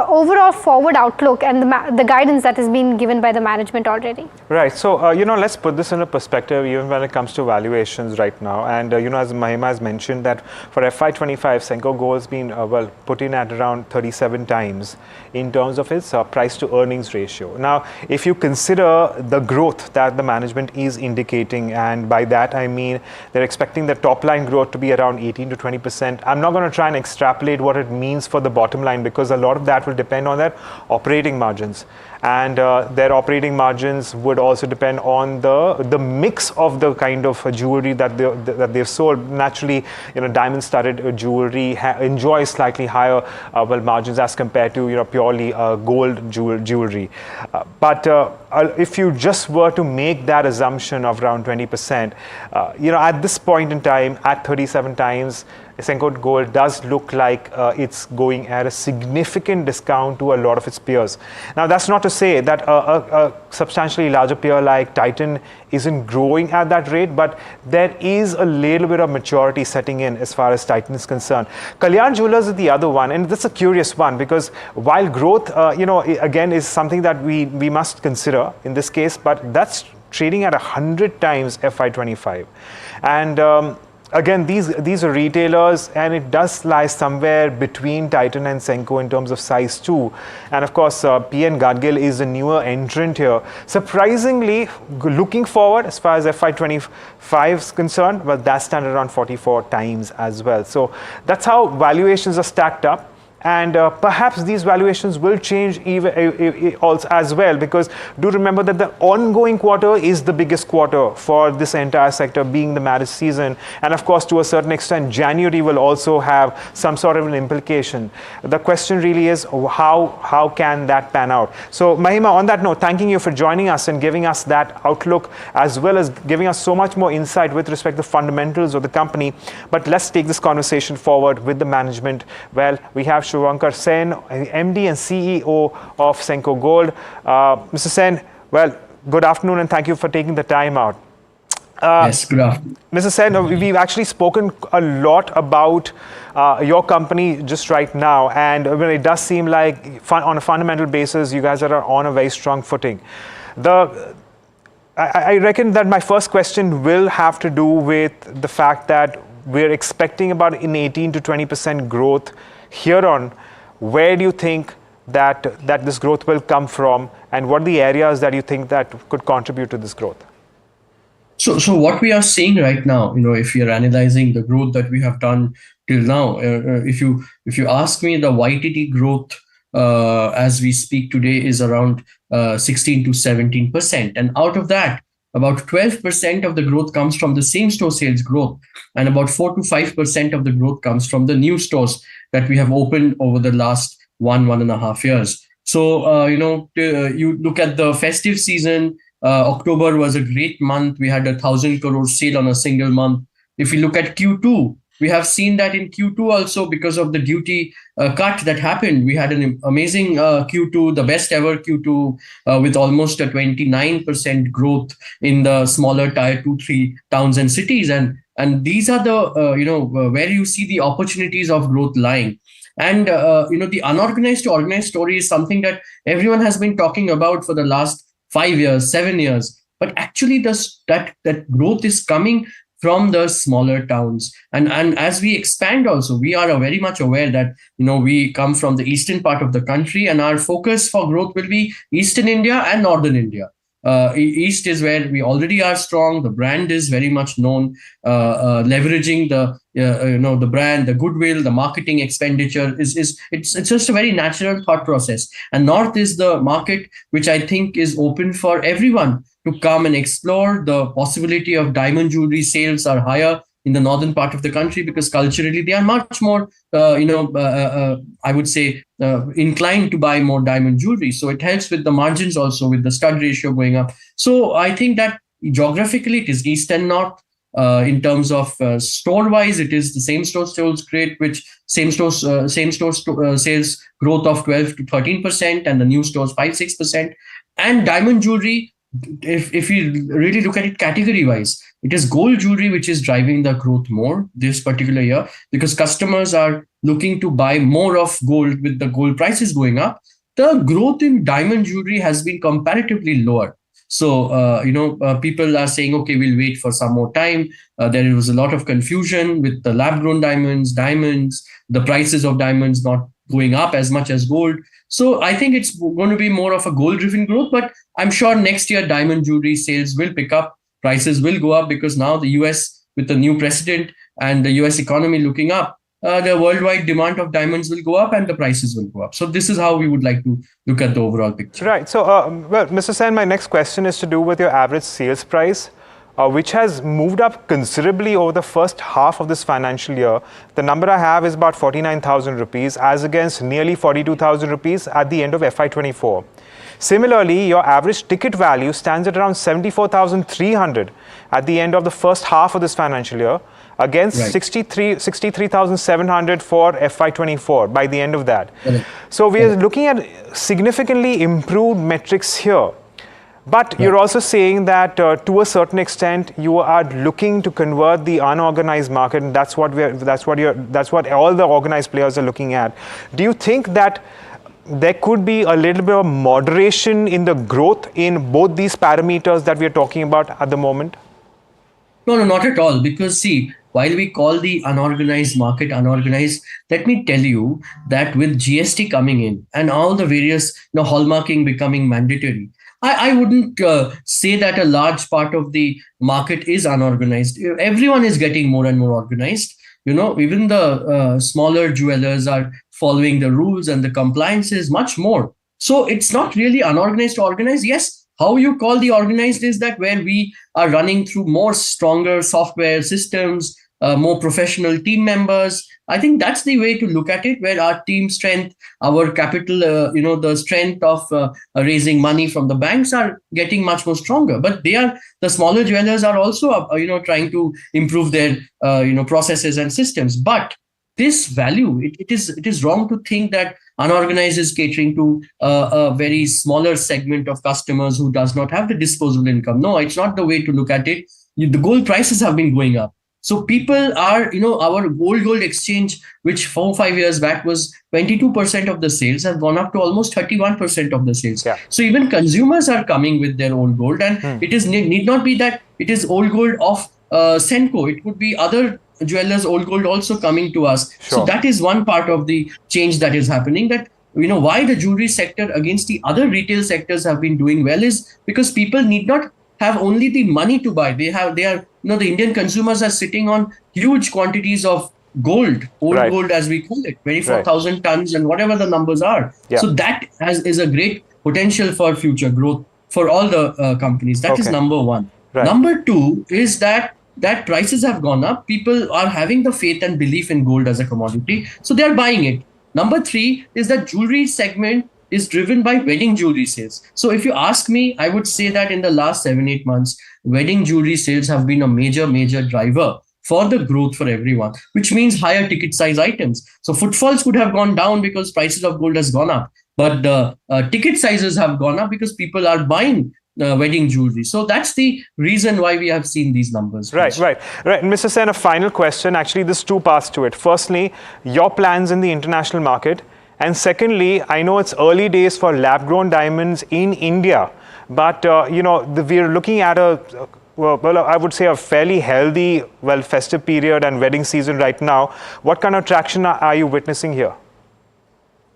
overall forward outlook and the guidance that has been given by the management already. Right. So let's put this in a perspective even when it comes to valuations right now. And as Mahima has mentioned that for FY25, Senco Gold has been put in at around 37 times in terms of its price to earnings ratio. Now, if you consider the growth that the management is indicating, and by that I mean they're expecting the top line growth to be around 18 to 20%. I'm not going to try and extrapolate what it means for the bottom line, because a lot of that will depend on their operating margins. And their operating margins would also depend on the mix of the kind of jewelry that they've sold. Naturally, diamond-studded jewelry enjoys slightly higher margins as compared to purely gold jewelry. But if you just were to make that assumption of around 20%, at this point in time, at 37 times, Senco Gold does look like it's going at a significant discount to a lot of its peers. Now, that's not to say that a substantially larger peer like Titan isn't growing at that rate, but there is a little bit of maturity setting in as far as Titan is concerned. Kalyan Jewellers is the other one, and that's a curious one, because while growth, again, is something that we must consider in this case, but that's trading at 100 times FY25. And again, these are retailers, and it does lie somewhere between Titan and Senco in terms of size too. And of course, PN Gadgil is a newer entrant here. Surprisingly, looking forward as far as FY25 is concerned, well, that's standing around 44 times as well. So that's how valuations are stacked up. And perhaps these valuations will change even also as well, because do remember that the ongoing quarter is the biggest quarter for this entire sector, being the marriage season. And of course, to a certain extent, January will also have some sort of an implication. The question really is, how can that pan out? So Mahima, on that note, thanking you for joining us and giving us that outlook, as well as giving us so much more insight with respect to the fundamentals of the company. But let's take this conversation forward with the management. Well, we have Shivankar Sen, MD and CEO of Senco Gold. Mr. Sen, well, good afternoon and thank you for taking the time out. Yes, good afternoon. Mr. Sen, we've actually spoken a lot about your company just right now, and it does seem like on a fundamental basis, you guys are on a very strong footing. I reckon that my first question will have to do with the fact that we're expecting about an 18 to 20% growth here on. Where do you think that this growth will come from, and what are the areas that you think that could contribute to this growth? So what we are seeing right now, if you're analyzing the growth that we have done till now, if you ask me, the YTD growth as we speak today is around 16 to 17%, and out of that, about 12% of the growth comes from the same store sales growth, and about 4 to 5% of the growth comes from the new stores that we have opened over the last 1.5 years. So, you look at the festive season, October was a great month. We had 1,000 crore sale on a single month. If you look at Q2, we have seen that in Q2 also, because of the duty cut that happened, we had an amazing Q2, the best ever Q2, with almost a 29% growth in the smaller tier 2-3 towns and cities. And these are the, where you see the opportunities of growth lying. And, the unorganized to organized story is something that everyone has been talking about for the last 5 years, 7 years. But actually, that growth is coming from the smaller towns. And as we expand also, we are very much aware that, we come from the eastern part of the country, and our focus for growth will be Eastern India and Northern India. East is where we already are strong. The brand is very much known, leveraging the brand, the goodwill, the marketing expenditure it's just a very natural thought process. And North is the market which I think is open for everyone to come and explore. The possibility of diamond jewelry sales are higher in the northern part of the country, because culturally they are much more, I would say, inclined to buy more diamond jewelry. So it helps with the margins also, with the stud ratio going up. So I think that geographically it is East and North. In terms of store-wise, it is the same store sales great, which same store sales growth of 12 to 13%, and the new stores 5-6%. And diamond jewelry, if you really look at it category-wise, it is gold jewelry which is driving the growth more this particular year, because customers are looking to buy more of gold with the gold prices going up. The growth in diamond jewelry has been comparatively lower. So, people are saying, okay, we'll wait for some more time. There was a lot of confusion with the lab-grown diamonds, the prices of diamonds not going up as much as gold. So I think it's going to be more of a gold-driven growth, but I'm sure next year diamond jewelry sales will pick up. Prices will go up, because now the US with the new president and the US economy looking up, the worldwide demand of diamonds will go up and the prices will go up. So this is how we would like to look at the overall picture. Right. So, well, Mr. Sen, my next question is to do with your average sales price, which has moved up considerably over the first half of this financial year. The number I have is about 49,000 rupees as against nearly 42,000 rupees at the end of FY24. Similarly, your average ticket value stands at around 74,300 at the end of the first half of this financial year, against 63,700 for FY24 by the end of that. So we are looking at significantly improved metrics here. But you're also saying that to a certain extent you are looking to convert the unorganized market, and that's what all the organized players are looking at. Do you think that there could be a little bit of moderation in the growth in both these parameters that we are talking about at the moment? No, not at all. Because see, while we call the unorganized market unorganized, let me tell you that with GST coming in and all the various hallmarking becoming mandatory, I wouldn't say that a large part of the market is unorganized. Everyone is getting more and more organized. Even the smaller jewelers are following the rules and the compliance is much more. So it's not really unorganized to organized. Yes, how you call the organized is that where we are running through more stronger software systems, more professional team members. I think that's the way to look at it, where our team strength, our capital, the strength of raising money from the banks are getting much more stronger. But the smaller jewelers are also, trying to improve their, processes and systems. But this value, it is wrong to think that unorganized is catering to a very smaller segment of customers who does not have the disposable income. No, it's not the way to look at it. The gold prices have been going up. So people are, our gold exchange, which 4 or 5 years back was 22% of the sales, have gone up to almost 31% of the sales. Yeah. So even consumers are coming with their old gold, and it is need not be that it is old gold of Senco. It could be other jewelers' old gold also coming to us. Sure. So that is one part of the change that is happening. That why the jewelry sector against the other retail sectors have been doing well is because people need not have only the money to buy. The Indian consumers are sitting on huge quantities of gold, old gold as we call it, 24,000 tons and whatever the numbers are. Yeah. So that is a great potential for future growth for all the companies. That is number one. Right. Number two is that prices have gone up. People are having the faith and belief in gold as a commodity, so they are buying it. Number three is that jewelry segment is driven by wedding jewelry sales. So if you ask me, I would say that in the last 7-8 months, wedding jewelry sales have been a major driver for the growth for everyone, which means higher ticket size items. So footfalls could have gone down because prices of gold has gone up, but the ticket sizes have gone up because people are buying wedding jewelry. So that's the reason why we have seen these numbers. Right. Mr. Sen, a final question. Actually, there's two parts to it. Firstly, your plans in the international market. And secondly, I know it's early days for lab-grown diamonds in India, but we're looking at I would say a fairly healthy, festive period and wedding season right now. What kind of traction are you witnessing here?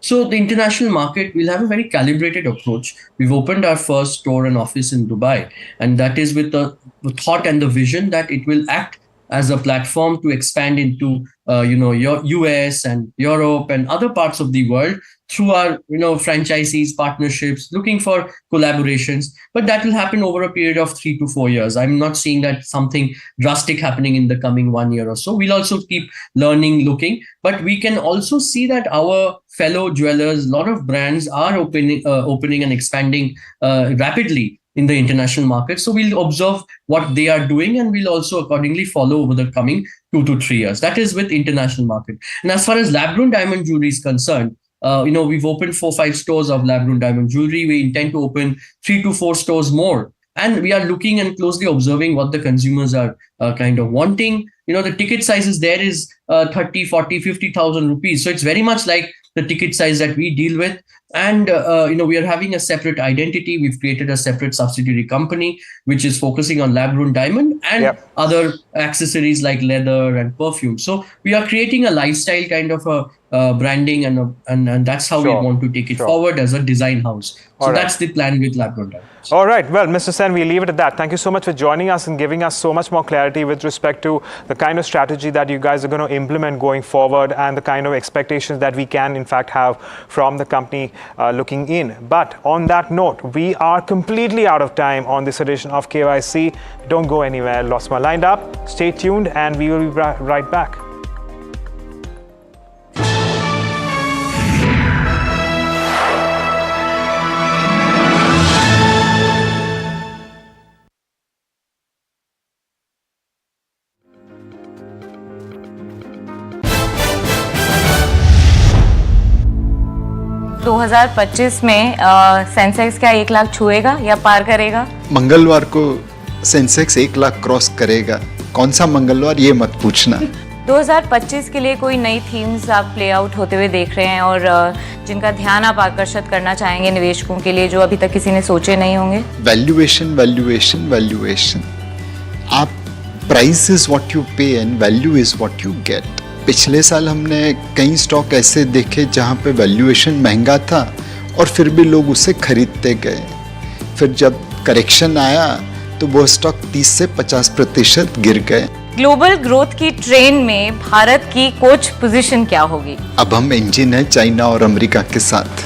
So the international market will have a very calibrated approach. We've opened our first store and office in Dubai, and that is with the thought and the vision that it will act as a platform to expand into your US and Europe and other parts of the world through our franchisees, partnerships, looking for collaborations. But that will happen over a period of 3 to 4 years. I'm not seeing that something drastic happening in the coming 1 year or so. We'll also keep learning, looking, but we can also see that our fellow jewelers, a lot of brands are opening and expanding rapidly in the international market. So we'll observe what they are doing and we'll also accordingly follow over the coming 2 to 3 years. That is with international market. And as far as lab-grown diamond jewelry is concerned, we've opened 4 or 5 stores of lab-grown diamond jewelry. We intend to open 3 to 4 stores more. And we are looking and closely observing what the consumers are kind of wanting. The ticket sizes there is 30, 40, 50,000 rupees. So it's very much like the ticket size that we deal with. And we are having a separate identity. We've created a separate subsidiary company which is focusing on lab-grown diamond and other accessories like leather and perfume. So we are creating a lifestyle kind of a branding, and that's how we want to take it forward as a design house. So that's the plan with lab-grown diamond. All right. Well, Mr. Sen, we leave it at that. Thank you so much for joining us and giving us so much more clarity with respect to the kind of strategy that you guys are going to implement going forward and the kind of expectations that we can, in fact, have from the company looking in. But on that note, we are completely out of time on this edition of KYC. Don't go anywhere. Lots more lined up. Stay tuned, and we will be right back. तो 2025 में Sensex क्या 1 लाख छुएगा या पार करेगा? मंगलवार को Sensex 1 lakh cross करेगा। कौन सा मंगलवार, ये मत पूछना। 2025 के लिए कोई नई थीम्स आप प्ले आउट होते हुए देख रहे हैं और जिनका ध्यान आप आकर्षित करना चाहेंगे निवेशकों के लिए, जो अभी तक किसी ने सोचे नहीं होंगे? Valuation, valuation, valuation. आप प्राइस इज व्हाट यू पे and value is what you get. पिछले साल हमने कई स्टॉक ऐसे देखे जहां पे वैल्यूएशन महंगा था और फिर भी लोग उसे खरीदते गए। फिर जब करेक्शन आया तो वो स्टॉक 30 से 50% गिर गए। ग्लोबल ग्रोथ की ट्रेन में भारत की कोच पोजीशन क्या होगी? अब हम इंजन है चाइना और अमेरिका के साथ।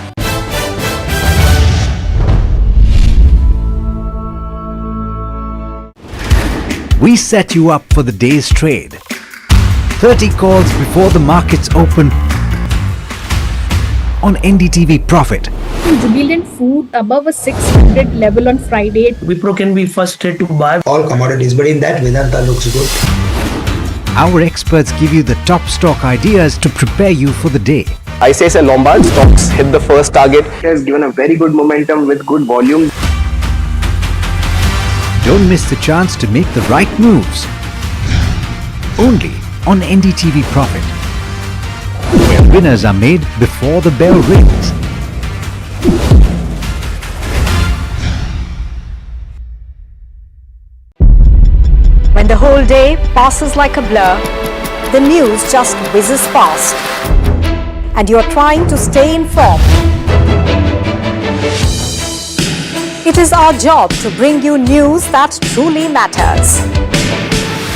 We set you up for the day's trade. 30 calls before the markets open on NDTV Profit. Jubilant Food above a 600 level on Friday. Wipro can be first trade to buy all commodities, but in that Vedanta looks good. Our experts give you the top stock ideas to prepare you for the day. ICICI Lombard stocks hit the first target. It has given a very good momentum with good volume. Don't miss the chance to make the right moves. Only on NDTV Profit, where winners are made before the bell rings. When the whole day passes like a blur, the news just whizzes past, and you're trying to stay informed. It is our job to bring you news that truly matters.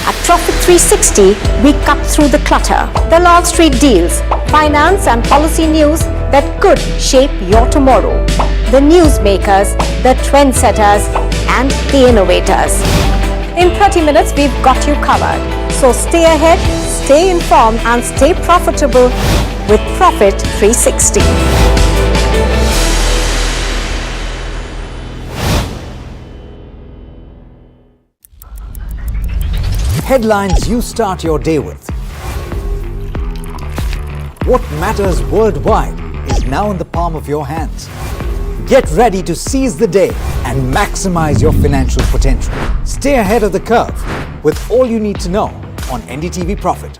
At Profit 360, we cut through the clutter. The Wall Street deals, finance and policy news that could shape your tomorrow. The newsmakers, the trendsetters, and the innovators. In 30 minutes, we've got you covered. So stay ahead, stay informed, and stay profitable with Profit 360. Headlines you start your day with. What matters worldwide is now in the palm of your hands. Get ready to seize the day and maximize your financial potential. Stay ahead of the curve with all you need to know on NDTV Profit.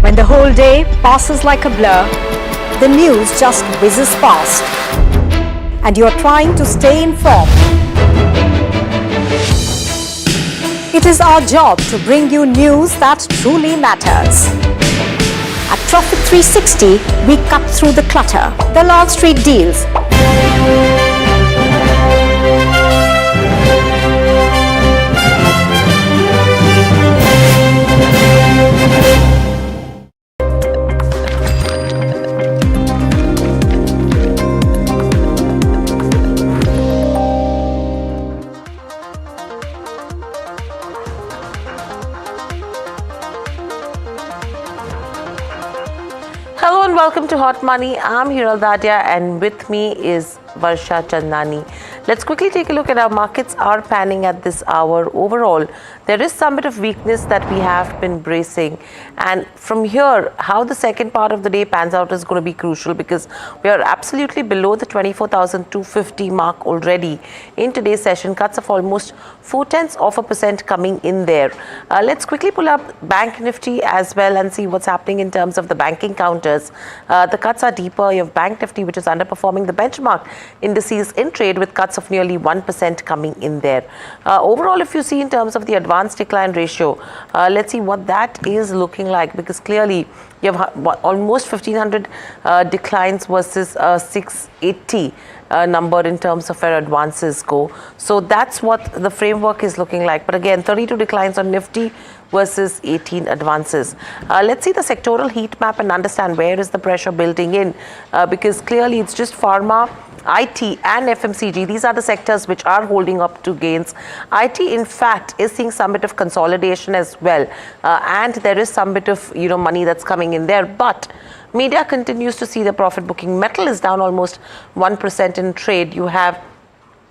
When the whole day passes like a blur, the news just whizzes past, and you're trying to stay informed. It is our job to bring you news that truly matters. At Profit 360, we cut through the clutter. The Wall Street deals. Hello and welcome to Hot Money. I'm Hiral Dadia and with me is Varsha Chandani. Let's quickly take a look at our markets are panning at this hour. Overall, there is some bit of weakness that we have been bracing. And from here, how the second part of the day pans out is going to be crucial because we are absolutely below the 24,250 mark already in today's session. Cuts of almost 0.4% coming in there. Let's quickly pull up Bank Nifty as well and see what's happening in terms of the banking counters. The cuts are deeper. You have Bank Nifty, which is underperforming the benchmark indices in trade with cuts of nearly 1% coming in there. Overall, if you see in terms of the advanced decline ratio, let's see what that is looking like, because clearly you have almost 1,500 declines versus 680 number in terms of where advances go. So that's what the framework is looking like. But again, 32 declines on Nifty versus 18 advances. Let's see the sectoral heat map and understand where is the pressure building in, because clearly it's just pharma, IT and FMCG. These are the sectors which are holding up to gains. IT, in fact, is seeing some bit of consolidation as well, and there is some bit of money that's coming in there. But media continues to see the profit booking. Metal is down almost 1% in trade. You have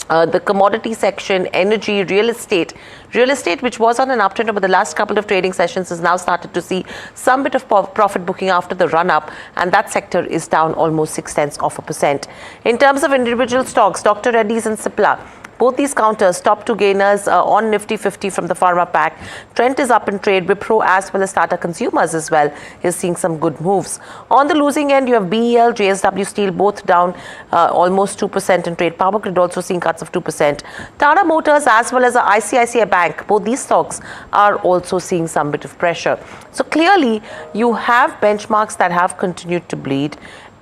the commodity section, energy, real estate. Real estate, which was on an uptrend over the last couple of trading sessions, has now started to see some bit of profit booking after the run up, and that sector is down almost 0.6%. In terms of individual stocks, Dr. Reddy's and Cipla, both these counters top two gainers on Nifty 50 from the pharma pack. Trent is up in trade. Wipro as well as Tata Consumers as well is seeing some good moves. On the losing end, you have BEL, JSW Steel, both down almost 2% in trade. Power Grid also seeing cuts of 2%. Tata Motors as well as ICICI Bank, both these stocks are also seeing some bit of pressure. So clearly, you have benchmarks that have continued to bleed.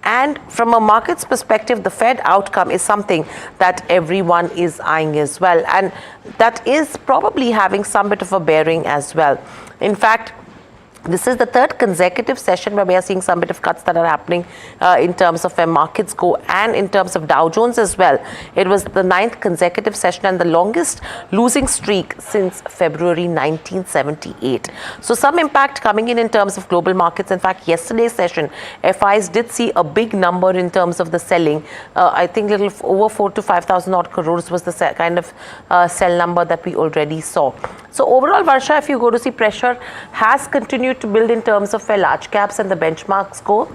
And from a market's perspective, the Fed outcome is something that everyone is eyeing as well. And that is probably having some bit of a bearing as well. In fact, this is the third consecutive session where we are seeing some bit of cuts that are happening in terms of where markets go, and in terms of Dow Jones as well. It was the 9th consecutive session and the longest losing streak since February 1978. So some impact coming in terms of global markets. In fact, yesterday's session, FIs did see a big number in terms of the selling. I think little over 4,000 to 5,000 odd crores was the kind of sell number that we already saw. So overall, Varsha, if you go to see, pressure has continued to build in terms of where large caps and the benchmarks go.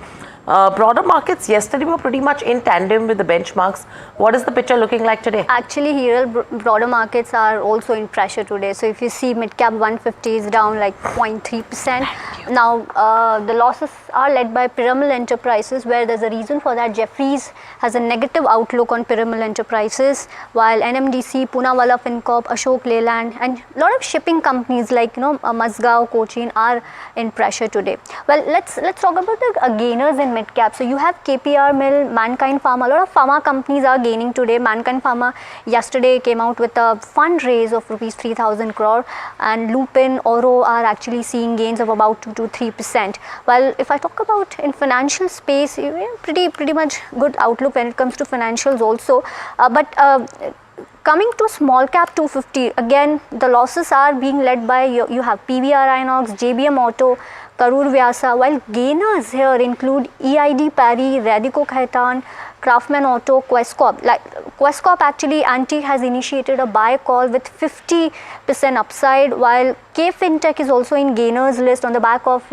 Broader markets yesterday were pretty much in tandem with the benchmarks. What is the picture looking like today? Actually, here broader markets are also in pressure today. So if you see mid-cap 150 is down like 0.3%. Now, the losses are led by Piramal Enterprises, where there's a reason for that. Jefferies has a negative outlook on Piramal Enterprises, while NMDC, Poonawalla FinCorp, Ashok Leyland, and a lot of shipping companies like Mazgaon, Cochin are in pressure today. Well, let's talk about the gainers in mid-cap. So you have KPR Mill, Mankind Pharma. A lot of pharma companies are gaining today. Mankind Pharma yesterday came out with a fundraise of rupees 3,000 crore, and Lupin, Oro are actually seeing gains of about 2 to 3%. While if I talk about in financial space, pretty much good outlook when it comes to financials also. Coming to small cap 250, again the losses are being led by you have PVR Inox, JBM Auto, Karur Vyasa, while gainers here include EID Parry, Radico Khaitan, Craftsman Auto, Quest Corp. Like Quest Corp, actually Antique has initiated a buy call with 50% upside, while K Fintech is also in gainers list on the back of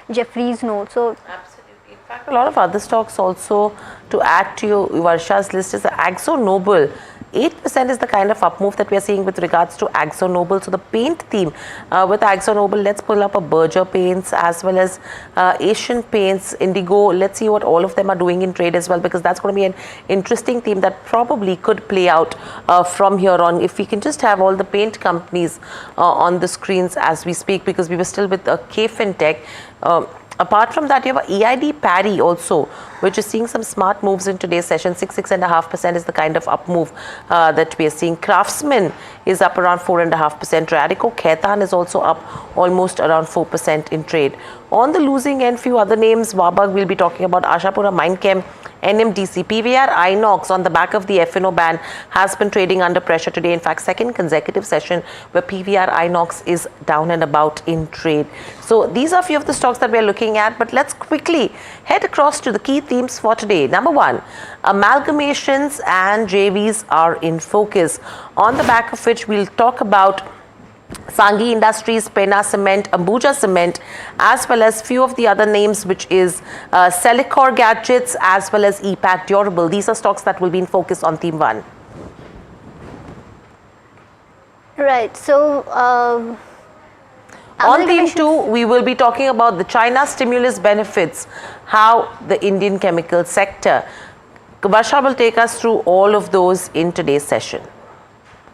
Jefferies note. So absolutely. In fact, a lot of other stocks also to add to your Varsha's list is Akzo Nobel. 8% is the kind of up move that we are seeing with regards to Akzo Nobel. So the paint theme with Akzo Nobel, let's pull up a Berger Paints as well as Asian Paints, Indigo. Let's see what all of them are doing in trade as well, because that's going to be an interesting theme that probably could play out from here on. If we can just have all the paint companies on the screens as we speak, because we were still with K Fintech. Apart from that, you have EID Parry also, which is seeing some smart moves in today's session. 6.5% is the kind of up move that we are seeing. Craftsman is up around 4.5%. Radico Khaitan is also up almost around 4% in trade. On the losing end, few other names, Wabag, we'll be talking about Ashapura Mindchem, NMDC, PVR, Inox on the back of the F&O ban has been trading under pressure today. In fact, second consecutive session where PVR Inox is down and about in trade. So these are a few of the stocks that we're looking at, but let's quickly head across to the key themes for today. Number one, amalgamations and JVs are in focus, on the back of which we'll talk about Sanghi Industries, Pena Cement, Ambuja Cement, as well as few of the other names, which is Celicor Gadgets, as well as EPAC Durable. These are stocks that will be in focus on theme one. Right. So, on theme two, we will be talking about the China stimulus benefits, how the Indian chemical sector. Varsha will take us through all of those in today's session.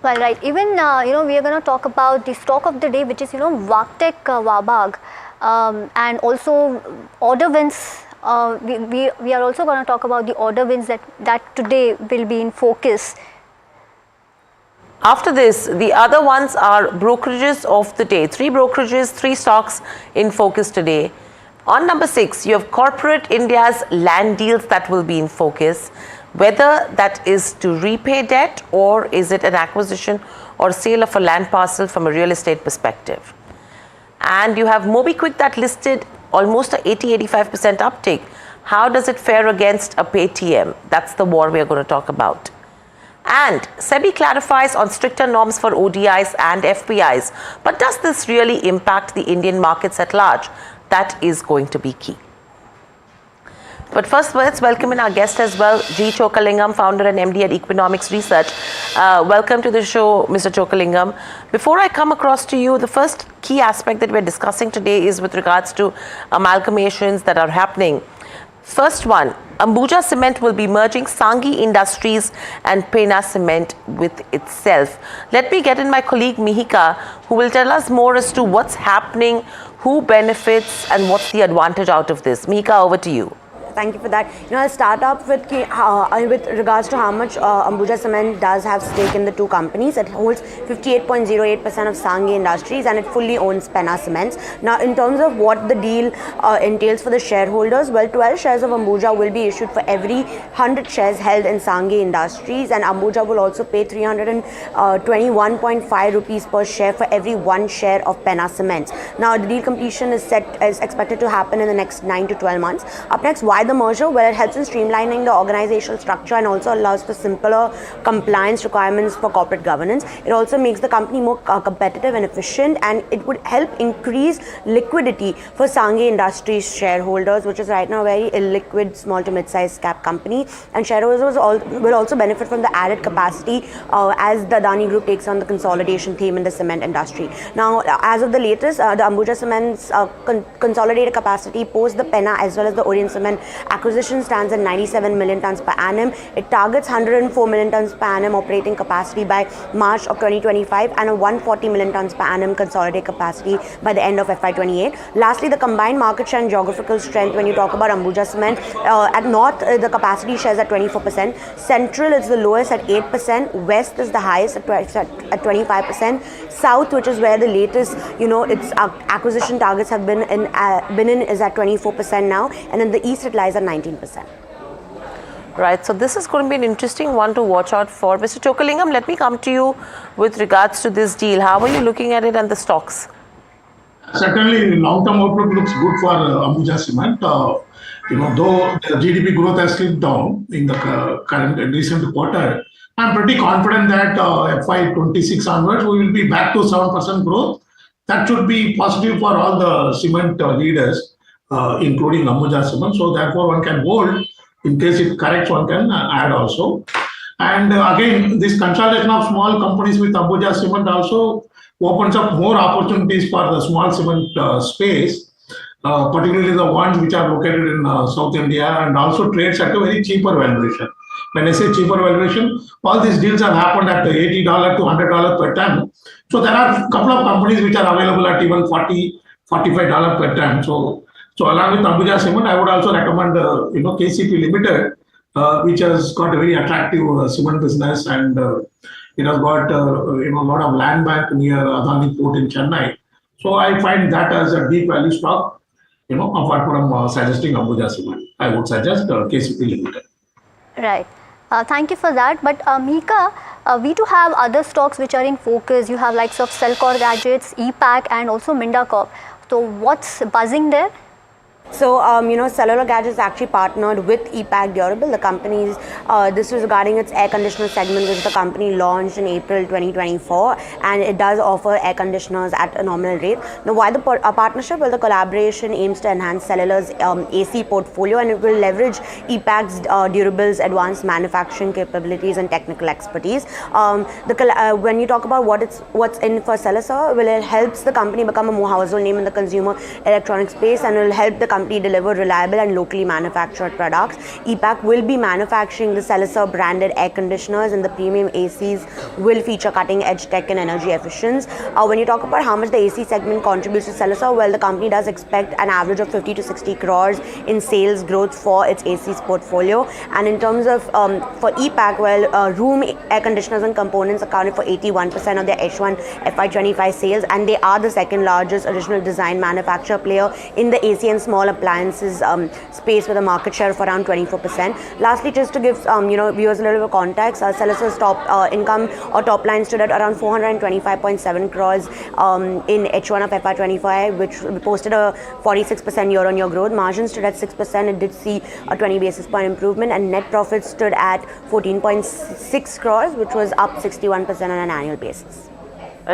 Well, right. Even, we are going to talk about the stock of the day, which is, Vaktek Wabag, and also order wins. We are also going to talk about the order wins that today will be in focus. After this, the other ones are brokerages of the day. 3 brokerages, 3 stocks in focus today. On number 6, you have Corporate India's land deals that will be in focus. Whether that is to repay debt or is it an acquisition or sale of a land parcel from a real estate perspective. And you have MobiKwik that listed almost a 80-85% uptick. How does it fare against a Paytm? That's the war we are going to talk about. And SEBI clarifies on stricter norms for ODIs and FPIs. But does this really impact the Indian markets at large? That is going to be key. But first, let's welcome in our guest as well, G. Chokalingam, founder and MD at Economics Research. Welcome to the show, Mr. Chokalingam. Before I come across to you, the first key aspect that we're discussing today is with regards to amalgamations that are happening. First one, Ambuja Cement will be merging Sanghi Industries and Pena Cement with itself. Let me get in my colleague Mihika, who will tell us more as to what's happening, who benefits, and what's the advantage out of this. Mihika, over to you. Thank you for that. I'll start off with regards to how much Ambuja Cement does have stake in the two companies. It holds 58.08% of Sanghi Industries and it fully owns Pena Cements. Now, in terms of what the deal entails for the shareholders, well, 12 shares of Ambuja will be issued for every 100 shares held in Sanghi Industries, and Ambuja will also pay 321.5 rupees per share for every 1 share of Pena Cements. Now, the deal completion is expected to happen in the next 9 to 12 months. Up next, why the merger? Well, it helps in streamlining the organizational structure and also allows for simpler compliance requirements for corporate governance. It also makes the company more competitive and efficient, and it would help increase liquidity for Sanghi Industries shareholders, which is right now a very illiquid small to mid-sized cap company. And shareholders will also benefit from the added capacity as the Adani Group takes on the consolidation theme in the cement industry. Now, as of the latest, the Ambuja Cement's consolidated capacity post the Pena as well as the Orient Cement acquisition stands at 97 million tons per annum. It targets 104 million tons per annum operating capacity by March of 2025 and a 140 million tons per annum consolidated capacity by the end of FY28. Lastly, the combined market share and geographical strength, when you talk about Ambuja Cement, at North, the capacity shares at 24%. Central is the lowest at 8%. West is the highest at 25%. South, which is where the latest, its acquisition targets have been in, is at 24% now. And in the East, it lies at 19%. Right, so this is going to be an interesting one to watch out for. Mr. Chokalingam, let me come to you with regards to this deal. How are you looking at it and the stocks? Certainly, long-term outlook looks good for Ambuja Cement. Though the GDP growth has slipped down in the current and recent quarter, I'm pretty confident that FY26 onwards, we will be back to 7% growth. That should be positive for all the cement leaders, including Ambuja Cement. So therefore, one can hold. In case it corrects, one can add also. And again, this consolidation of small companies with Ambuja Cement also opens up more opportunities for the small cement space, particularly the ones which are located in South India, and also trades at a very cheaper valuation. When I say cheaper valuation, all these deals have happened at $80 to $100 per ton. So there are a couple of companies which are available at even $40, $45 per ton. So along with Ambuja Cement, I would also recommend KCP Limited, which has got a very attractive cement business, and it has got a lot of land bank near Adani Port in Chennai. So I find that as a deep value stock. apart from suggesting Ambuja Cement, I would suggest KCP Limited. Right. Thank you for that. But Mika, we do have other stocks which are in focus. You have likes of Cellcore Gadgets, EPAC, and also Minda Corp. So what's buzzing there? So, Cellular Gadgets actually partnered with EPAC Durable, the company's, this was regarding its air conditioner segment, which the company launched in April 2024, and it does offer air conditioners at a nominal rate. Now, why the partnership? Well, the collaboration aims to enhance Cellular's AC portfolio, and it will leverage EPAC's Durable's advanced manufacturing capabilities and technical expertise. When you talk about what's in for Cellular, well, it helps the company become a more household name in the consumer electronics space, and will help the company deliver reliable and locally manufactured products. EPAC will be manufacturing the Cellular branded air conditioners, and the premium ACs will feature cutting edge tech and energy efficiency. When you talk about how much the AC segment contributes to Cellular, well, the company does expect an average of 50 to 60 crores in sales growth for its ACs portfolio. And in terms of for EPAC, well, room air conditioners and components accounted for 81% of their H1 FY25 sales, and they are the second largest original design manufacturer player in the AC and small appliances space with a market share of around 24%. Lastly, just to give viewers a little bit of context, Cellular's top income or top line stood at around 425.7 crores in H1 of FY25, which posted a 46% year-on-year growth. Margins stood at 6%. It did see a 20 basis point improvement, and net profit stood at 14.6 crores, which was up 61% on an annual basis.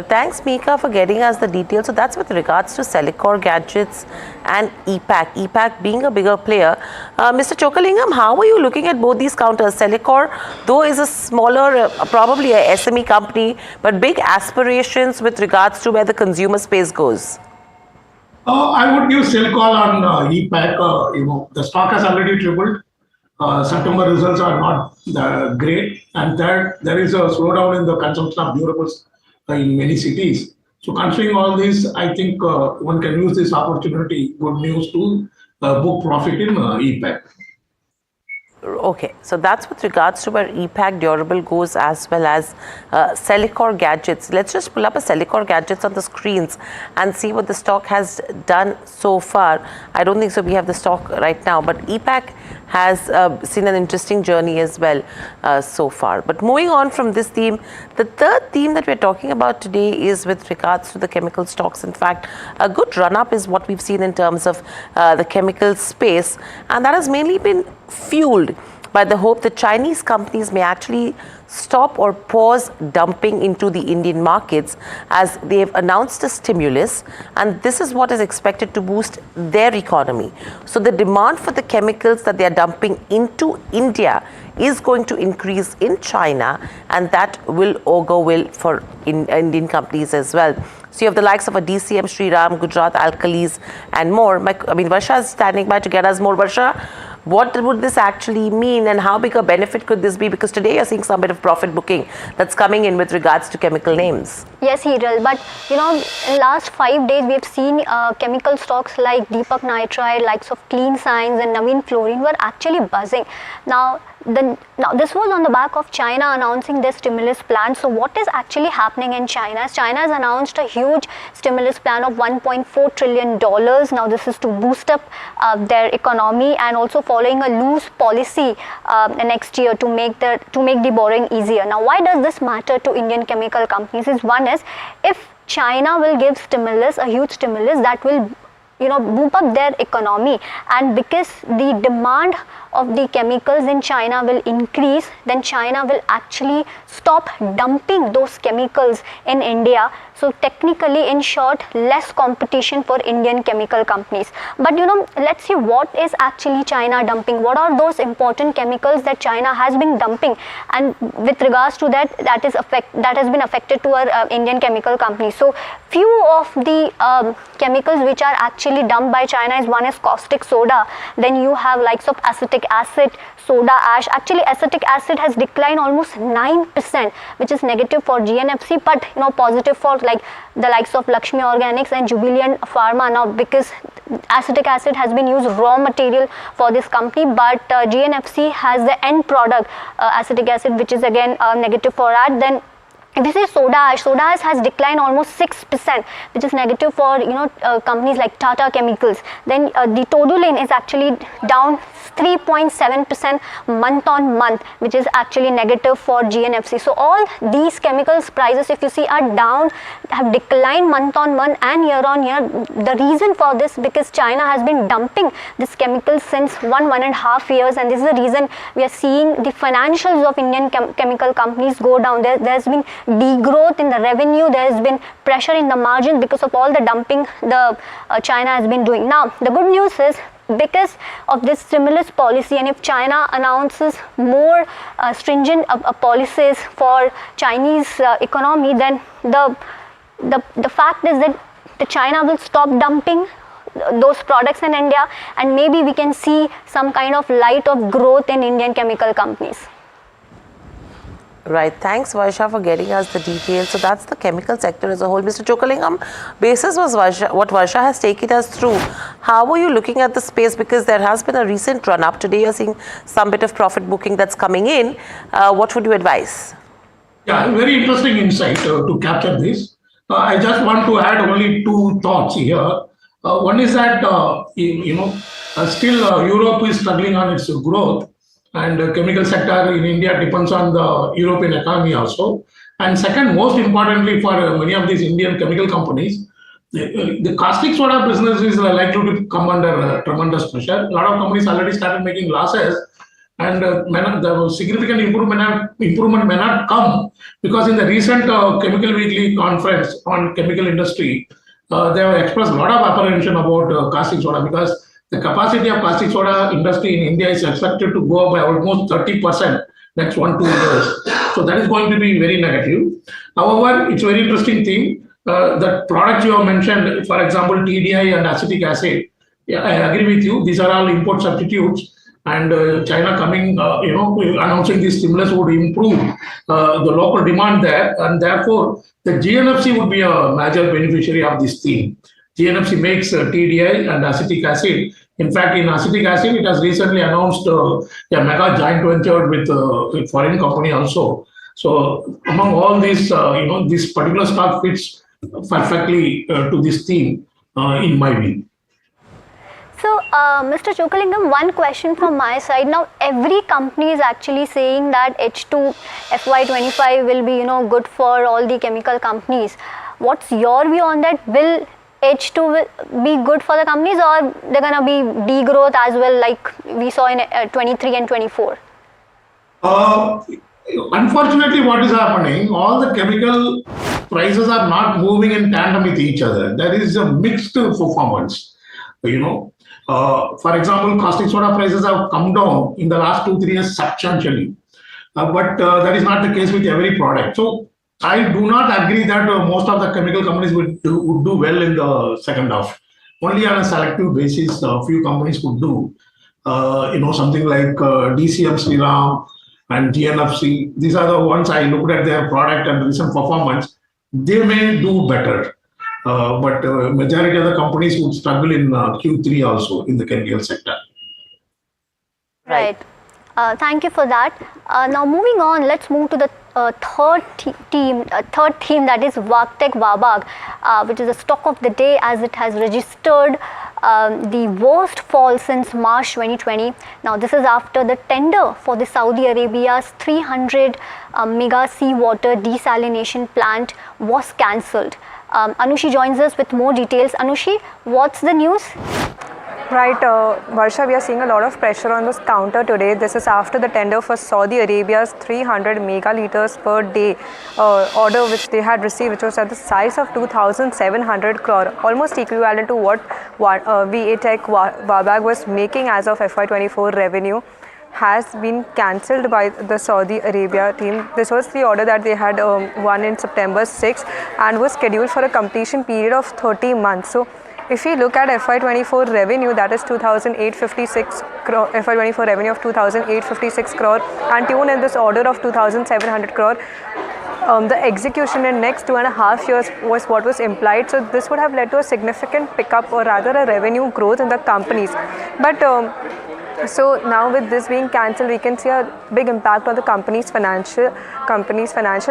Thanks, Mika, for getting us the details. So that's with regards to Cellcore Gadgets and EPAC. EPAC being a bigger player. Mr. Chokalingam, how are you looking at both these counters? Cellcore, though, is a smaller, probably a SME company, but big aspirations with regards to where the consumer space goes. I would give Cellcore on EPAC. The stock has already tripled. September results are not great, and there is a slowdown in the consumption of durables in many cities. So considering all this, I think one can use this opportunity, good news, to book profit in EPAC. Okay, so that's with regards to where EPAC Durable goes, as well as Cellcore Gadgets. Let's just pull up a Cellcore Gadgets on the screens and see what the stock has done so far. I don't think so we have the stock right now, but EPAC has seen an interesting journey as well so far. But moving on from this theme, the third theme that we're talking about today is with regards to the chemical stocks. In fact, a good run-up is what we've seen in terms of the chemical space, and that has mainly been fueled by the hope that Chinese companies may actually stop or pause dumping into the Indian markets, as they've announced a stimulus, and this is what is expected to boost their economy. So the demand for the chemicals that they are dumping into India is going to increase in China, and that will augur well for Indian companies as well. So you have the likes of a DCM, Shriram, Gujarat Alkalis, and more. Varsha is standing by to get us more. Varsha, what would this actually mean, and how big a benefit could this be? Because today you're seeing some bit of profit booking that's coming in with regards to chemical names. Yes, Hiral, but in last 5 days we've seen chemical stocks like Deepak Nitrite, likes of Clean Science and Navin Fluorine were actually buzzing. Now this was on the back of China announcing their stimulus plan. So what is actually happening in China? China has announced a huge stimulus plan of $1.4 trillion. Now this is to boost up their economy, and also following a loose policy next year to make the borrowing easier. Now why does this matter to Indian chemical companies? One is, if China will give stimulus, a huge stimulus, that will boom up their economy, and because the demand of the chemicals in China will increase, then China will actually stop dumping those chemicals in India. So technically, in short, less competition for Indian chemical companies. But let's see what is actually China dumping. What are those important chemicals that China has been dumping? And with regards to that has been affected to our Indian chemical companies. So few of the chemicals which are actually dumped by China is, one is caustic soda. Then you have likes of acetic acid, soda ash. Actually, acetic acid has declined almost 9%, which is negative for GNFC, but positive for like the likes of Lakshmi Organics and Jubilant Pharma. Now, because acetic acid has been used raw material for this company, but GNFC has the end product acetic acid, which is again negative for that. Then if you see soda ash has declined almost 6%, which is negative for companies like Tata Chemicals. Then the toluene is actually down 3.7% month on month, which is actually negative for GNFC. So all these chemicals prices, if you see, are down, have declined month on month and year on year. The reason for this, because China has been dumping this chemicals since 1.5 years, and this is the reason we are seeing the financials of Indian chemical companies go down. There's been degrowth in the revenue, there has been pressure in the margin because of all the dumping China has been doing. Now, the good news is, because of this stimulus policy, and if China announces more stringent policies for Chinese economy, then the fact is that the China will stop dumping those products in India, and maybe we can see some kind of light of growth in Indian chemical companies. Right. Thanks, Varsha, for getting us the details. So that's the chemical sector as a whole. Mr. Chokalingam, basis was what Varsha has taken us through. How are you looking at the space? Because there has been a recent run up. Today you're seeing some bit of profit booking that's coming in. What would you advise? Yeah, very interesting insight to capture this. I just want to add only two thoughts here. One is that, still Europe is struggling on its growth. And the chemical sector in India depends on the European economy also. And second, most importantly for many of these Indian chemical companies, the caustic soda business is likely to come under tremendous pressure. A lot of companies already started making losses, and the significant improvement may not come, because in the recent Chemical Weekly conference on chemical industry, they have expressed a lot of apprehension about caustic soda, because the capacity of caustic soda industry in India is expected to go up by almost 30% next 1-2 years. So that is going to be very negative. However, it's a very interesting thing. The products you have mentioned, for example, TDI and acetic acid, yeah, I agree with you. These are all import substitutes. And China coming, announcing this stimulus would improve the local demand there. And therefore, the GNFC would be a major beneficiary of this theme. GNFC makes TDI and acetic acid. In fact, in acetic acid, it has recently announced a mega joint venture with a foreign company also. So among all these, this particular stock fits perfectly to this theme, in my view. So, Mr. Chokalingam, one question from my side. Now, every company is actually saying that H2 FY25 will be, good for all the chemical companies. What's your view on that? Will H2 be good for the companies, or they're going to be degrowth as well, like we saw in 23 and 24? Unfortunately, what is happening, all the chemical prices are not moving in tandem with each other. There is a mixed performance. For example, caustic soda prices have come down in the last 2-3 years substantially. But that is not the case with every product. So I do not agree that most of the chemical companies would do well in the second half. Only on a selective basis, a few companies would do. Something like DCM Sriram and GNFC. These are the ones I looked at their product and recent performance. They may do better. But majority of the companies would struggle in Q3 also in the chemical sector. Right. Thank you for that. Now moving on, let's move to the third theme, that is Wabtec Wabag, which is the stock of the day, as it has registered the worst fall since March 2020. Now this is after the tender for the Saudi Arabia's 300 mega seawater desalination plant was cancelled. Anushi joins us with more details. Anushi, what's the news? Right, Varsha, we are seeing a lot of pressure on this counter today. This is after the tender for Saudi Arabia's 300 megaliters per day order which they had received, which was at the size of 2,700 crore, almost equivalent to what Wabtec Wabag was making as of FY24 revenue, has been cancelled by the Saudi Arabia team. This was the order that they had won in September 6 and was scheduled for a completion period of 30 months. So if we look at FY24 revenue, that is 2,856 crore, FY24 revenue of 2,856 crore, and tune in this order of 2,700 crore, the execution in next 2.5 years was what was implied. So this would have led to a significant pickup, or rather a revenue growth in the companies. But So now with this being cancelled, we can see a big impact on the company's financial,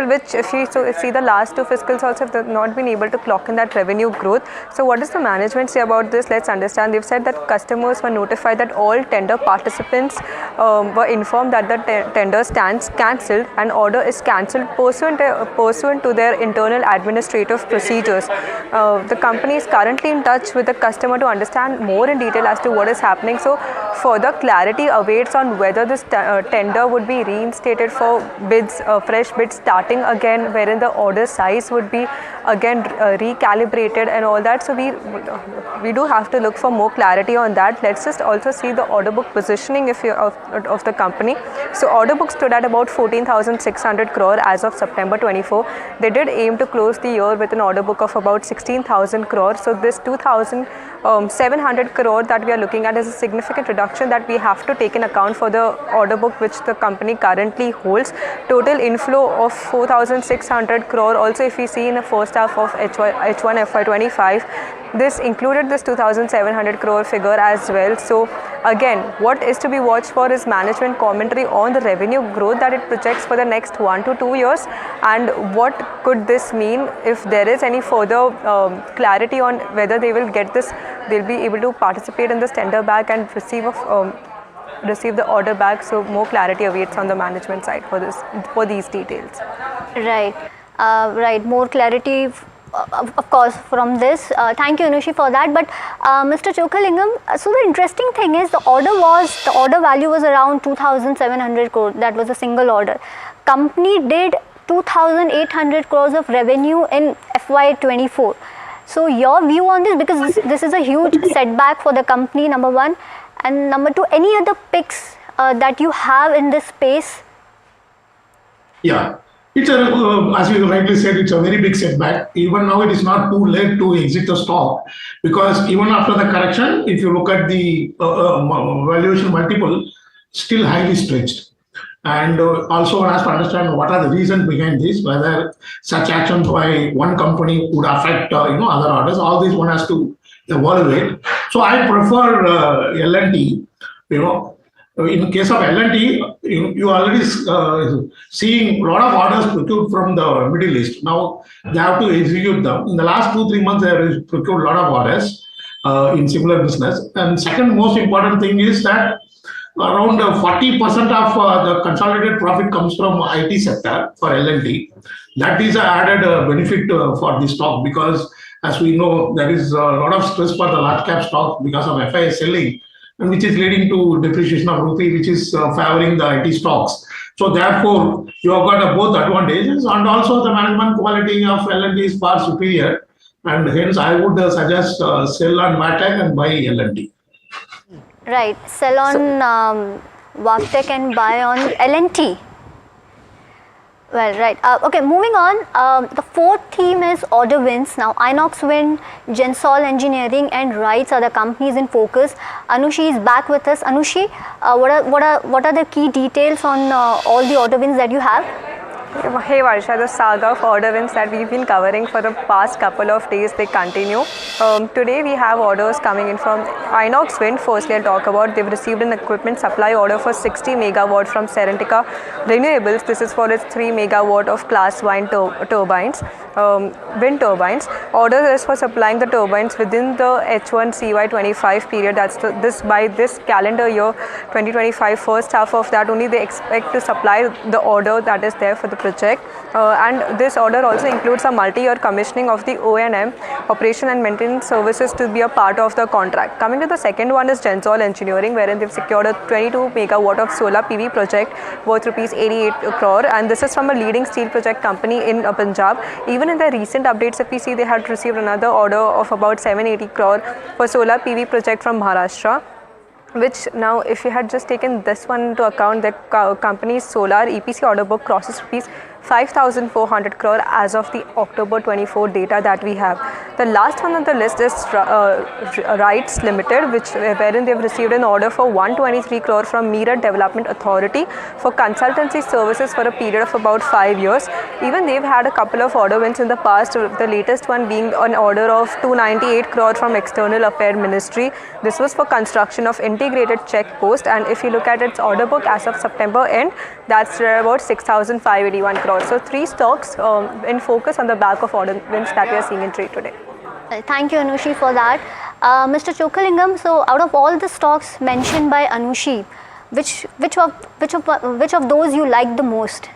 which if you see the last 2 fiscals also have not been able to clock in that revenue growth. So what does the management say about this? Let's understand. They've said that customers were notified that all tender participants were informed that the tender stands cancelled and order is cancelled pursuant to their internal administrative procedures. The company is currently in touch with the customer to understand more in detail as to what is happening. So further clarity awaits on whether this tender would be reinstated for bids, fresh bids starting again, wherein the order size would be again recalibrated and all that. So we do have to look for more clarity on that. Let's just also see the order book positioning of the company. So order book stood at about 14,600 crore as of September 24. They did aim to close the year with an order book of about 16,000 crore. So this 2,700 crore that we are looking at is a significant reduction that we have to take in account for the order book which the company currently holds. Total inflow of 4,600 crore. Also, if we see in the first half of H1 FY25, this included this 2,700 crore figure as well. So again, what is to be watched for is management commentary on the revenue growth that it projects for the next 1 to 2 years, and what could this mean if there is any further clarity on whether they will get this, they'll be able to participate in this tender back and receive the order back. So more clarity awaits on the management side for these details. Right, right. More clarity, of course, from this. Thank you, Anushi, for that. But Mr. Chokhalingam, so the interesting thing is the order value was around 2,700 crore. That was a single order. Company did 2,800 crores of revenue in FY24. So your view on this, because this is a huge setback for the company, number one, and number two, any other picks that you have in this space? Yeah. It's as you rightly said, it's a very big setback. Even now, it is not too late to exit the stock, because even after the correction, if you look at the valuation multiple, still highly stretched. And also one has to understand what are the reasons behind this, whether such actions by one company would affect other orders. All these one has to evaluate. So I prefer L&T. In case of L&T, you already seeing a lot of orders procured from the Middle East. Now they have to execute them. In the last 2-3 months, they have procured a lot of orders in similar business. And second most important thing is that around 40% of the consolidated profit comes from IT sector for L&T. That is an added benefit for the stock, because as we know, there is a lot of stress for the large cap stock because of FIS selling, and which is leading to depreciation of rupee, which is favoring the IT stocks. So therefore, you have got both advantages, and also the management quality of L&T is far superior, and hence I would suggest sell on VATEC and buy L&T. Right, sell on VATEC and buy on L&T. Well, right. Okay, moving on. The fourth theme is order wins. Now, Inox Wind, Gensol Engineering, and RITES are the companies in focus. Anushi is back with us. Anushi, what are the key details on all the order wins that you have? Hey Varsha, the saga of order wins that we've been covering for the past couple of days, they continue. Today we have orders coming in from Inox Wind. Firstly, I'll talk about, they've received an equipment supply order for 60 megawatt from Serentica Renewables. This is for its 3 megawatt of class 1 turbines, wind turbines. Order is for supplying the turbines within the H1 CY25 period. That's by this calendar year 2025, first half of that only they expect to supply the order that is there for the project, and this order also includes a multi-year commissioning of the O&M, operation and maintenance services, to be a part of the contract. Coming to the second one is Gensol Engineering, wherein they've secured a 22 megawatt of solar PV project worth rupees 88 crore, and this is from a leading steel project company in Punjab. Even in the recent updates, if we see, they had received another order of about 780 crore for solar PV project from Maharashtra, which now, if you had just taken this one into account, the company's solar EPC order book crosses rupees 5,400 crore as of the October 24 data that we have. The last one on the list is Rights Limited, wherein they have received an order for 123 crore from Meerut Development Authority for consultancy services for a period of about 5 years. Even they've had a couple of order wins in the past, the latest one being an order of 298 crore from External Affairs Ministry. This was for construction of integrated check post, and if you look at its order book as of September end, that's about 6,581 crore. So 3 stocks in focus on the back of order wins that we are seeing in trade today. Thank you, Anushi, for that. Mr. Chokalingam, so out of all the stocks mentioned by Anushi, which of those you like the most?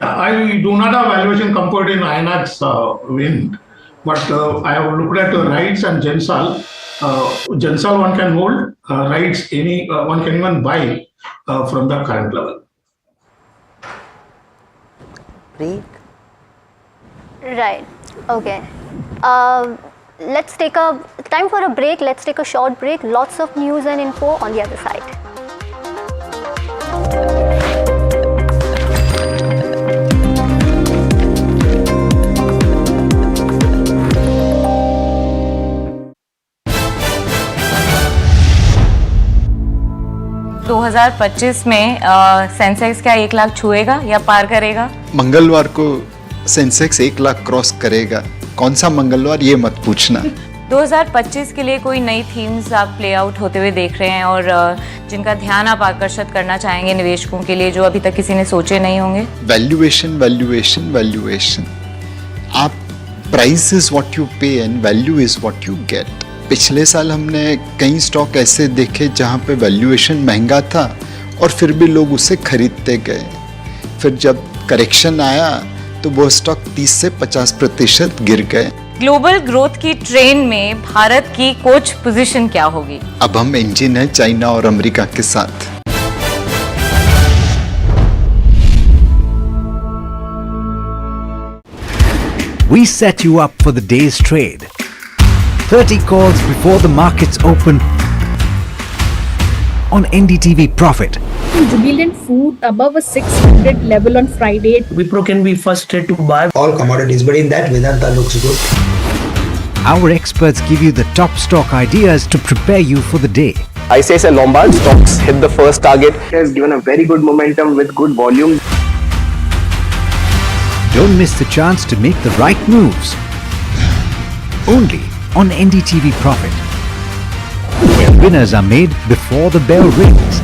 I do not have valuation comfort in INOX wind, but I have looked at RITES and Gensal. Gensal one can hold, RITES one can even buy from the current level. Break. Right. Okay. Let's take time for a break. Let's take a short break. Lots of news and info on the other side. दो 2025 में Sensex क्या 1 लाख छुएगा या पार करेगा? मंगलवार को Sensex 1 lakh cross करेगा। कौन सा मंगलवार ये मत पूछना। 2025 के लिए कोई नई थीम्स आप प्ले आउट होते हुए देख रहे हैं और जिनका ध्यान आप आकर्षित करना चाहेंगे निवेशकों के लिए जो अभी तक किसी ने सोचे नहीं होंगे? Valuation valuation valuation. आप प्राइस इज व्हाट यू पे and value is what you get. पिछले साल हमने कई स्टॉक ऐसे देखे जहां पे वैल्यूएशन महंगा था और फिर भी लोग उसे खरीदते गए। फिर जब करेक्शन आया तो वो स्टॉक 30 से 50% गिर गए। ग्लोबल ग्रोथ की ट्रेन में भारत की कोच पोजीशन क्या होगी? अब हम इंजन है चाइना और अमेरिका के साथ। We set you up for the day's trade. 30 calls before the markets open on NDTV Profit. Jubilant Food above a 600 level on Friday. Wipro can be first trade to buy all commodities, but in that Vedanta looks good. Our experts give you the top stock ideas to prepare you for the day. ICICI Lombard stocks hit the first target. It has given a very good momentum with good volume. Don't miss the chance to make the right moves. Only on NDTV Profit, where winners are made before the bell rings.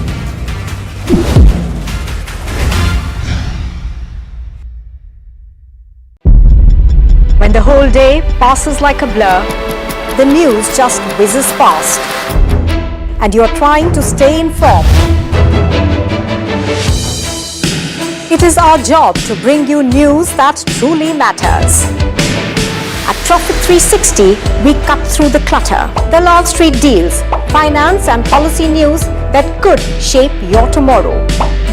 When the whole day passes like a blur, the news just whizzes past, and you're trying to stay informed. It is our job to bring you news that truly matters. At Profit 360, we cut through the clutter. The Wall Street deals, finance and policy news that could shape your tomorrow.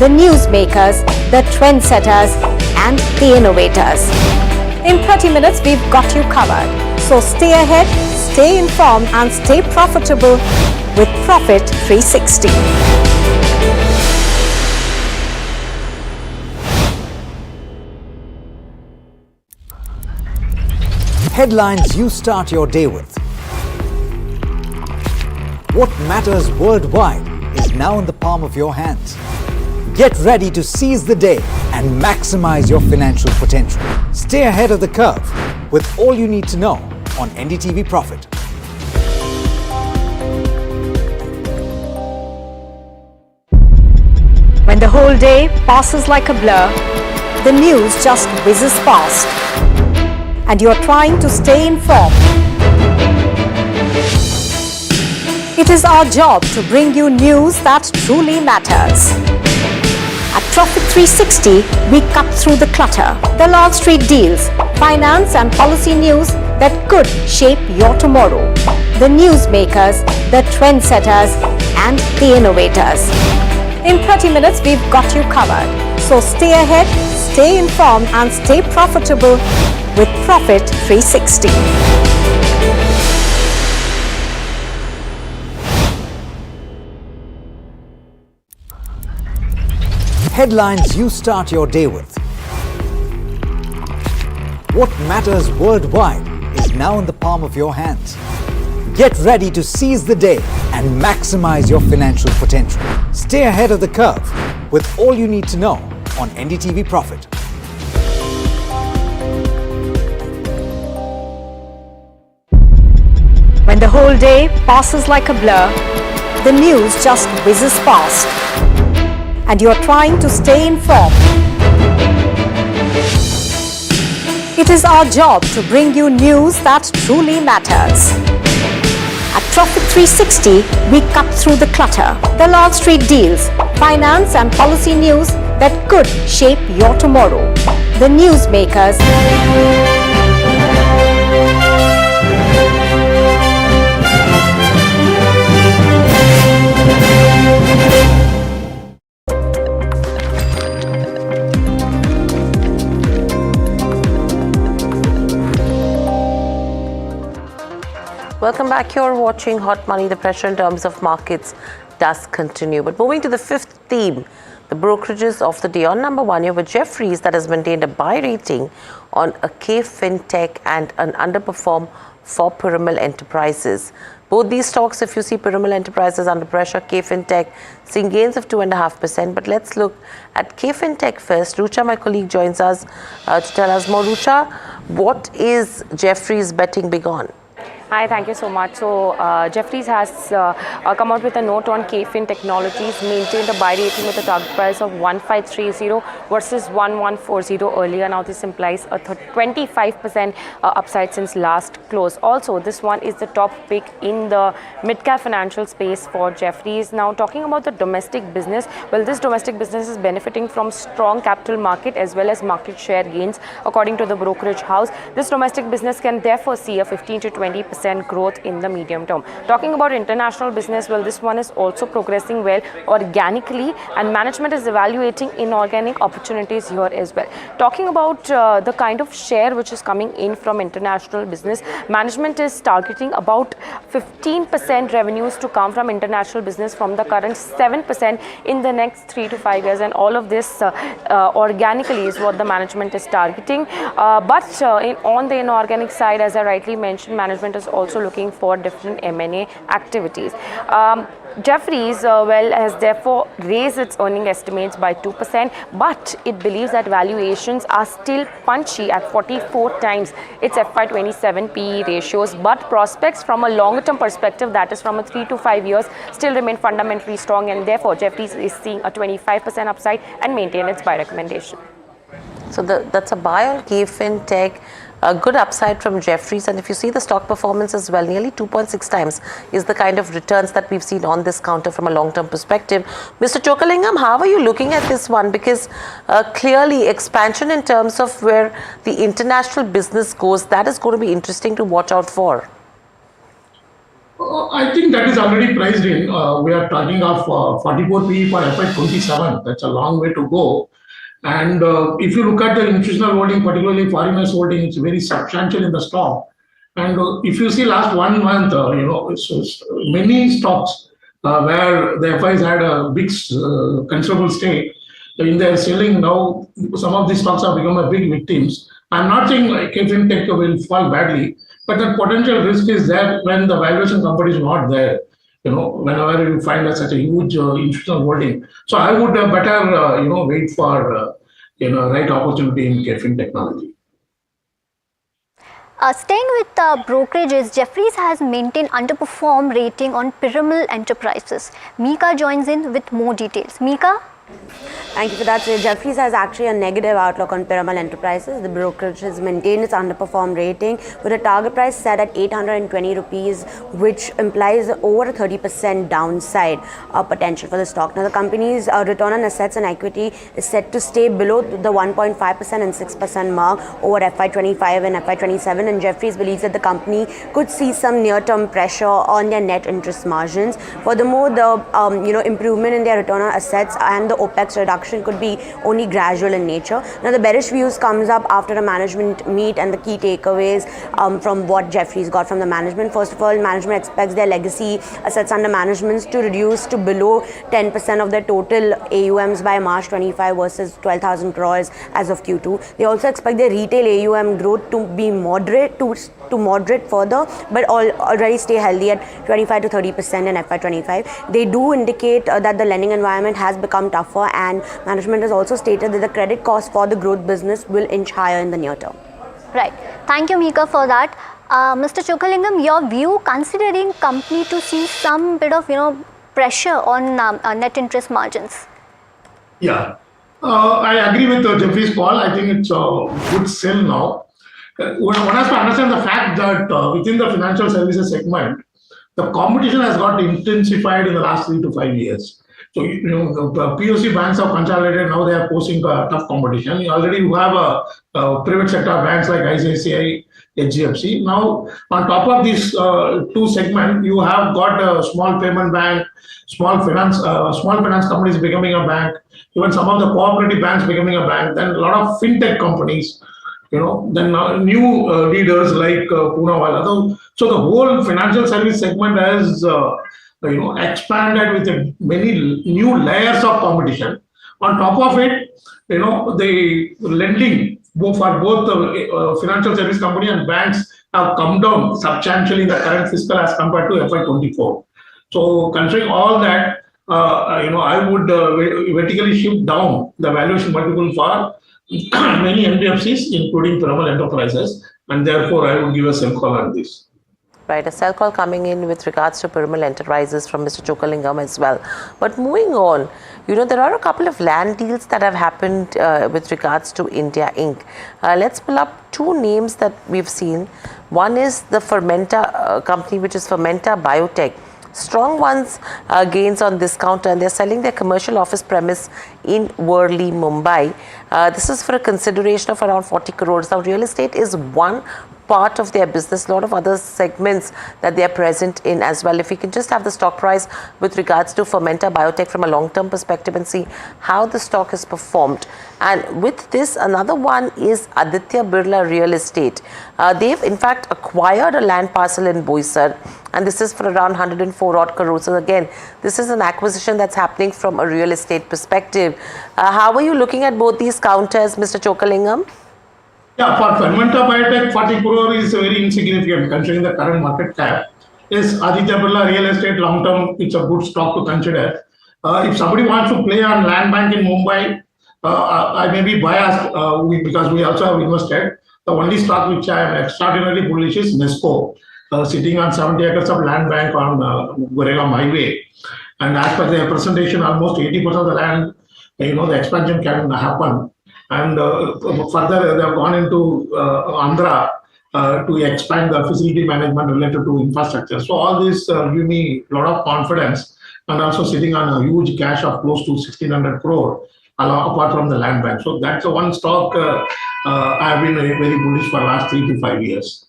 The newsmakers, the trendsetters, and the innovators. In 30 minutes, we've got you covered. So stay ahead, stay informed, and stay profitable with Profit 360. Headlines you start your day with. What matters worldwide is now in the palm of your hands. Get ready to seize the day and maximize your financial potential. Stay ahead of the curve with all you need to know on NDTV Profit. When the whole day passes like a blur, the news just whizzes past, and you're trying to stay informed. It is our job to bring you news that truly matters. At Profit 360, we cut through the clutter. The Wall Street deals, finance and policy news that could shape your tomorrow. The newsmakers, the trendsetters, and the innovators. In 30 minutes, we've got you covered. So stay ahead, stay informed, and stay profitable with Profit 360. Headlines you start your day with. What matters worldwide is now in the palm of your hands. Get ready to seize the day and maximize your financial potential. Stay ahead of the curve with all you need to know on NDTV Profit. When the whole day passes like a blur, the news just whizzes past, and you're trying to stay informed. It is our job to bring you news that truly matters. At Profit 360, we cut through the clutter. The Wall Street deals, finance and policy news that could shape your tomorrow. The newsmakers. Welcome back. You're watching Hot Money. The pressure in terms of markets does continue. But moving to the fifth theme, the brokerages of the day. On number one, you have a Jefferies that has maintained a buy rating on a K FinTech and an underperform for Piramal Enterprises. Both these stocks, if you see Piramal Enterprises under pressure, K FinTech seeing gains of 2.5%. But let's look at K FinTech first. Rucha, my colleague, joins us to tell us more. Rucha, what is Jefferies betting big on? Hi, thank you so much. So, Jefferies has come out with a note on KFin Technologies, maintained a buy rating with a target price of 1530 versus 1140 earlier. Now, this implies a 25% upside since last close. Also, this one is the top pick in the mid-cap financial space for Jefferies. Now, talking about the domestic business, well, this domestic business is benefiting from strong capital market as well as market share gains, according to the brokerage house. This domestic business can therefore see a 15 to 20% growth in the medium term. Talking about international business, well, this one is also progressing well organically, and management is evaluating inorganic opportunities here as well. Talking about the kind of share which is coming in from international business, management is targeting about 15% revenues to come from international business from the current 7% in the next 3 to 5 years, and all of this organically is what the management is targeting. But on the inorganic side, as I rightly mentioned, management is also looking for different M&A activities. Jefferies has therefore raised its earning estimates by 2%, but it believes that valuations are still punchy at 44 times its FY27 PE ratios, but prospects from a longer term perspective, that is from a 3 to 5 years, still remain fundamentally strong, and therefore Jefferies is seeing a 25% upside and maintain its buy recommendation. So that's a buy on K FinTech. A good upside from Jefferies, and if you see the stock performance as well, nearly 2.6 times is the kind of returns that we've seen on this counter from a long-term perspective. Mr. Chokalingam, how are you looking at this one? Because clearly expansion in terms of where the international business goes, that is going to be interesting to watch out for. I think that is already priced in. We are talking of 44 PE for FY27. That's a long way to go. And if you look at the institutional holding, particularly foreigners holding, it's very substantial in the stock. And if you see last 1 month, many stocks where the FIs had a big considerable stake in their selling, now some of these stocks have become a big victims. I'm not saying like FinTech will fall badly, but the potential risk is there when the valuation company is not there. Whenever you find such a huge institutional holding. So I would better, wait for, right opportunity in KFin Technology. Staying with brokerages, Jefferies has maintained underperform rating on Piramal Enterprises. Mika joins in with more details. Mika? Thank you for that. So Jefferies has actually a negative outlook on Piramal Enterprises. The brokerage has maintained its underperform rating with a target price set at 820 rupees, which implies over a 30% downside potential for the stock. Now, the company's return on assets and equity is set to stay below the 1.5% and 6% mark over FY25 and FY27, and Jefferies believes that the company could see some near-term pressure on their net interest margins. Furthermore, the improvement in their return on assets and the OPEX reduction could be only gradual in nature. Now the bearish views comes up after a management meet, and the key takeaways from what Jefferies got from the management. First of all, management expects their legacy assets under management to reduce to below 10% of their total AUMs by March 25 versus 12,000 crores as of Q2. They also expect their retail AUM growth to be moderate further, but already stay healthy at 25 to 30% in FY25. They do indicate that the lending environment has become tougher, and management has also stated that the credit cost for the growth business will inch higher in the near term. Right. Thank you, Mika, for that. Mr. Chokkalingam, your view considering company to see some bit of pressure on net interest margins? Yeah, I agree with Jeffrey's call. I think it's a good sell now. One has to understand the fact that within the financial services segment, the competition has got intensified in the last 3 to 5 years. So, the POC banks have consolidated. Now they are posing tough competition. You already have a private sector banks like ICICI, HDFC. Now, on top of these two segments, you have got a small payment bank, small finance companies becoming a bank, even some of the cooperative banks becoming a bank, then a lot of fintech companies. Then new leaders like Poonawalla. So the whole financial service segment has expanded with many new layers of competition. On top of it, the lending for both the financial service company and banks have come down substantially in the current fiscal as compared to FY24. So considering all that, I would vertically shift down the valuation multiple for many NBFCs, including Piramal Enterprises, and therefore I would give a sell call on this. Right, a sell call coming in with regards to Piramal Enterprises from Mr. Chokkalingam as well. But moving on, there are a couple of land deals that have happened with regards to India Inc. Let's pull up two names that we've seen. One is the Fermenta company, which is Fermenta Biotech. Strong ones gains on this counter, and they're selling their commercial office premise in Worli, Mumbai. This is for a consideration of around 40 crores. Now, real estate is one part of their business, a lot of other segments that they are present in as well. If we can just have the stock price with regards to Fermenta Biotech from a long-term perspective and see how the stock has performed. And with this, another one is Aditya Birla Real Estate. They've in fact acquired a land parcel in Boisar, and this is for around 104 odd crores. So again, this is an acquisition that's happening from a real estate perspective. How are you looking at both these counters, Mr. Chokkalingam? Yeah, for Fermenta Biotech, 40 crore is very insignificant considering the current market cap. Yes, Aditya Birla Real Estate long term, it's a good stock to consider. If somebody wants to play on land bank in Mumbai, I may be biased because we also have invested. The only stock which I am extraordinarily bullish is Nesco, sitting on 70 acres of land bank on Goregaon Highway. And as per their presentation, almost 80% of the land, the expansion can happen. And further, they have gone into Andhra to expand the facility management related to infrastructure. So all this give me a lot of confidence, and also sitting on a huge cash of close to 1,600 crore, apart from the land bank. So that's the one stock I have been very bullish for the last 3 to 5 years.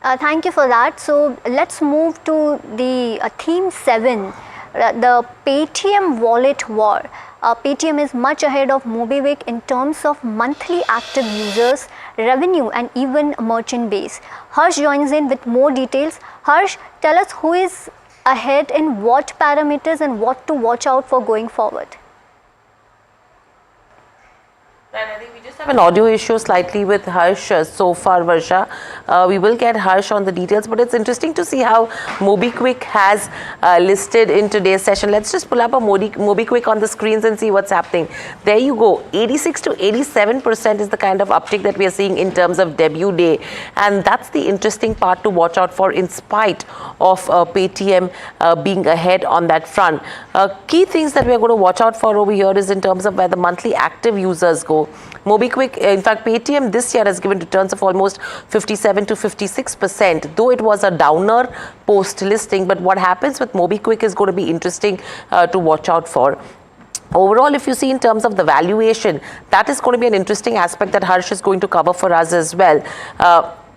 Thank you for that. So let's move to the theme 7. The Paytm wallet war. Paytm is much ahead of MobiKwik in terms of monthly active users, revenue, and even merchant base. Harsh joins in with more details. Harsh, tell us who is ahead in what parameters and what to watch out for going forward. And I think we just have an audio issue slightly with Harsh so far, Varsha. We will get Harsh on the details, but it's interesting to see how MobiKwik has listed in today's session. Let's just pull up a MobiKwik on the screens and see what's happening. There you go. 86 to 87% is the kind of uptick that we are seeing in terms of debut day. And that's the interesting part to watch out for in spite of Paytm being ahead on that front. Key things that we are going to watch out for over here is in terms of where the monthly active users go. MobiKwik, in fact, Paytm this year has given returns of almost 57 to 56%, though it was a downer post-listing. But what happens with MobiKwik is going to be interesting to watch out for. Overall, if you see in terms of the valuation, that is going to be an interesting aspect that Harsh is going to cover for us as well.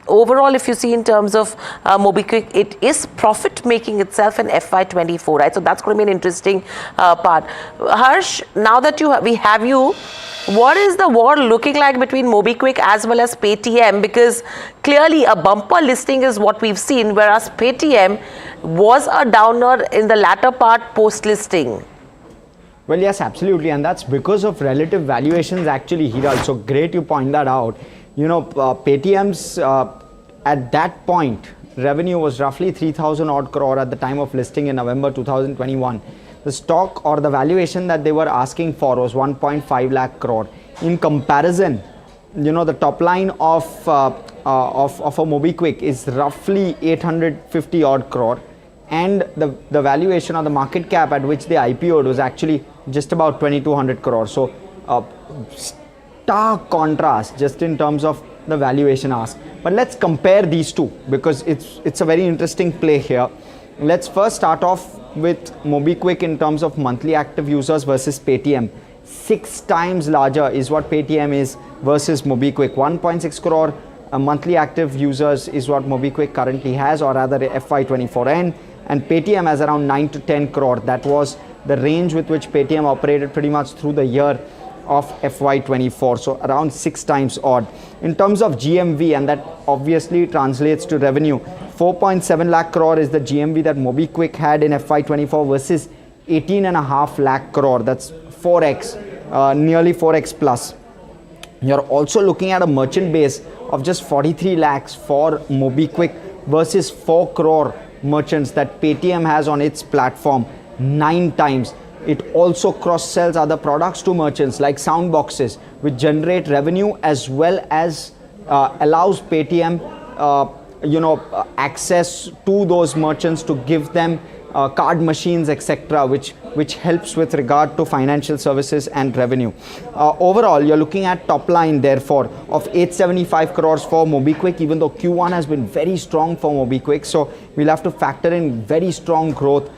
overall, if you see in terms of MobiKwik, it is profit making itself in FY24, right? So that's going to be an interesting part. Harsh, now that we have you, what is the war looking like between MobiKwik as well as Paytm? Because clearly a bumper listing is what we've seen, whereas Paytm was a downer in the latter part post-listing. Well, yes, absolutely. And that's because of relative valuations actually, Hiral. So great you point that out. You know, Paytm's at that point, revenue was roughly 3,000 odd crore at the time of listing in November 2021. The stock or the valuation that they were asking for was 1.5 lakh crore. In comparison, you know, the top line of a MobiKwik is roughly 850 odd crore, and the valuation or the market cap at which they IPO'd was actually just about 2,200 crore. So stark contrast just in terms of the valuation ask. But let's compare these two because it's a very interesting play here. Let's first start off with MobiKwik in terms of monthly active users versus Paytm. 6 times larger is what Paytm is versus MobiKwik. 1.6 crore monthly active users is what MobiKwik currently has, or rather FY24 end, and Paytm has around 9 to 10 crore. That was the range with which Paytm operated pretty much through the year of FY24, so around 6 times odd. In terms of GMV, and that obviously translates to revenue, 4.7 lakh crore is the GMV that MobiKwik had in FY24 versus 18.5 lakh crore. That's 4x, nearly 4x plus. You're also looking at a merchant base of just 43 lakhs for MobiKwik versus 4 crore merchants that Paytm has on its platform, 9 times. It also cross-sells other products to merchants like sound boxes, which generate revenue as well as allows Paytm access to those merchants to give them card machines, etc., which helps with regard to financial services and revenue. Overall, you're looking at top line, therefore, of 875 crores for MobiKwik, even though Q1 has been very strong for MobiKwik. So we'll have to factor in very strong growth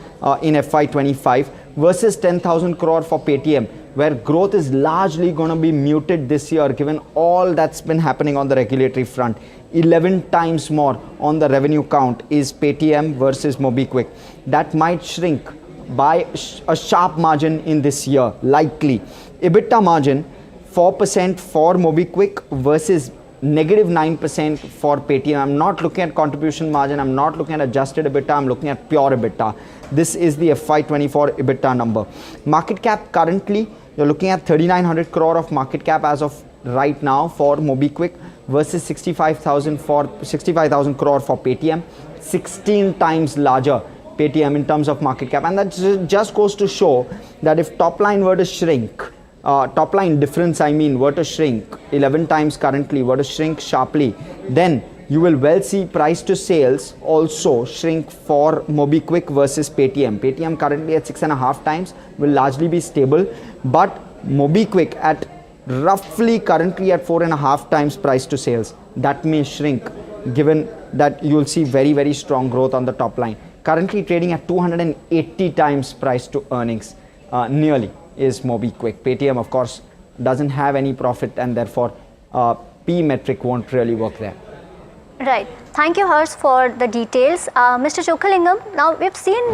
in FY25 versus 10,000 crore for Paytm, where growth is largely going to be muted this year given all that's been happening on the regulatory front. 11 times more on the revenue count is Paytm versus MobiKwik. That might shrink by a sharp margin in this year, likely. EBITDA margin 4% for MobiKwik versus negative 9% for Paytm. I'm not looking at contribution margin, I'm not looking at adjusted EBITDA, I'm looking at pure EBITDA. This is the FY24 EBITDA number. Market cap currently, you're looking at 3,900 crore of market cap as of right now for MobiKwik versus 65,000 crore for Paytm, 16 times larger Paytm in terms of market cap. And that just goes to show that if top line were to shrink, top line difference were to shrink 11 times currently, were to shrink sharply, then you will well see price to sales also shrink for MobiKwik versus Paytm. Paytm currently at 6.5 times will largely be stable, but MobiKwik at roughly currently at 4.5 times price to sales. That may shrink given that you will see very, very strong growth on the top line. Currently trading at 280 times price to earnings, nearly, is MobiKwik. Paytm, of course, doesn't have any profit, and therefore P metric won't really work there. Right. Thank you, Harsh, for the details. Mr. Chokalingam, now we've seen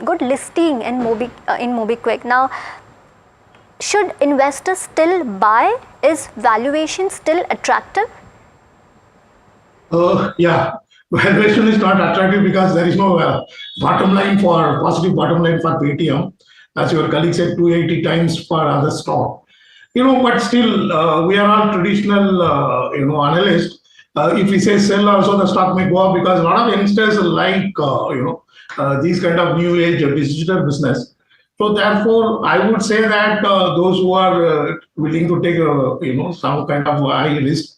good listing in MobiKwik. Now, should investors still buy? Is valuation still attractive? Yeah, valuation is not attractive because there is no positive bottom line for Paytm. As your colleague said, 280 times for other stock. But still, we are all traditional, analysts. If we say sell also, the stock may go up because a lot of youngsters like, these kind of new age digital business. So therefore, I would say that those who are willing to take, some kind of high risk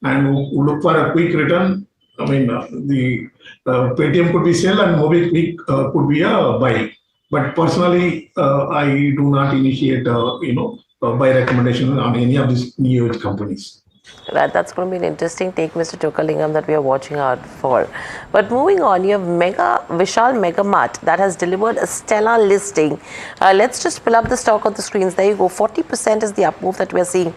and who look for a quick return, the Paytm could be sell and MobiKwik could be a buy. But personally, I do not initiate, buy recommendation on any of these new age companies. Right, that's going to be an interesting take, Mr. Chokalingam, that we are watching out for. But moving on, you have Vishal Mega Mart that has delivered a stellar listing. Let's just pull up the stock on the screens. There you go. 40% is the up move that we are seeing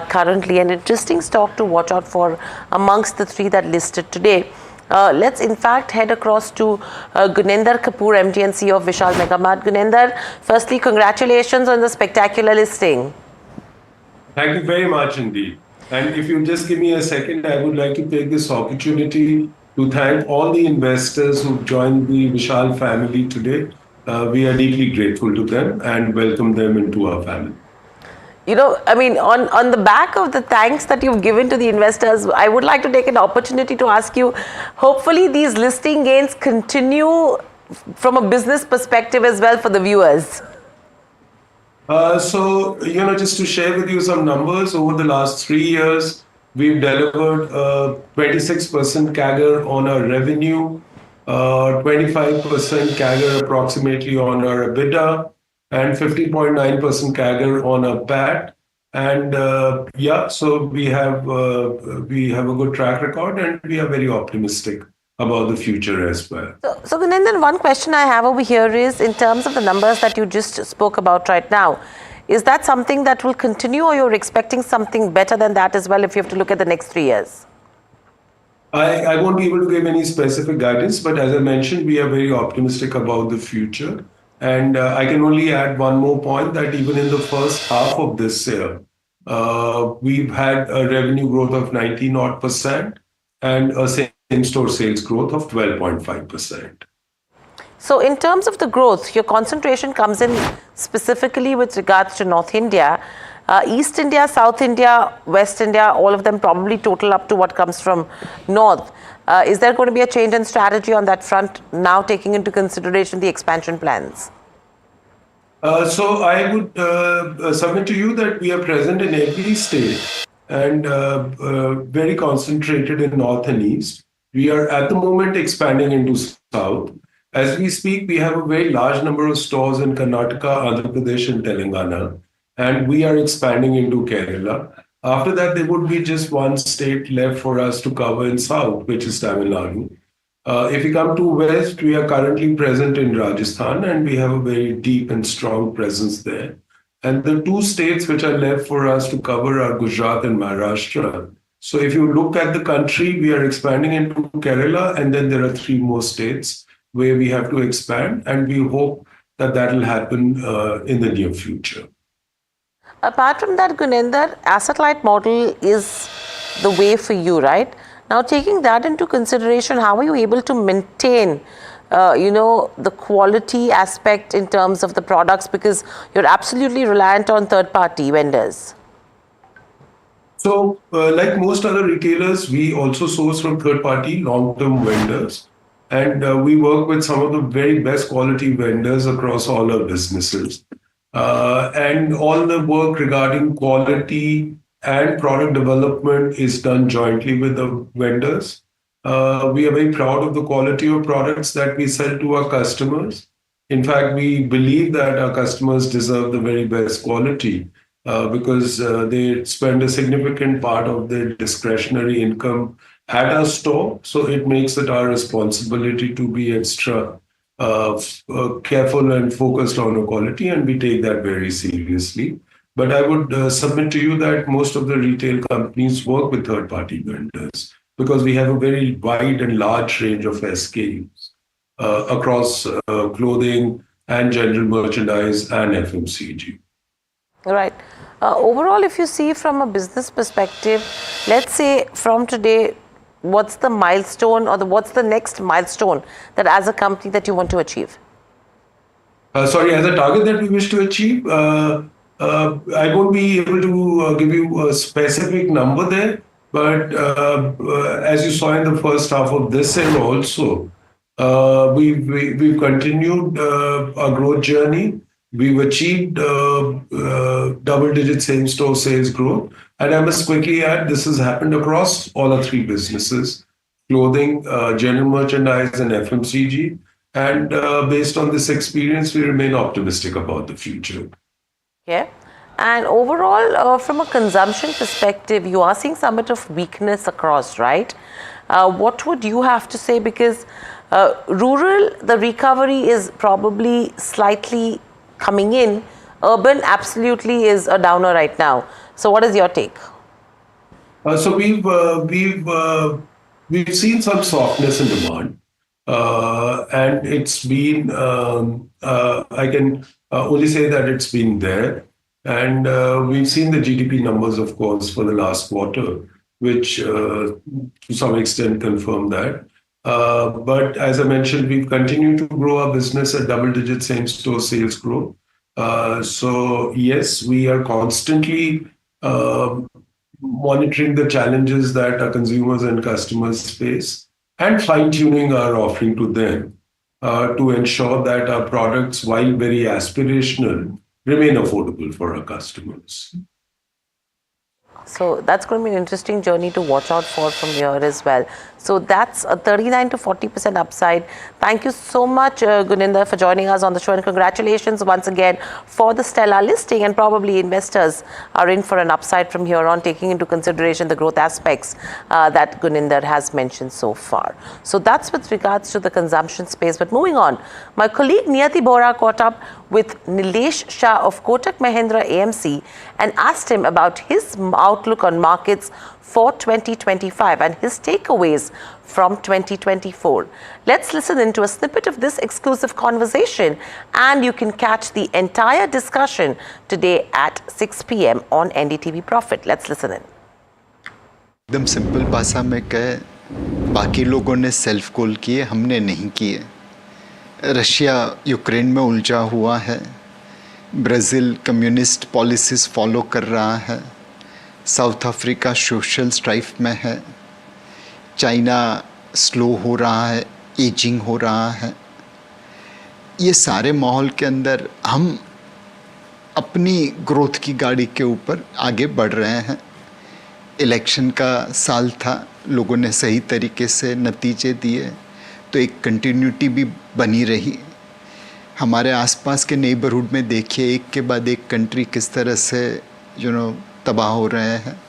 currently. An interesting stock to watch out for amongst the three that listed today. Let's in fact head across to Gunender Kapoor, MD and CEO of Vishal Mega Mart. Gunender, firstly, congratulations on the spectacular listing. Thank you very much indeed. And if you just give me a second, I would like to take this opportunity to thank all the investors who joined the Vishal family today. We are deeply grateful to them and welcome them into our family. You know, I mean, on the back of the thanks that you've given to the investors, I would like to take an opportunity to ask you, hopefully these listing gains continue from a business perspective as well for the viewers. So, just to share with you some numbers, over the last 3 years, we've delivered 26% CAGR on our revenue, 25% CAGR approximately on our EBITDA, and 50.9% CAGR on our PAT. And so we have a good track record, and we are very optimistic about the future as well. So Gunender, one question I have over here is, in terms of the numbers that you just spoke about right now, is that something that will continue, or you're expecting something better than that as well if you have to look at the next 3 years? I won't be able to give any specific guidance, but as I mentioned, we are very optimistic about the future. And I can only add one more point, that even in the first half of this year, we've had a revenue growth of 19% and a same-store sales growth of 12.5%. So in terms of the growth, your concentration comes in specifically with regards to North India. East India, South India, West India, all of them probably total up to what comes from North. Is there going to be a change in strategy on that front now, taking into consideration the expansion plans? So I would submit to you that we are present in every state and very concentrated in North and East. We are at the moment expanding into South. As we speak, we have a very large number of stores in Karnataka, Andhra Pradesh, and Telangana, and we are expanding into Kerala. After that, there would be just one state left for us to cover in South, which is Tamil Nadu. If we come to West, we are currently present in Rajasthan, and we have a very deep and strong presence there. And the two states which are left for us to cover are Gujarat and Maharashtra. So if you look at the country, we are expanding into Kerala, and then there are 3 more states where we have to expand, and we hope that that will happen in the near future. Apart from that, Gunender, asset-light model is the way for you, right? Now, taking that into consideration, how are you able to maintain, the quality aspect in terms of the products, because you're absolutely reliant on third-party vendors? So, like most other retailers, we also source from third-party long-term vendors. And we work with some of the very best quality vendors across all our businesses. And all the work regarding quality and product development is done jointly with the vendors. We are very proud of the quality of products that we sell to our customers. In fact, we believe that our customers deserve the very best quality because they spend a significant part of their discretionary income at our store. So it makes it our responsibility to be extra careful and focused on the quality, and we take that very seriously. But I would submit to you that most of the retail companies work with third-party vendors because we have a very wide and large range of SKUs across clothing and general merchandise and FMCG. Right. Overall, if you see from a business perspective, let's say from today, what's the milestone, or what's the next milestone that as a company that you want to achieve? Sorry, as a target that we wish to achieve, I won't be able to give you a specific number there, but as you saw in the first half of this year also, we've continued our growth journey. We've achieved double-digit same-store sales growth. And I must quickly add, this has happened across all our 3 businesses, clothing, general merchandise, and FMCG. And based on this experience, we remain optimistic about the future. Yeah. And overall, from a consumption perspective, you are seeing some bit of weakness across, right? What would you have to say? Because rural, the recovery is probably slightly coming in. Urban absolutely is a downer right now. So what is your take? So we've seen some softness in demand, and it's been I can only say that it's been there, and we've seen the GDP numbers, of course, for the last quarter, which to some extent confirm that. But as I mentioned, we've continued to grow our business at double-digit same-store sales growth. So yes, we are constantly monitoring the challenges that our consumers and customers face and fine-tuning our offering to them to ensure that our products, while very aspirational, remain affordable for our customers. So that's going to be an interesting journey to watch out for from here as well. So that's a 39 to 40% upside. Thank you so much, Guninder, for joining us on the show, and congratulations once again for the stellar listing. And probably investors are in for an upside from here on, taking into consideration the growth aspects that Guninder has mentioned so far. So that's with regards to the consumption space. But moving on, my colleague Niyati Bora caught up with Nilesh Shah of Kotak Mahindra AMC and asked him about his outlook on markets for 2025 and his takeaways from 2024. Let's listen into a snippet of this exclusive conversation, and you can catch the entire discussion today at 6 p.m. on NDTV Profit. Let's listen in. एकदम simple भाषा में कहे, बाकी लोगों ने self goal किए, हमने नहीं किए। रशिया यूक्रेन में उलझा हुआ है, ब्राज़ील कम्युनिस्ट पॉलिसीज़ फॉलो कर रहा है, साउथ अफ्रीका सोशल स्ट्राइफ में है, चाइना स्लो हो रहा है, एजिंग हो रहा है। ये सारे माहौल के अंदर हम अपनी ग्रोथ की गाड़ी के ऊपर आगे बढ़ रहे हैं। इलेक्शन का साल था, लोगों ने सही तरीके से नतीजे दिए, तो एक कंटिन्यूटी भी बनी रही। हमारे आसपास के नेबरहुड में देखिए, एक के बाद एक कंट्री किस तरह से तबाह हो रहे हैं,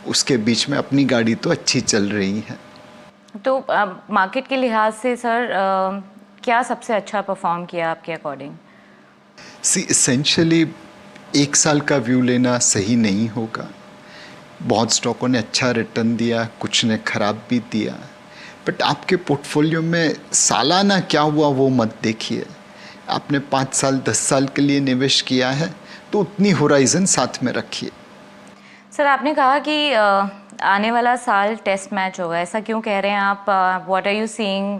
उसके बीच में अपनी गाड़ी तो अच्छी चल रही है। तो मार्केट के लिहाज से सर क्या सबसे अच्छा परफॉर्म किया आपके अकॉर्डिंग? एसेंशियली एक साल का व्यू लेना सही नहीं होगा। बहुत स्टॉकों ने अच्छा रिटर्न दिया, कुछ ने खराब भी दिया, बट आपके पोर्टफोलियो में सालाना क्या हुआ वो मत देखिए। आपने 5 साल 10 साल के लिए निवेश किया है तो उतनी होराइजन साथ में रखिए। सर, आपने कहा कि आने वाला साल टेस्ट मैच होगा, ऐसा क्यों कह रहे हैं आप? What are you seeing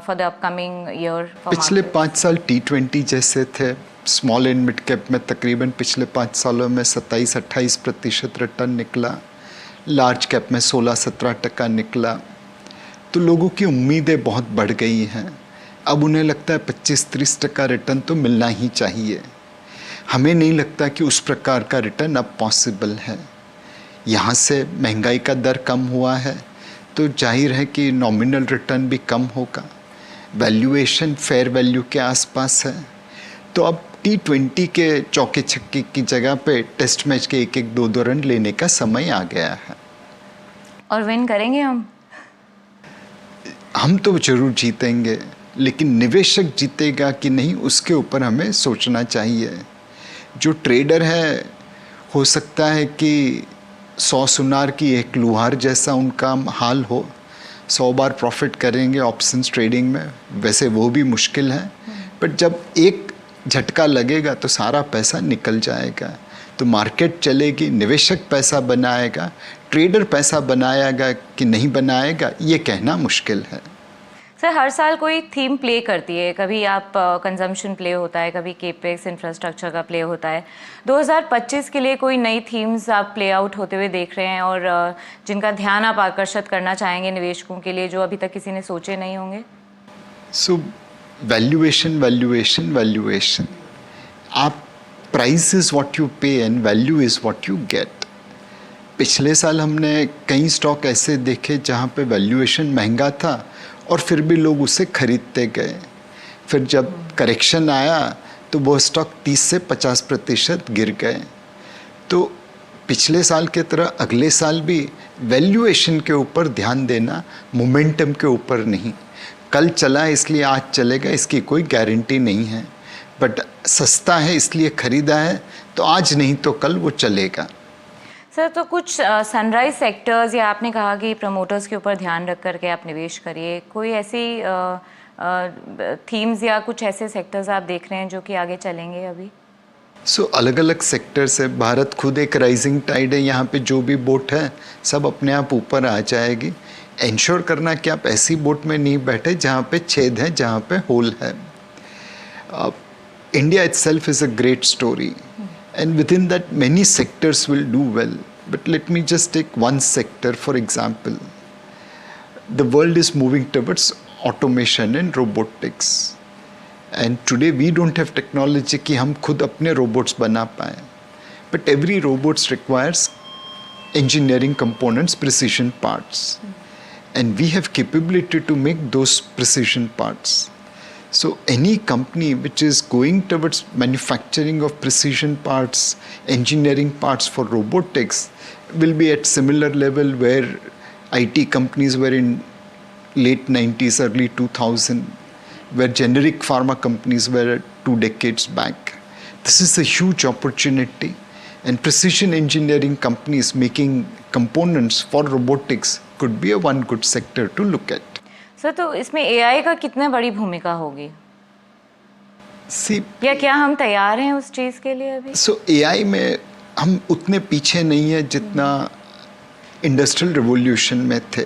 for the upcoming year? पिछले 5 साल T20 जैसे थे। स्मॉल एंड मिड कैप में तकरीबन पिछले 5 सालों में 27-28% रिटर्न निकला, लार्ज कैप में 16-17% निकला। तो लोगों की उम्मीदें बहुत बढ़ गई हैं। अब उन्हें लगता है 25-30% रिटर्न तो मिलना ही चाहिए। हमें नहीं लगता कि उस प्रकार का रिटर्न अब पॉसिबल है। यहाँ से महंगाई का दर कम हुआ है तो जाहिर है कि नॉमिनल रिटर्न भी कम होगा। वैल्यूएशन फेयर वैल्यू के आसपास है, तो अब T20 के चौके छक्के की जगह पे टेस्ट मैच के 1-2 रन लेने का समय आ गया है। और विन करेंगे हम तो जरूर जीतेंगे, लेकिन निवेशक जीतेगा कि नहीं उसके ऊपर हमें सोचना चाहिए। जो ट्रेडर है, हो सकता है कि 100 सुनार की एक लुहार जैसा उनका हाल हो, 100 बार प्रॉफिट करेंगे ऑप्शंस ट्रेडिंग में, वैसे वो भी मुश्किल है। बट जब एक झटका लगेगा तो सारा पैसा निकल जाएगा। तो मार्केट चलेगी, निवेशक पैसा बनाएगा, ट्रेडर पैसा बनाएगा कि नहीं बनाएगा ये कहना मुश्किल है। सर, हर साल कोई थीम प्ले करती है, कभी आप कंजम्पशन प्ले होता है, कभी केपेक्स इंफ्रास्ट्रक्चर का प्ले होता है। 2025 के लिए कोई नई थीम्स आप प्ले आउट होते हुए देख रहे हैं और जिनका ध्यान आप आकर्षित करना चाहेंगे निवेशकों के लिए, जो अभी तक किसी ने सोचे नहीं होंगे? वैल्यूएशन। आप प्राइस इज़ व्हाट यू पे and value is what you get. पिछले साल हमने कई स्टॉक ऐसे देखे जहाँ पे वैल्यूएशन महंगा था और फिर भी लोग उसे खरीदते गए। फिर जब करेक्शन आया तो वो स्टॉक 30 से 50% गिर गए। तो पिछले साल के तरह अगले साल भी वैल्यूएशन के ऊपर ध्यान देना, मोमेंटम के ऊपर नहीं। कल चला है इसलिए आज चलेगा, इसकी कोई गारंटी नहीं है, बट सस्ता है इसलिए ख़रीदा है तो आज नहीं तो कल वो चलेगा। सर, तो कुछ सनराइज सेक्टर्स या आपने कहा कि प्रमोटर्स के ऊपर ध्यान रख करके आप निवेश करिए, कोई ऐसी थीम्स या कुछ ऐसे सेक्टर्स आप देख रहे हैं जो कि आगे चलेंगे अभी? अलग अलग सेक्टर्स है। भारत खुद एक राइजिंग टाइड है, यहाँ पे जो भी बोट है सब अपने आप ऊपर आ जाएगी। इंश्योर करना कि आप ऐसी बोट में नहीं बैठे जहाँ पे छेद है, जहाँ पे होल है। India itself is a great story, and within that many sectors will do well. But let me just take one sector for example. The world is moving towards automation and robotics, and today we don't have technology कि हम खुद अपने robots बना पाए. But every robots requires engineering components, precision parts, and we have capability to make those precision parts. So any company which is going towards manufacturing of precision parts, engineering parts for robotics will be at similar level where IT companies were in late 90s, early 2000, where generic pharma companies were 2 decades back. This is a huge opportunity, and precision engineering companies making components for robotics could be a one good sector to look at. Sir, तो इसमें AI का कितने बड़ी भूमिका होगी? या क्या हम तैयार हैं उस चीज़ के लिए अभी? AI में हम उतने पीछे नहीं है जितना इंडस्ट्रियल रिवॉल्यूशन में थे।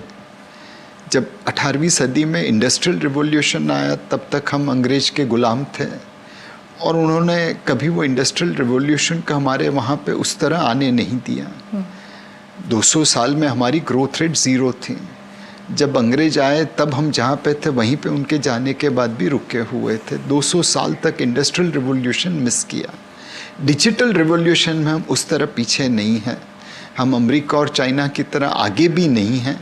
जब 18वीं सदी में इंडस्ट्रियल रिवॉल्यूशन आया तब तक हम अंग्रेज के गुलाम थे, और उन्होंने कभी वो इंडस्ट्रियल रिवॉल्यूशन का हमारे वहाँ पे उस तरह आने नहीं दिया। 200 साल में हमारी ग्रोथ रेट 0 थी। जब अंग्रेज आए तब हम जहाँ पे थे वहीं पे उनके जाने के बाद भी रुके हुए थे। 200 साल तक इंडस्ट्रियल रिवॉल्यूशन मिस किया। डिजिटल रिवॉल्यूशन में हम उस तरह पीछे नहीं हैं, हम अमेरिका और चाइना की तरह आगे भी नहीं हैं,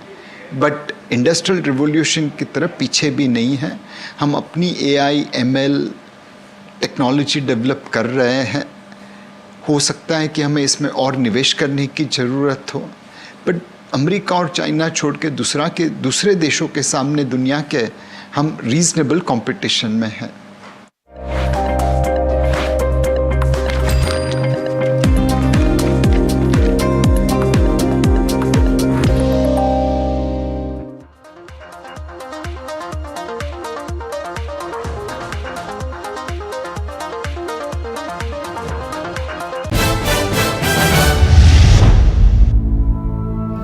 बट इंडस्ट्रियल रिवॉल्यूशन की तरह पीछे भी नहीं हैं। हम अपनी AI, ML टेक्नोलॉजी डेवलप कर रहे हैं। हो सकता है कि हमें इसमें और निवेश करने की ज़रूरत हो, बट अमेरिका और चाइना छोड़ के दूसरे देशों के सामने दुनिया के हम रीजनेबल कंपटीशन में हैं।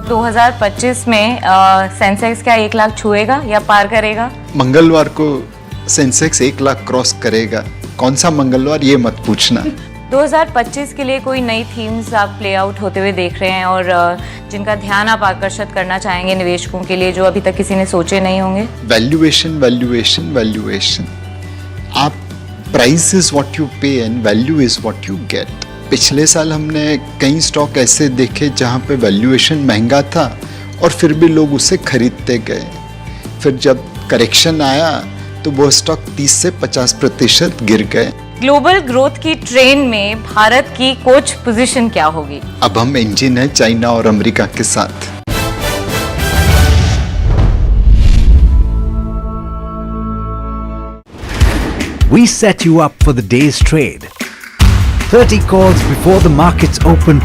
तो 2025 में सेंसेक्स क्या 1 लाख छुएगा या पार करेगा? मंगलवार को सेंसेक्स 1 लाख क्रॉस करेगा। कौन सा मंगलवार ये मत पूछना। 2025 के लिए कोई नई थीम्स आप प्ले आउट होते हुए देख रहे हैं और जिनका ध्यान आप आकर्षित करना चाहेंगे निवेशकों के लिए जो अभी तक किसी ने सोचे नहीं होंगे? Valuation, valuation, valuation. आप प्राइस इज व्हाट यू पे and value is what you get. पिछले साल हमने कई स्टॉक ऐसे देखे जहाँ पे वैल्यूएशन महंगा था और फिर भी लोग उसे खरीदते गए। फिर जब करेक्शन आया तो वो स्टॉक 30 से 50% गिर गए। ग्लोबल ग्रोथ की ट्रेन में भारत की कोच पोजीशन क्या होगी? अब हम इंजन है चाइना और अमेरिका के साथ। We set you up for the day's trade. 30 calls before the markets open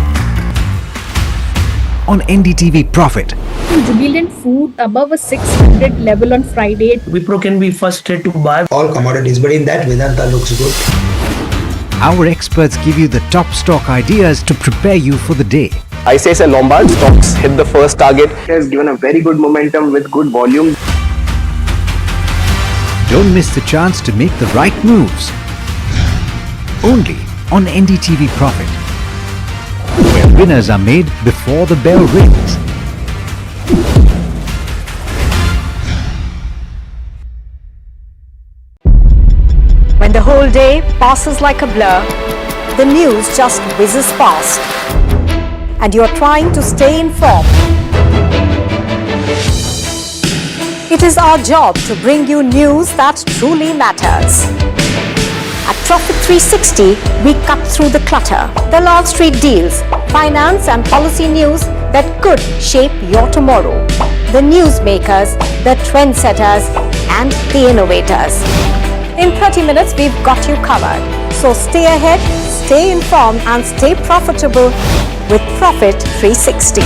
on NDTV Profit. Jubilant Food above a 600 level on Friday. Wipro can be first trade to buy all commodities, but in that Vedanta looks good. Our experts give you the top stock ideas to prepare you for the day. ICICI Lombard stocks hit the first target. It has given a very good momentum with good volume. Don't miss the chance to make the right moves. Only on NDTV Profit, where winners are made before the bell rings. When the whole day passes like a blur, the news just whizzes past, and you're trying to stay informed. It is our job to bring you news that truly matters. At Profit 360, we cut through the clutter. The Wall Street deals, finance and policy news that could shape your tomorrow. The newsmakers, the trendsetters, and the innovators. In 30 minutes, we've got you covered. So stay ahead, stay informed, and stay profitable with Profit 360.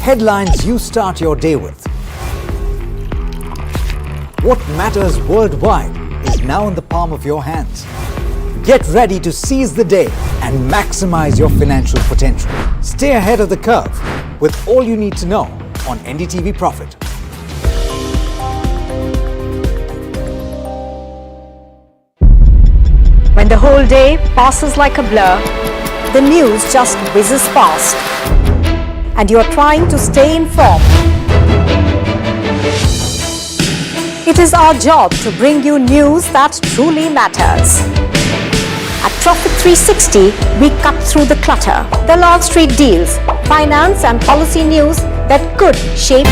Headlines you start your day with. What matters worldwide is now in the palm of your hands. Get ready to seize the day and maximize your financial potential. Stay ahead of the curve with all you need to know on NDTV Profit. When the whole day passes like a blur, the news just whizzes past, and you're trying to stay informed. It is our job to bring you news that truly matters. At Profit 360, we cut through the clutter. The Wall Street deals, finance and policy news that could shape.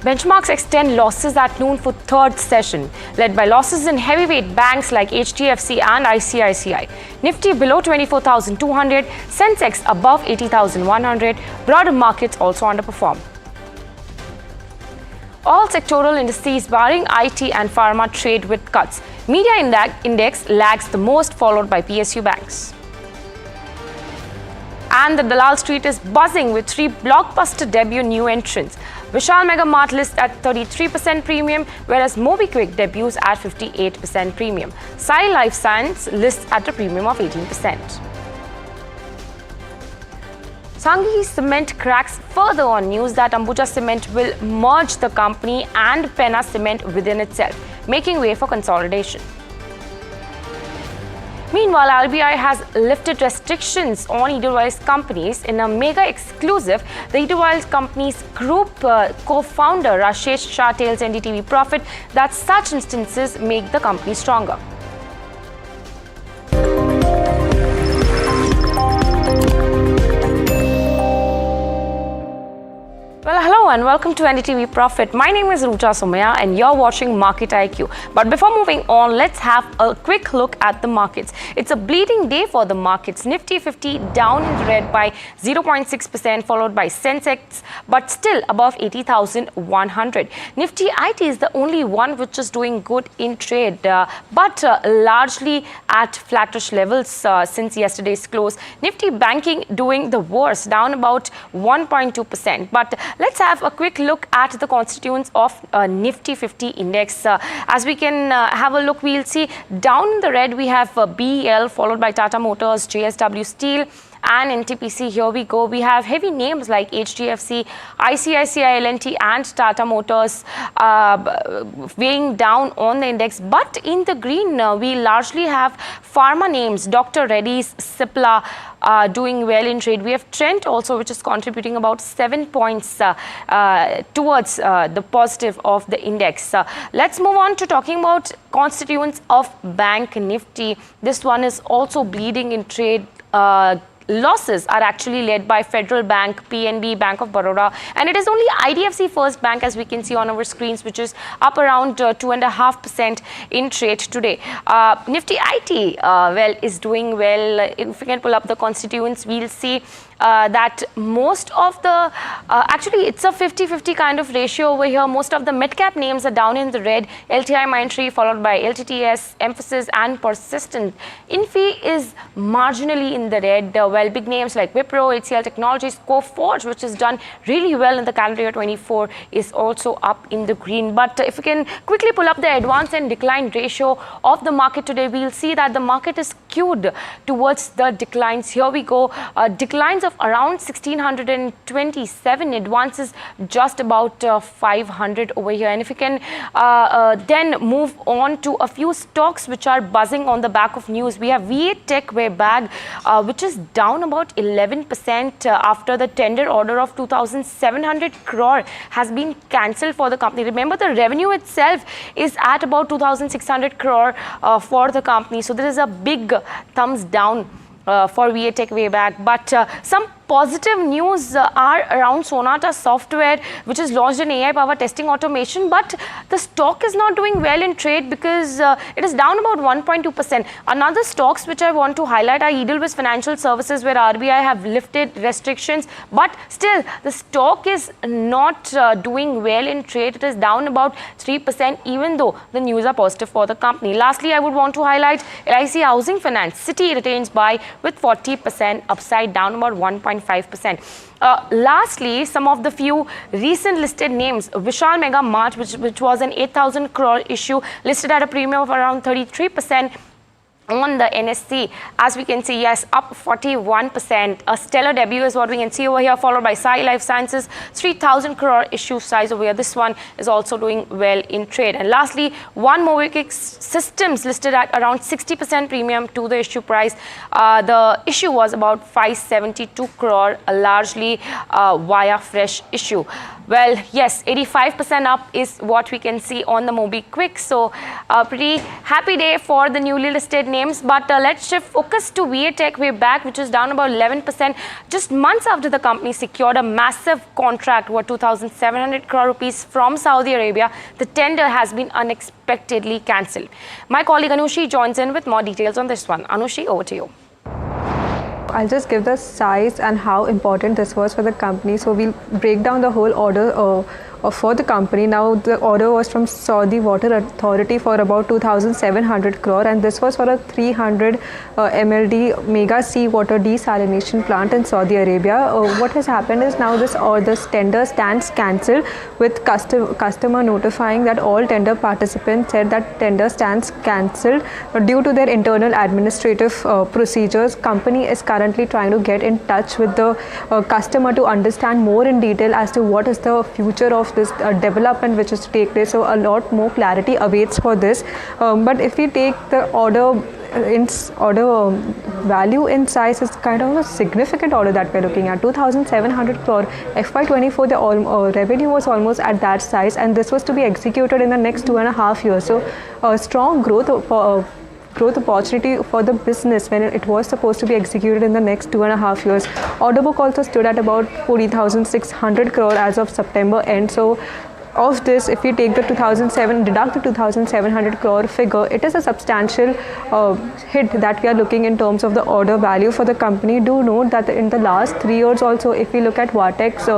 Benchmarks extend losses at noon for third session, led by losses in heavyweight banks like HDFC and ICICI. Nifty below 24,200, Sensex above 80,100. Broader markets also underperform. All sectoral indices barring IT and pharma trade with cuts. Media index lags the most, followed by PSU banks. And the Dalal Street is buzzing with 3 blockbuster debut new entrants. Vishal Mega Mart lists at 33% premium, whereas MobiKwik debuts at 58% premium. Sai Life Science lists at a premium of 18%. Sanghi Cement cracks further on news that Ambuja Cement will merge the company and Penna Cement within itself, making way for consolidation. Meanwhile, RBI has lifted restrictions on Edelweiss companies. In a mega exclusive, the Edelweiss companies group co-founder Rashesh Shah tells NDTV Profit that such instances make the company stronger. Well, hello and welcome to NDTV Profit. My name is Rucha Somaya and you're watching Market IQ. But before moving on, let's have a quick look at the markets. It's a bleeding day for the markets. Nifty 50 down in the red by 0.6%, followed by Sensex, but still above 80,100. Nifty IT is the only one which is doing good in trade, but largely at flattish levels since yesterday's close. Nifty banking doing the worst, down about 1.2%. But let's have a quick look at the constituents of Nifty 50 index. As we can have a look, we'll see down in the red we have BEL, followed by Tata Motors, JSW Steel, and NTPC. Here we go. We have heavy names like HDFC, ICICI, L&T, and Tata Motors weighing down on the index. But in the green, we largely have pharma names, Dr. Reddy's, Cipla, doing well in trade. We have Trent also, which is contributing about 7 points towards the positive of the index. Let's move on to talking about constituents of Bank Nifty. This one is also bleeding in trade. Losses are actually led by Federal Bank, PNB, Bank of Baroda, and it is only IDFC First Bank, as we can see on our screens, which is up around 2.5% in trade today. Nifty IT, well, is doing well. If we can pull up the constituents, we'll see that most of the, actually it's a 50-50 kind of ratio over here. Most of the mid-cap names are down in the red. LTI Mindtree followed by LTTS, Emphasis and Persistent. Infi is marginally in the red. Well, big names like Wipro, HCL Technologies, Coforge, which has done really well in the calendar year 24, is also up in the green. But if we can quickly pull up the advance and decline ratio of the market today, we'll see that the market is skewed towards the declines. Here we go. Declines levels of around 1627, advances just about 500 over here. And if you can then move on to a few stocks which are buzzing on the back of news, we have V8 Tech Bag, which is down about 11% after the tender order of 2,700 crore has been cancelled for the company. Remember, the revenue itself is at about 2,600 crore for the company. So there is a big thumbs down for V8 Tech Bag. But some positive news are around Sonata Software, which is launched in AI power testing automation, but the stock is not doing well in trade because it is down about 1.2%. Another stocks which I want to highlight are Edelweiss Financial Services, where RBI have lifted restrictions, but still the stock is not doing well in trade. It is down about 3%, even though the news are positive for the company. Lastly, I would want to highlight LIC Housing Finance. Citi retains buy with 40% upside, down about 1.5%. Lastly, some of the few recent listed names: Vishal Mega Mart, which was an 8,000 crore issue, listed at a premium of around 33% on the NSE. As we can see, yes, up 41%. A stellar debut is what we can see over here, followed by Sai Life Sciences, 3,000 crore issue size over here. This one is also doing well in trade. And lastly, one MobiKwik Systems listed at around 60% premium to the issue price. The issue was about 572 crore, largely via fresh issue. Well, yes, 85% up is what we can see on the MobiKwik. So, pretty happy day for the newly listed names. But let's shift focus to V8 Tech Bag, which is down about 11%. Just months after the company secured a massive contract worth 2,700 crore rupees from Saudi Arabia, the tender has been unexpectedly cancelled. My colleague Anushi joins in with more details on this one. Anushi, over to you. I'll just give the size and how important this was for the company. So we'll break down the whole order for the company. Now, the order was from Saudi Water Authority for about 2,700 crore, and this was for a 300 MLD mega seawater desalination plant in Saudi Arabia. What has happened is now this tender stands cancelled, with customer notifying that all tender participants said that tender stands cancelled due to their internal administrative procedures. Company is currently trying to get in touch with the customer to understand more in detail as to what is the future of this development which is to take place. So a lot more clarity awaits for this. But if we take the order value in size, is kind of a significant order that we're looking at. 2,700 crore. FY24, the revenue was almost at that size, and this was to be executed in the next 2.5 years. So a strong growth opportunity for the business when it was supposed to be executed in the next 2.5 years. Order book also stood at about 40,600 crore as of September end. So of this, if we take the deduct the 2,700 crore figure, it is a substantial hit that we are looking in terms of the order value for the company. Do note that in the last 3 years also, if we look at Vartech's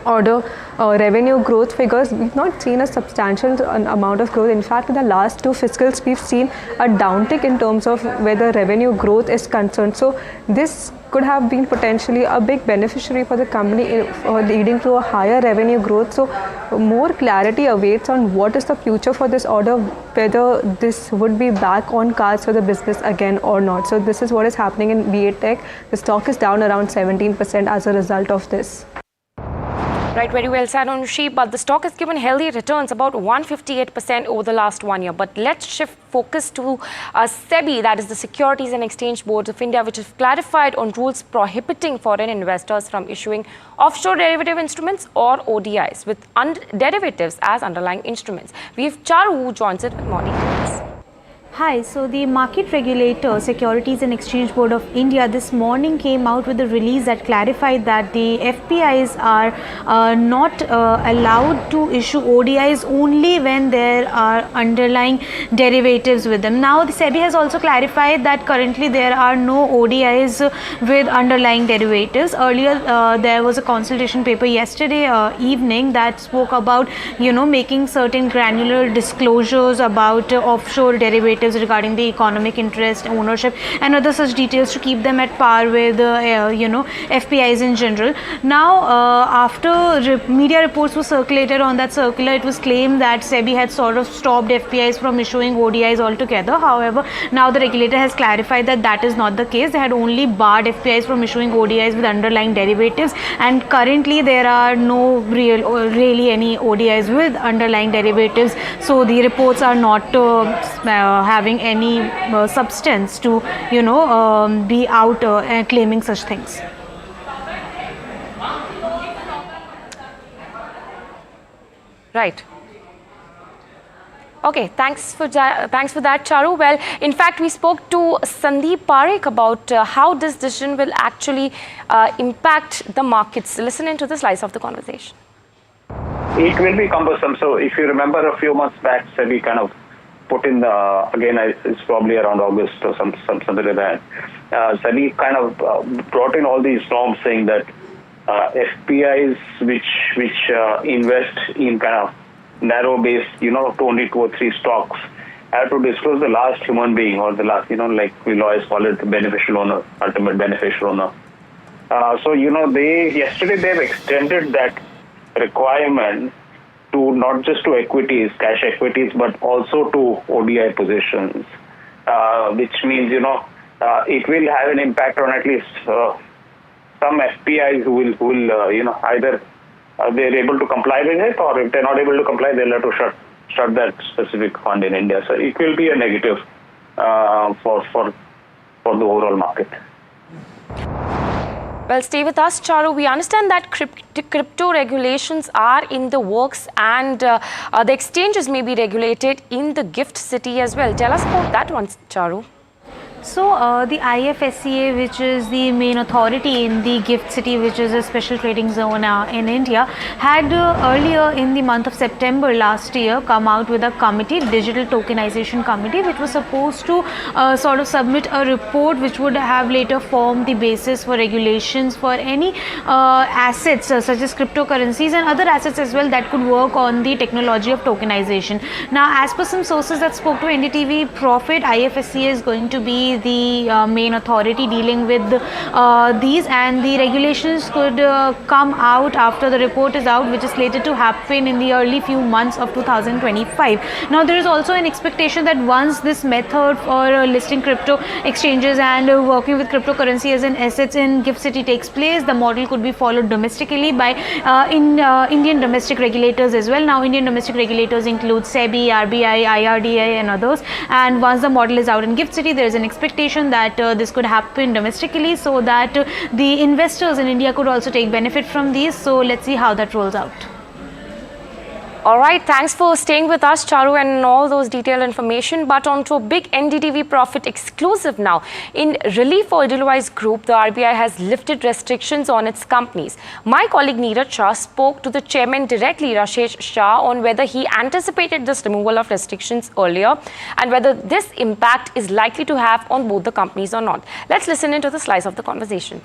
order revenue growth figures, we've not seen a substantial amount of growth. In fact, in the last 2 fiscals, we've seen a downtick in terms of where the revenue growth is concerned. So this could have been potentially a big beneficiary for the company, leading to a higher revenue growth. So more clarity awaits on what is the future for this order, whether this would be back on cards for the business again or not. So this is what is happening in V8 Tech. The stock is down around 17% as a result of this. Right, very well said, Anushi. But the stock has given healthy returns, about 158% over the last 1 year. But let's shift focus to SEBI, that is the Securities and Exchange Board of India, which has clarified on rules prohibiting foreign investors from issuing offshore derivative instruments or ODIs with derivatives as underlying instruments. We have Charu who joins it with more details. Hi, so the market regulator, Securities and Exchange Board of India, this morning came out with a release that clarified that the FPIs are not allowed to issue ODIs only when there are underlying derivatives with them. Now, the SEBI has also clarified that currently there are no ODIs with underlying derivatives. Earlier, there was a consultation paper yesterday evening that spoke about, making certain granular disclosures about offshore derivatives derivatives regarding the economic interest, ownership, and other such details to keep them at par with FPIs in general. Now, after media reports were circulated on that circular, it was claimed that SEBI had sort of stopped FPIs from issuing ODIs altogether. However, now the regulator has clarified that that is not the case. They had only barred FPIs from issuing ODIs with underlying derivatives, and currently there are no really any ODIs with underlying derivatives. So the reports are not having any substance to be out claiming such things. Right. Okay, thanks for that, Charu. Well, in fact, we spoke to Sandeep Parekh about how this decision will actually impact the markets. Listen into the slice of the conversation. It will be cumbersome. So, if you remember a few months back, SEBI kind of put in again, it's probably around August or something like that. SEBI kind of brought in all these norms saying that FPIs which invest in kind of narrow-based, to only 2 or 3 stocks, have to disclose the last human being or the last, like we always call it, the beneficial owner, ultimate beneficial owner. So, yesterday they've extended that requirement to not just to equities, cash equities, but also to ODI positions, which means, it will have an impact on at least some FPIs who will either they're able to comply with it, or if they're not able to comply, they'll have to shut that specific fund in India. So it will be a negative for the overall market. Well, stay with us, Charu. We understand that crypto regulations are in the works, and the exchanges may be regulated in the GIFT City as well. Tell us about that one, Charu. So the IFSCA, which is the main authority in the GIFT City, which is a special trading zone in India, had earlier in the month of September last year come out with a committee, digital tokenization committee, which was supposed to sort of submit a report which would have later formed the basis for regulations for any assets such as cryptocurrencies and other assets as well that could work on the technology of tokenization. Now, as per some sources that spoke to NDTV Profit, IFSCA is going to be the main authority dealing with these, and the regulations could come out after the report is out, which is slated to happen in the early few months of 2025. Now, there is also an expectation that once this method for listing crypto exchanges and working with cryptocurrency as an assets in GIFT City takes place, the model could be followed domestically by Indian domestic regulators as well. Now, Indian domestic regulators include SEBI, RBI, IRDA and others, and once the model is out in GIFT City, there is an expectation that this could happen domestically, so that the investors in India could also take benefit from these. So let's see how that rolls out. All right, thanks for staying with us, Charu, and all those detailed information. But on to a big NDTV Profit exclusive now. In relief for Edelweiss Group, the RBI has lifted restrictions on its companies. My colleague Neeraj Shah spoke to the chairman directly, Rashesh Shah, on whether he anticipated this removal of restrictions earlier and whether this impact is likely to have on both the companies or not. Let's listen into the slice of the conversation.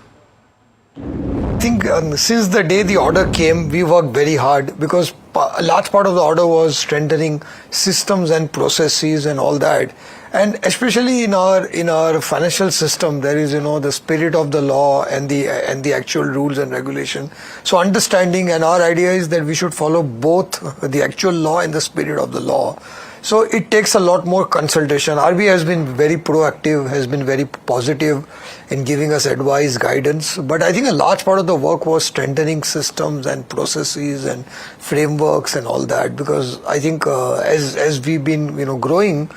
I think since the day the order came, we worked very hard because a large part of the order was strengthening systems and processes and all that. And especially in our financial system, there is the spirit of the law and the actual rules and regulation. So understanding, and our idea is that we should follow both the actual law and the spirit of the law. So it takes a lot more consultation. RBI has been very proactive, has been very positive in giving us advice, guidance. But I think a large part of the work was strengthening systems and processes and frameworks and all that. Because I think as we've been growing,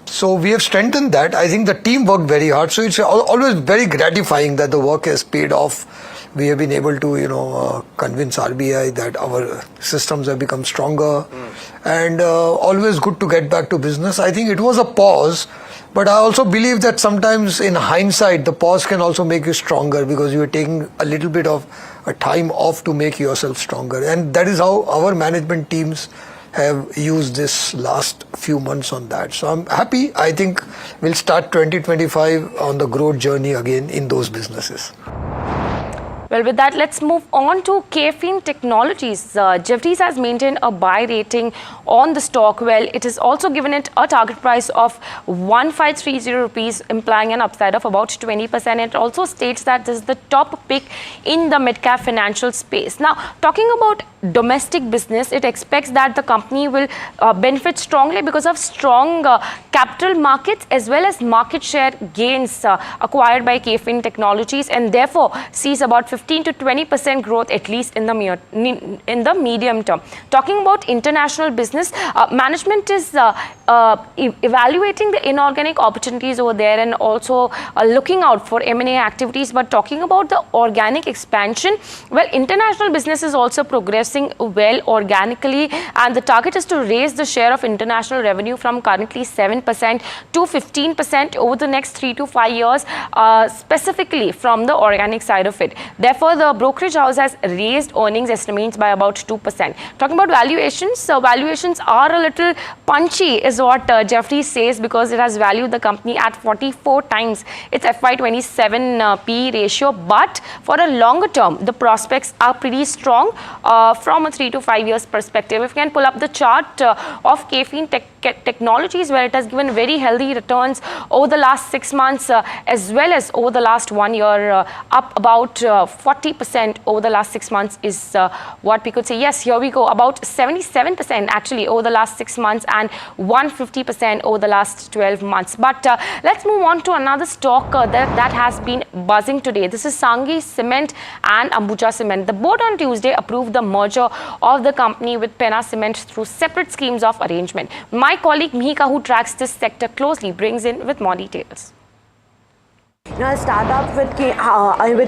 so we have strengthened that. I think the team worked very hard. So it's always very gratifying that the work has paid off. We have been able to, convince RBI that our systems have become stronger, and always good to get back to business. I think it was a pause, but I also believe that sometimes in hindsight, the pause can also make you stronger because you are taking a little bit of a time off to make yourself stronger. And that is how our management teams have used this last few months on that. So I'm happy. I think we'll start 2025 on the growth journey again in those businesses. Well, with that, let's move on to Kaynes Technologies. Jefferies has maintained a buy rating on the stock. Well, it has also given it a target price of 1530 rupees, implying an upside of about 20%. It also states that this is the top pick in the mid-cap financial space. Now, talking about domestic business, it expects that the company will benefit strongly because of strong capital markets as well as market share gains acquired by Kaynes Technologies, and therefore sees about 15 to 20% growth at least in the medium term. Talking about international business, management is evaluating the inorganic opportunities over there and also looking out for M&A activities. But talking about the organic expansion, well, international business is also progressing well organically, and the target is to raise the share of international revenue from currently 7% to 15% over the next 3 to 5 years, specifically from the organic side of it. Therefore, the brokerage house has raised earnings estimates by about 2%. Talking about valuations, so valuations are a little punchy is what Jefferies says, because it has valued the company at 44 times its FY27 PE ratio. But for a longer term, the prospects are pretty strong from a 3 to 5 years perspective. If you can pull up the chart of Kaynes Technologies, where it has given very healthy returns over the last 6 months as well as over the last 1 year, up about 40% over the last 6 months is what we could say. Yes, here we go, about 77% actually over the last 6 months and 150% over the last 12 months. But let's move on to another stock that has been buzzing today. This is Sanghi Cement and Ambuja Cement. The board on Tuesday approved the merger of the company with Penna Cement through separate schemes of arrangement. My colleague Mihika, who tracks this sector closely, brings in with more details. Now, I'll start off with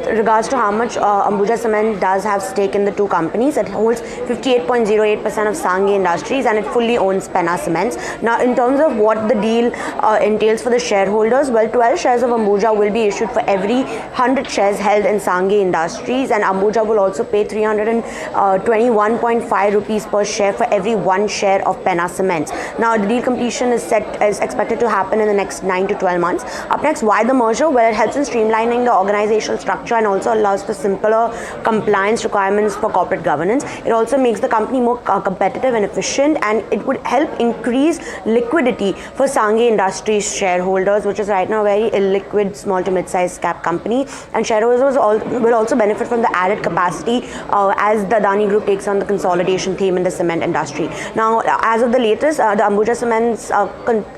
regards to how much Ambuja Cement does have stake in the two companies. It holds 58.08% of Sanghi Industries and it fully owns Penna Cements. Now, in terms of what the deal entails for the shareholders, well, 12 shares of Ambuja will be issued for every 100 shares held in Sanghi Industries, and Ambuja will also pay 321.5 rupees per share for every 1 share of Penna Cements. Now, the deal completion is expected to happen in the next 9 to 12 months. Up next, why the merger? Well, it helps in streamlining the organizational structure and also allows for simpler compliance requirements for corporate governance. It also makes the company more competitive and efficient, and it would help increase liquidity for Sanghi Industries shareholders, which is right now a very illiquid small to mid-sized cap company. And shareholders will also benefit from the added capacity as the Adani Group takes on the consolidation theme in the cement industry. Now, as of the latest, the Ambuja Cement's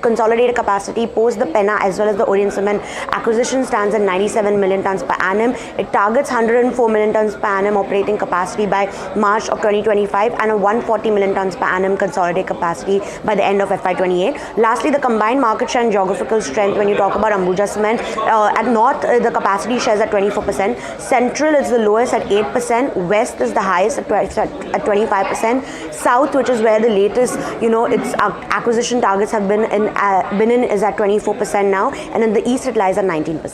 consolidated capacity post the Penna as well as the Orient Cement acquisition stands at 97 million tons per annum. It targets 104 million tons per annum operating capacity by March of 2025 and a 140 million tons per annum consolidated capacity by the end of FY28. Lastly, the combined market share and geographical strength, when you talk about Ambuja Cement, at North, the capacity shares at 24%. Central is the lowest at 8%. West is the highest at 25%. South, which is where the latest, its acquisition targets have been in, is at 24% now. And in the East, it lies at 19%.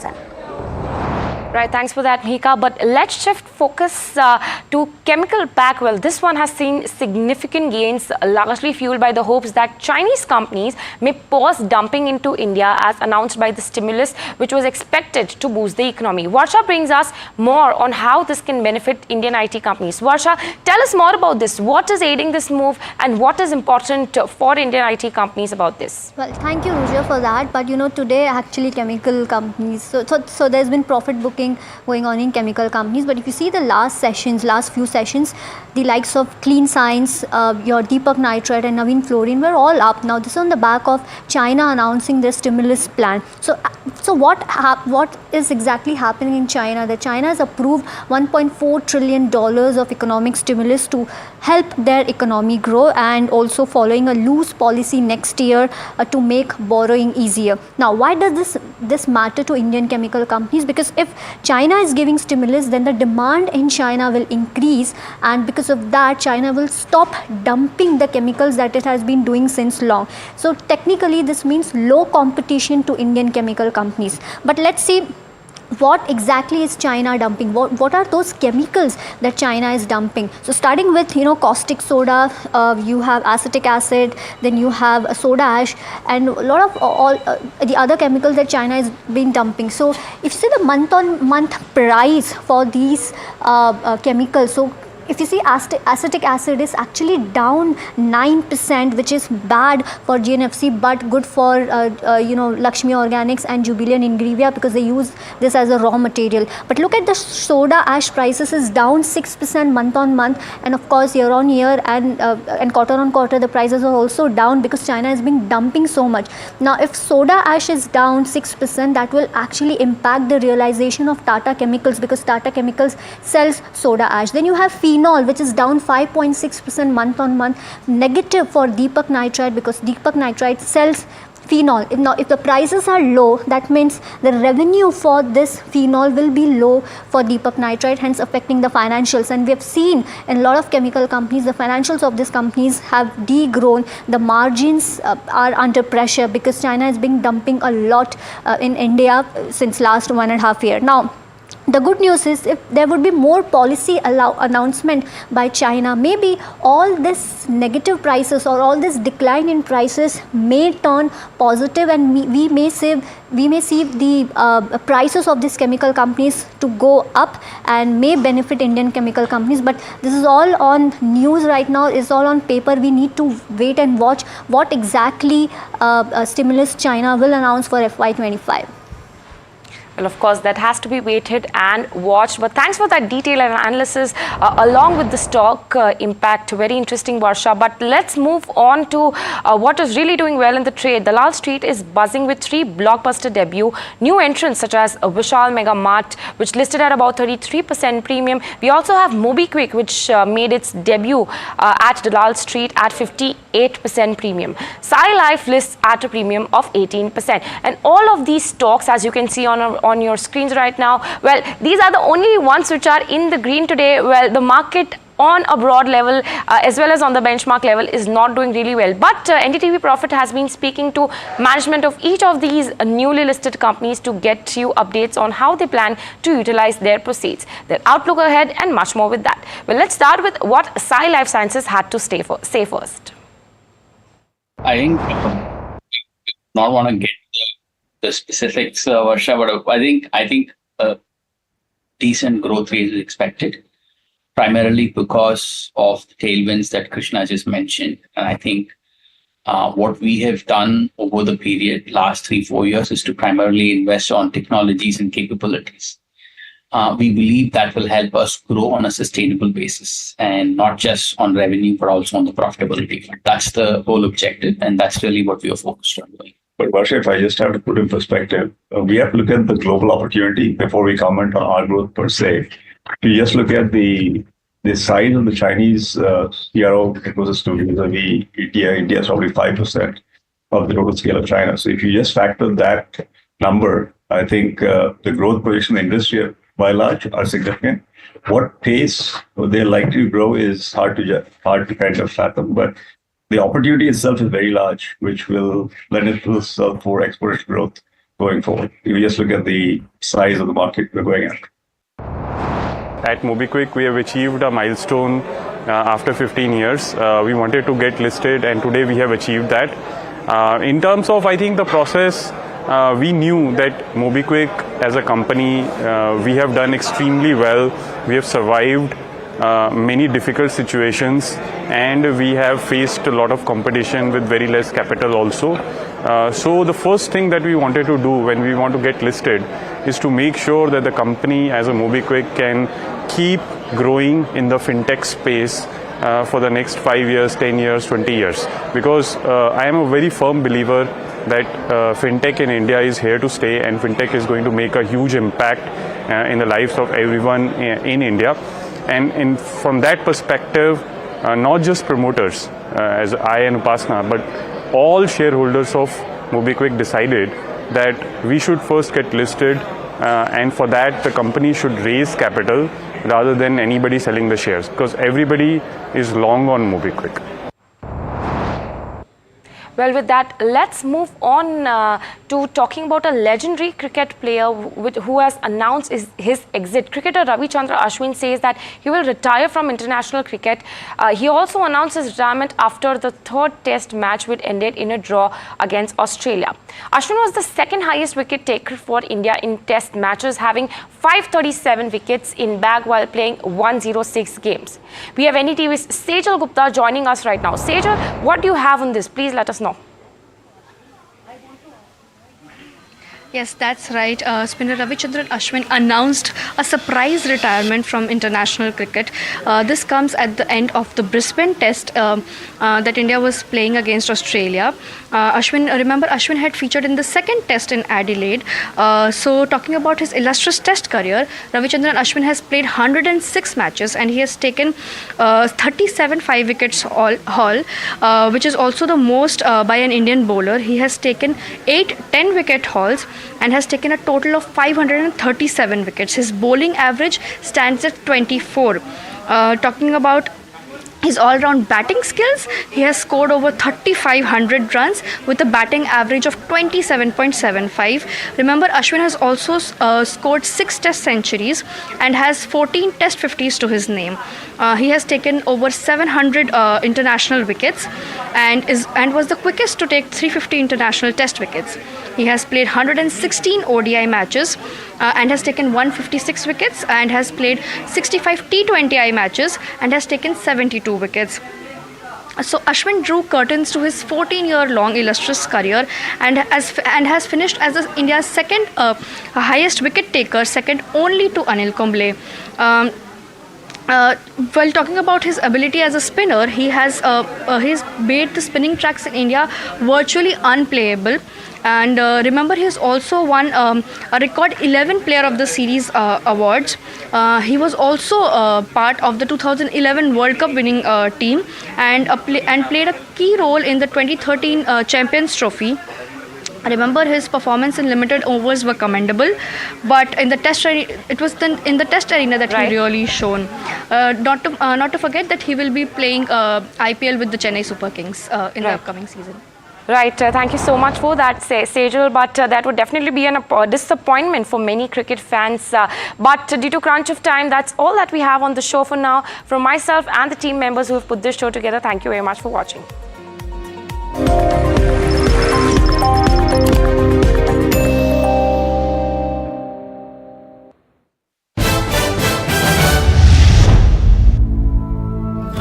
Right, thanks for that, Mihika. But let's shift focus to chemical pack. Well, this one has seen significant gains, largely fueled by the hopes that Chinese companies may pause dumping into India as announced by the stimulus, which was expected to boost the economy. Varsha brings us more on how this can benefit Indian IT companies. Varsha, tell us more about this. What is aiding this move and what is important for Indian IT companies about this? Well, thank you, Ruja, for that. But today actually chemical companies, so there's been profit booking going on in chemical companies. But if you see the last few sessions, the likes of Clean Science, your Deepak Nitrite and Navin Fluorine were all up. Now this is on the back of China announcing their stimulus plan. So what is exactly happening in China? That China has approved $1.4 trillion of economic stimulus to help their economy grow, and also following a loose policy next year to make borrowing easier. Now, why does this matter to Indian chemical companies? Because if China is giving stimulus, then the demand in China will increase, and because of that, China will stop dumping the chemicals that it has been doing since long. So technically, this means low competition to Indian chemical companies. But let's see what exactly is China dumping? What are those chemicals that China is dumping? So starting with, you know, caustic soda, you have acetic acid, then you have soda ash, and a lot of all the other chemicals that China is been dumping. So if you see the month-on-month price for these chemicals, so if you see acetic acid is actually down 9%, which is bad for GNFC but good for you know, Lakshmi Organics and Jubilant Ingrevia, because they use this as a raw material. But look at the soda ash prices is down 6% month on month, and of course year on year and quarter on quarter the prices are also down because China has been dumping so much. Now if soda ash is down 6%, that will actually impact the realization of Tata Chemicals, because Tata Chemicals sells soda ash. Then you have phenol, which is down 5.6% month on month, negative for Deepak Nitrite, because Deepak Nitrite sells phenol. Now if the prices are low, that means the revenue for this phenol will be low for Deepak Nitrite, hence affecting the financials. And we have seen in a lot of chemical companies, the financials of these companies have degrown. The margins are under pressure because China has been dumping a lot in India since last 1.5 years. Now the good news is, if there would be more policy announcement by China, maybe all this negative prices or all this decline in prices may turn positive, and we may see the prices of these chemical companies to go up and may benefit Indian chemical companies. But this is all on news right now, it's all on paper. We need to wait and watch what exactly stimulus China will announce for FY25. Well, of course, that has to be waited and watched. But thanks for that detailed analysis along with the stock impact. Very interesting, Varsha. But let's move on to what is really doing well in the trade. The Dalal Street is buzzing with 3 blockbuster debut. New entrants such as Vishal Mega Mart, which listed at about 33% premium. We also have MobiKwik, which made its debut at Dalal Street at 58% premium. Sai Life lists at a premium of 18%. And all of these stocks, as you can see on your screens right now, well, these are the only ones which are in the green today. Well, the market on a broad level as well as on the benchmark level is not doing really well. But NDTV Profit has been speaking to management of each of these newly listed companies to get you updates on how they plan to utilize their proceeds, their outlook ahead, and much more with that. Well, let's start with what Sai Life Sciences had to say first. I think not want to get the specifics, Varsha, but I think decent growth rate is expected, primarily because of the tailwinds that Krishna just mentioned. And I think what we have done over the period last 3-4 years is to primarily invest on technologies and capabilities. We believe that will help us grow on a sustainable basis, and not just on revenue, but also on the profitability. That's the whole objective, and that's really what we are focused on doing. But Varsha, if I just have to put in perspective, we have to look at the global opportunity before we comment on our growth per se. If you just look at the size of the Chinese CRO ecosystem vis-a-vis India is probably 5% of the total scale of China. So if you just factor that number, I think the growth projection in the industry by and large are significant. What pace they're likely to grow is hard to kind of fathom, but the opportunity itself is very large, which will lend itself for exponential growth going forward. If you just look at the size of the market we're going at. At MobiKwik, we have achieved a milestone after 15 years. We wanted to get listed, and today we have achieved that. In terms of, I think, the process, we knew that MobiKwik as a company, we have done extremely well. We have survived many difficult situations, and we have faced a lot of competition with very less capital also. So the first thing that we wanted to do when we want to get listed is to make sure that the company as a MobiKwik can keep growing in the fintech space for the next 5 years, 10 years, 20 years. Because I am a very firm believer that fintech in India is here to stay, and fintech is going to make a huge impact in the lives of everyone in India. And from that perspective, not just promoters, as I and Upasna, but all shareholders of MobiKwik decided that we should first get listed, and for that the company should raise capital rather than anybody selling the shares, because everybody is long on MobiKwik. Well, with that, let's move on to talking about a legendary cricket player who has announced his exit. Cricketer Ravichandran Ashwin says that he will retire from international cricket. He also announced his retirement after the third test match, which ended in a draw against Australia. Ashwin was the second highest wicket taker for India in test matches, having 537 wickets in bag while playing 106 games. We have NDTV's Sejal Gupta joining us right now. Sejal, what do you have on this? Please let us know. Yes, that's right. Spinner Ravichandran Ashwin announced a surprise retirement from international cricket. This comes at the end of the Brisbane Test that India was playing against Australia. Ashwin had featured in the second Test in Adelaide. So talking about his illustrious Test career, Ravichandran Ashwin has played 106 matches and he has taken 37 5-wickets haul, which is also the most by an Indian bowler. He has taken 8 10-wicket hauls and has taken a total of 537 wickets. His bowling average stands at 24. Talking about his all-round batting skills, he has scored over 3,500 runs with a batting average of 27.75. Remember, Ashwin has also scored 6 test centuries and has 14 test 50s to his name. He has taken over 700 international wickets and was the quickest to take 350 international test wickets. He has played 116 ODI matches and has taken 156 wickets, and has played 65 T20I matches and has taken 72 wickets. So Ashwin drew curtains to his 14-year-long illustrious career and has finished as India's second highest wicket taker, second only to Anil Kumble. While talking about his ability as a spinner, he's made the spinning tracks in India virtually unplayable. And remember, he has also won a record 11 Player of the Series awards. He was also part of the 2011 World Cup winning team and played a key role in the 2013 Champions Trophy. Remember, his performance in limited overs were commendable, but in the test in the test arena that he really shone. Not to forget that he will be playing IPL with the Chennai Super Kings in the upcoming season. Right, thank you so much for that, Sejal, but that would definitely be a disappointment for many cricket fans. But due to crunch of time, that's all that we have on the show for now. From myself and the team members who have put this show together, thank you very much for watching.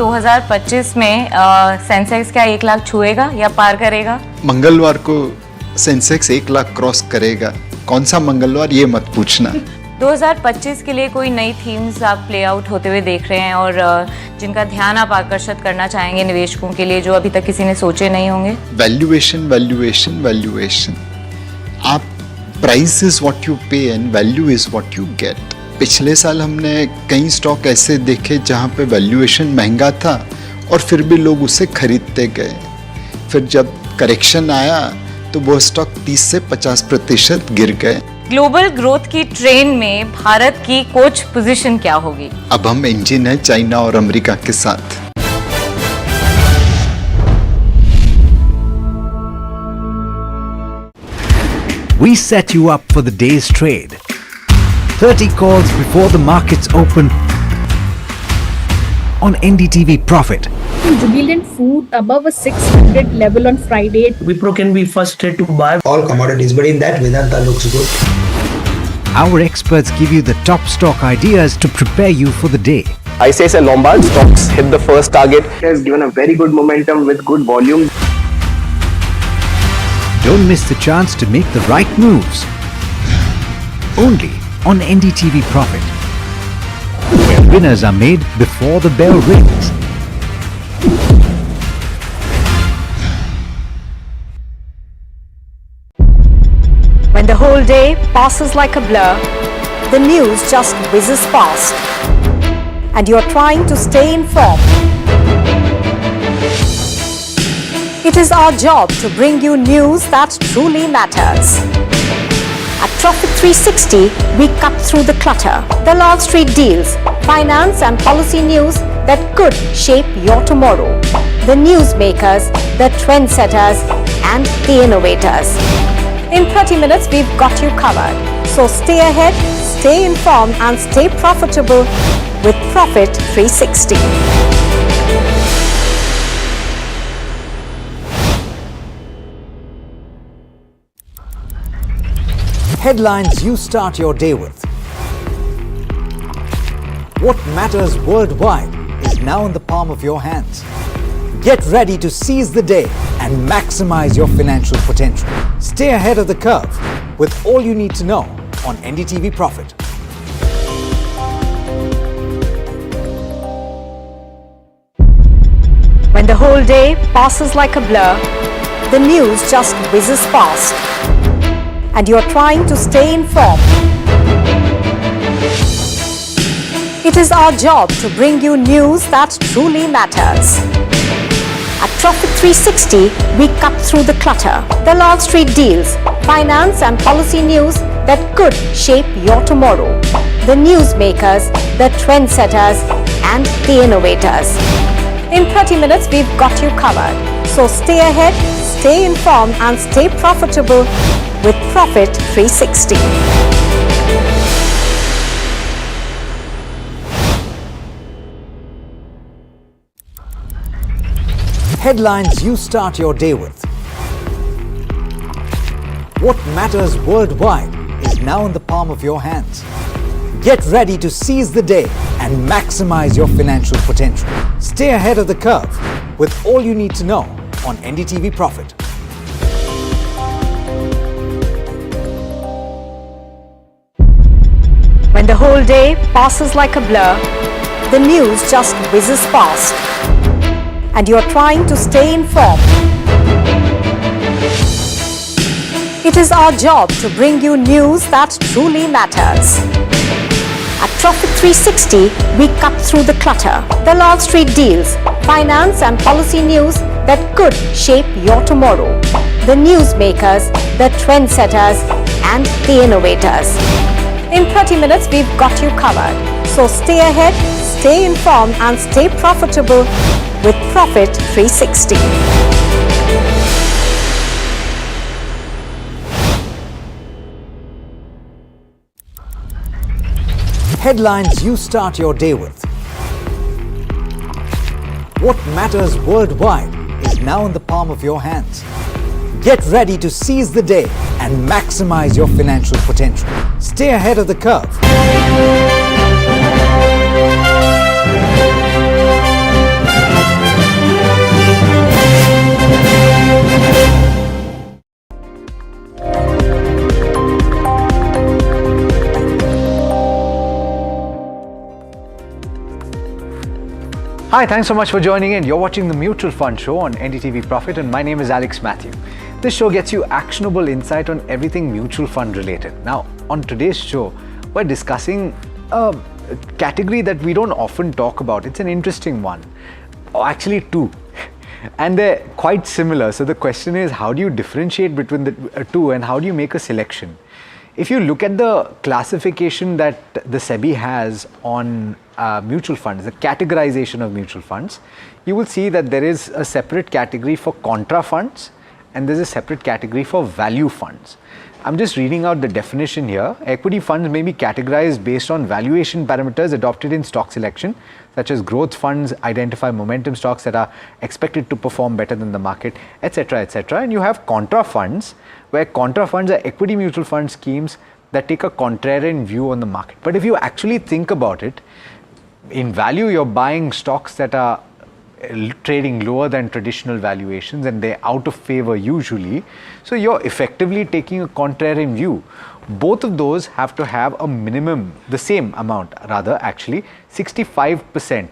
दो 2025 में Sensex क्या 1 लाख छुएगा या पार करेगा? मंगलवार को Sensex 1 lakh cross करेगा। कौन सा मंगलवार, ये मत पूछना। 2025 के लिए कोई नई थीम्स आप प्ले आउट होते हुए देख रहे हैं और जिनका ध्यान आप आकर्षित करना चाहेंगे निवेशकों के लिए, जो अभी तक किसी ने सोचे नहीं होंगे? Valuation, valuation, valuation. आप प्राइस इज व्हाट यू पे and value is what you get. पिछले साल हमने कई स्टॉक ऐसे देखे जहां पे वैल्यूएशन महंगा था और फिर भी लोग उसे खरीदते गए। फिर जब करेक्शन आया तो वो स्टॉक 30 से 50% गिर गए। ग्लोबल ग्रोथ की ट्रेन में भारत की कोच पोजीशन क्या होगी? अब हम इंजन है चाइना और अमेरिका के साथ। We set you up for the day's trade. 30 calls before the markets open on NDTV Profit. Jubilant Food above a 600 level on Friday. Wipro can be first trade to buy all commodities, but in that Vedanta looks good. Our experts give you the top stock ideas to prepare you for the day. ICICI Lombard stocks hit the first target. It has given a very good momentum with good volume. Don't miss the chance to make the right moves. Only on NDTV Profit, where winners are made before the bell rings. When the whole day passes like a blur, the news just whizzes past, and you're trying to stay informed. It is our job to bring you news that truly matters. At Profit 360, we cut through the clutter. The Wall Street deals, finance and policy news that could shape your tomorrow. the newsmakers, the trendsetters, and the innovators. In 30 minutes, we've got you covered. So stay ahead, stay informed, and stay profitable with Profit 360. Headlines you start your day with. What matters worldwide is now in the palm of your hands. Get ready to seize the day and maximize your financial potential. Stay ahead of the curve with all you need to know on NDTV Profit. When the whole day passes like a blur, the news just whizzes past, and you're trying to stay informed. It is our job to bring you news that truly matters. At Profit 360, we cut through the clutter, the Wall Street deals, finance and policy news that could shape your tomorrow. The newsmakers, the trendsetters, and the innovators. In 30 minutes, we've got you covered. So stay ahead, stay informed, and stay profitable with Profit 360. Headlines you start your day with. What matters worldwide is now in the palm of your hands. Get ready to seize the day and maximize your financial potential. Stay ahead of the curve with all you need to know on NDTV Profit. When the whole day passes like a blur, the news just whizzes past, and you're trying to stay informed. It is our job to bring you news that truly matters. At Profit 360, we cut through the clutter, the Wall Street deals, finance and policy news that could shape your tomorrow. The newsmakers, the trendsetters, and the innovators. In 30 minutes, we've got you covered. So stay ahead, stay informed, and stay profitable with Profit 360. Headlines you start your day with. What matters worldwide is now in the palm of your hands. Get ready to seize the day and maximize your financial potential. Stay ahead of the curve. Hi, thanks so much for joining in. You're watching the Mutual Fund Show on NDTV Profit, and my name is Alex Matthew. This show gets you actionable insight on everything mutual fund related. Now, on today's show, we're discussing a category that we don't often talk about. It's an interesting one, or actually two, and they're quite similar. So the question is, how do you differentiate between the two, and how do you make a selection? If you look at the classification that the SEBI has on mutual funds, the categorization of mutual funds, you will see that there is a separate category for contra funds and there's a separate category for value funds. I'm just reading out the definition here. Equity funds may be categorized based on valuation parameters adopted in stock selection, such as growth funds identify momentum stocks that are expected to perform better than the market, etc., etc. And you have contra funds, where contra funds are equity mutual fund schemes that take a contrarian view on the market. But if you actually think about it, in value, you're buying stocks that are trading lower than traditional valuations and they're out of favor usually. So you're effectively taking a contrarian view. Both of those have to have a minimum, the same amount rather, actually 65%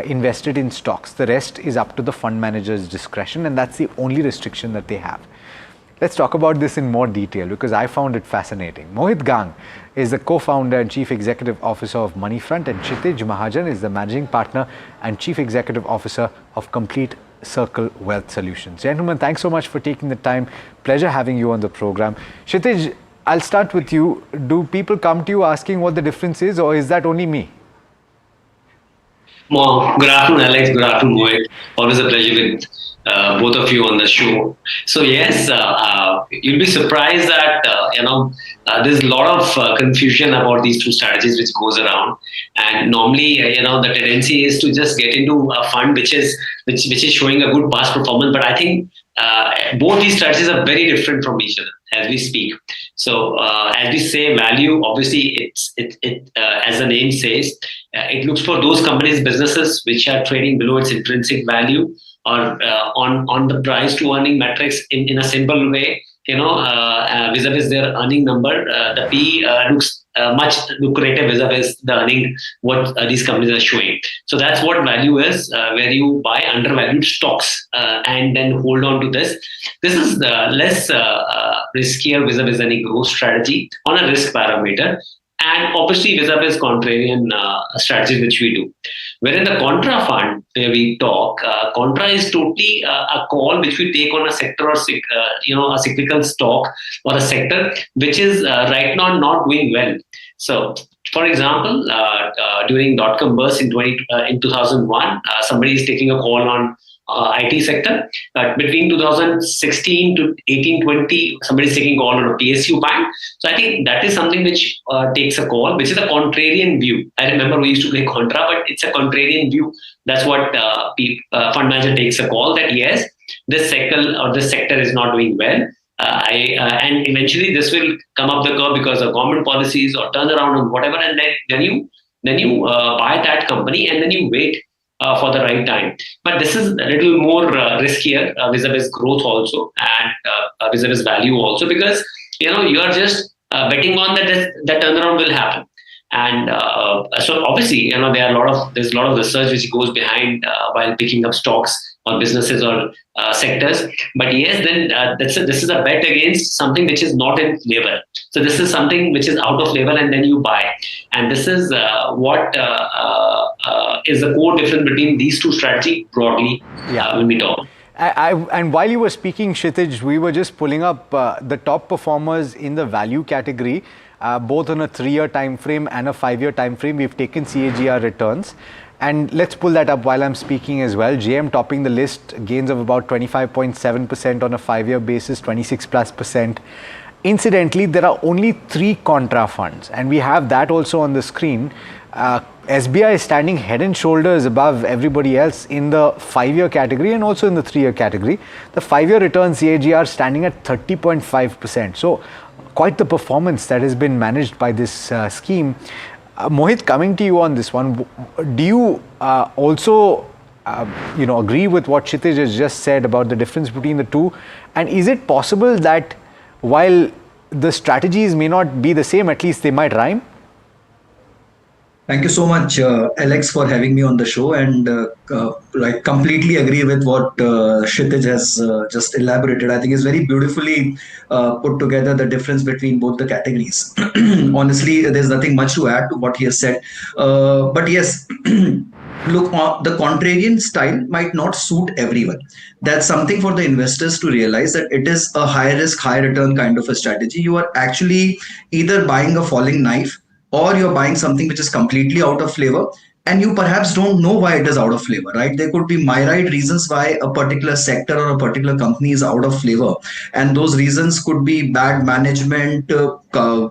invested in stocks. The rest is up to the fund manager's discretion, and that's the only restriction that they have. Let's talk about this in more detail because I found it fascinating. Mohit Gang is the co-founder and chief executive officer of Moneyfront, and Kshitij Mahajan is the managing partner and chief executive officer of Complete Circle Wealth Solutions. Gentlemen, thanks so much for taking the time. Pleasure having you on the program. Kshitij, I'll start with you. Do people come to you asking what the difference is, or is that only me? Good afternoon, Alex. Good afternoon, Mohit. Always a pleasure with both of you on the show. So yes, you'll be surprised that there's a lot of confusion about these two strategies which goes around. And normally, the tendency is to just get into a fund which is showing a good past performance. But I think both these strategies are very different from each other as we speak. So as we say, value obviously it as the name says, it looks for those companies, businesses which are trading below its intrinsic value or on the price to earning metrics in a simple way. Vis-a-vis their earning number, the P looks much lucrative vis-a-vis the earning what these companies are showing. So that's what value is, where you buy undervalued stocks and then hold on to this. This is less riskier vis-a-vis any growth strategy on a risk parameter, and obviously vis-a-vis contrarian strategies which we do. Wherein the contra fund, where we talk, contra is totally a call which we take on a sector or a cyclical stock or a sector which is right now not doing well. So, for example, during dot-com burst in 2001, somebody is taking a call on IT sector. Between 2016 to 18-20, somebody's taking call on a PSU bank. So I think that is something which takes a call, which is a contrarian view. I remember we used to play contra, but it's a contrarian view. That's what fund manager takes a call that yes, this cycle or this sector is not doing well. And eventually this will come up the curve because of government policies or turnaround or whatever, and then you buy that company and then you wait for the right time. But this is a little more riskier vis-a-vis growth also, and vis-a-vis value also, because you are just betting on that turnaround will happen. And so obviously there's a lot of research which goes behind while picking up stocks or businesses or sectors. But yes, then this is a bet against something which is not in favor. So this is something which is out of favor, and then you buy. And this is what is the core difference between these two strategies broadly when we talk. And while you were speaking, Kshitij, we were just pulling up the top performers in the value category, both on a 3-year time frame and a 5-year time frame. We've taken CAGR returns. And let's pull that up while I'm speaking as well. JM topping the list, gains of about 25.7% on a 5-year basis, 26+%. Incidentally, there are only 3 contra funds, and we have that also on the screen. SBI is standing head and shoulders above everybody else in the 5-year category and also in the 3-year category. The 5-year return CAGR standing at 30.5%. So quite the performance that has been managed by this scheme. Mohit, coming to you on this one, do you also agree with what Kshitij has just said about the difference between the two? And is it possible that while the strategies may not be the same, at least they might rhyme? Thank you so much, Alex, for having me on the show, and I completely agree with what Kshitij has just elaborated. I think it's very beautifully put together the difference between both the categories. Honestly, there's nothing much to add to what he has said. But yes, look, the contrarian style might not suit everyone. That's something for the investors to realize, that it is a high risk, high return kind of a strategy. You are actually either buying a falling knife, or you're buying something which is completely out of flavor, and you perhaps don't know why it is out of flavor, right? There could be myriad reasons why a particular sector or a particular company is out of flavor. And those reasons could be bad management,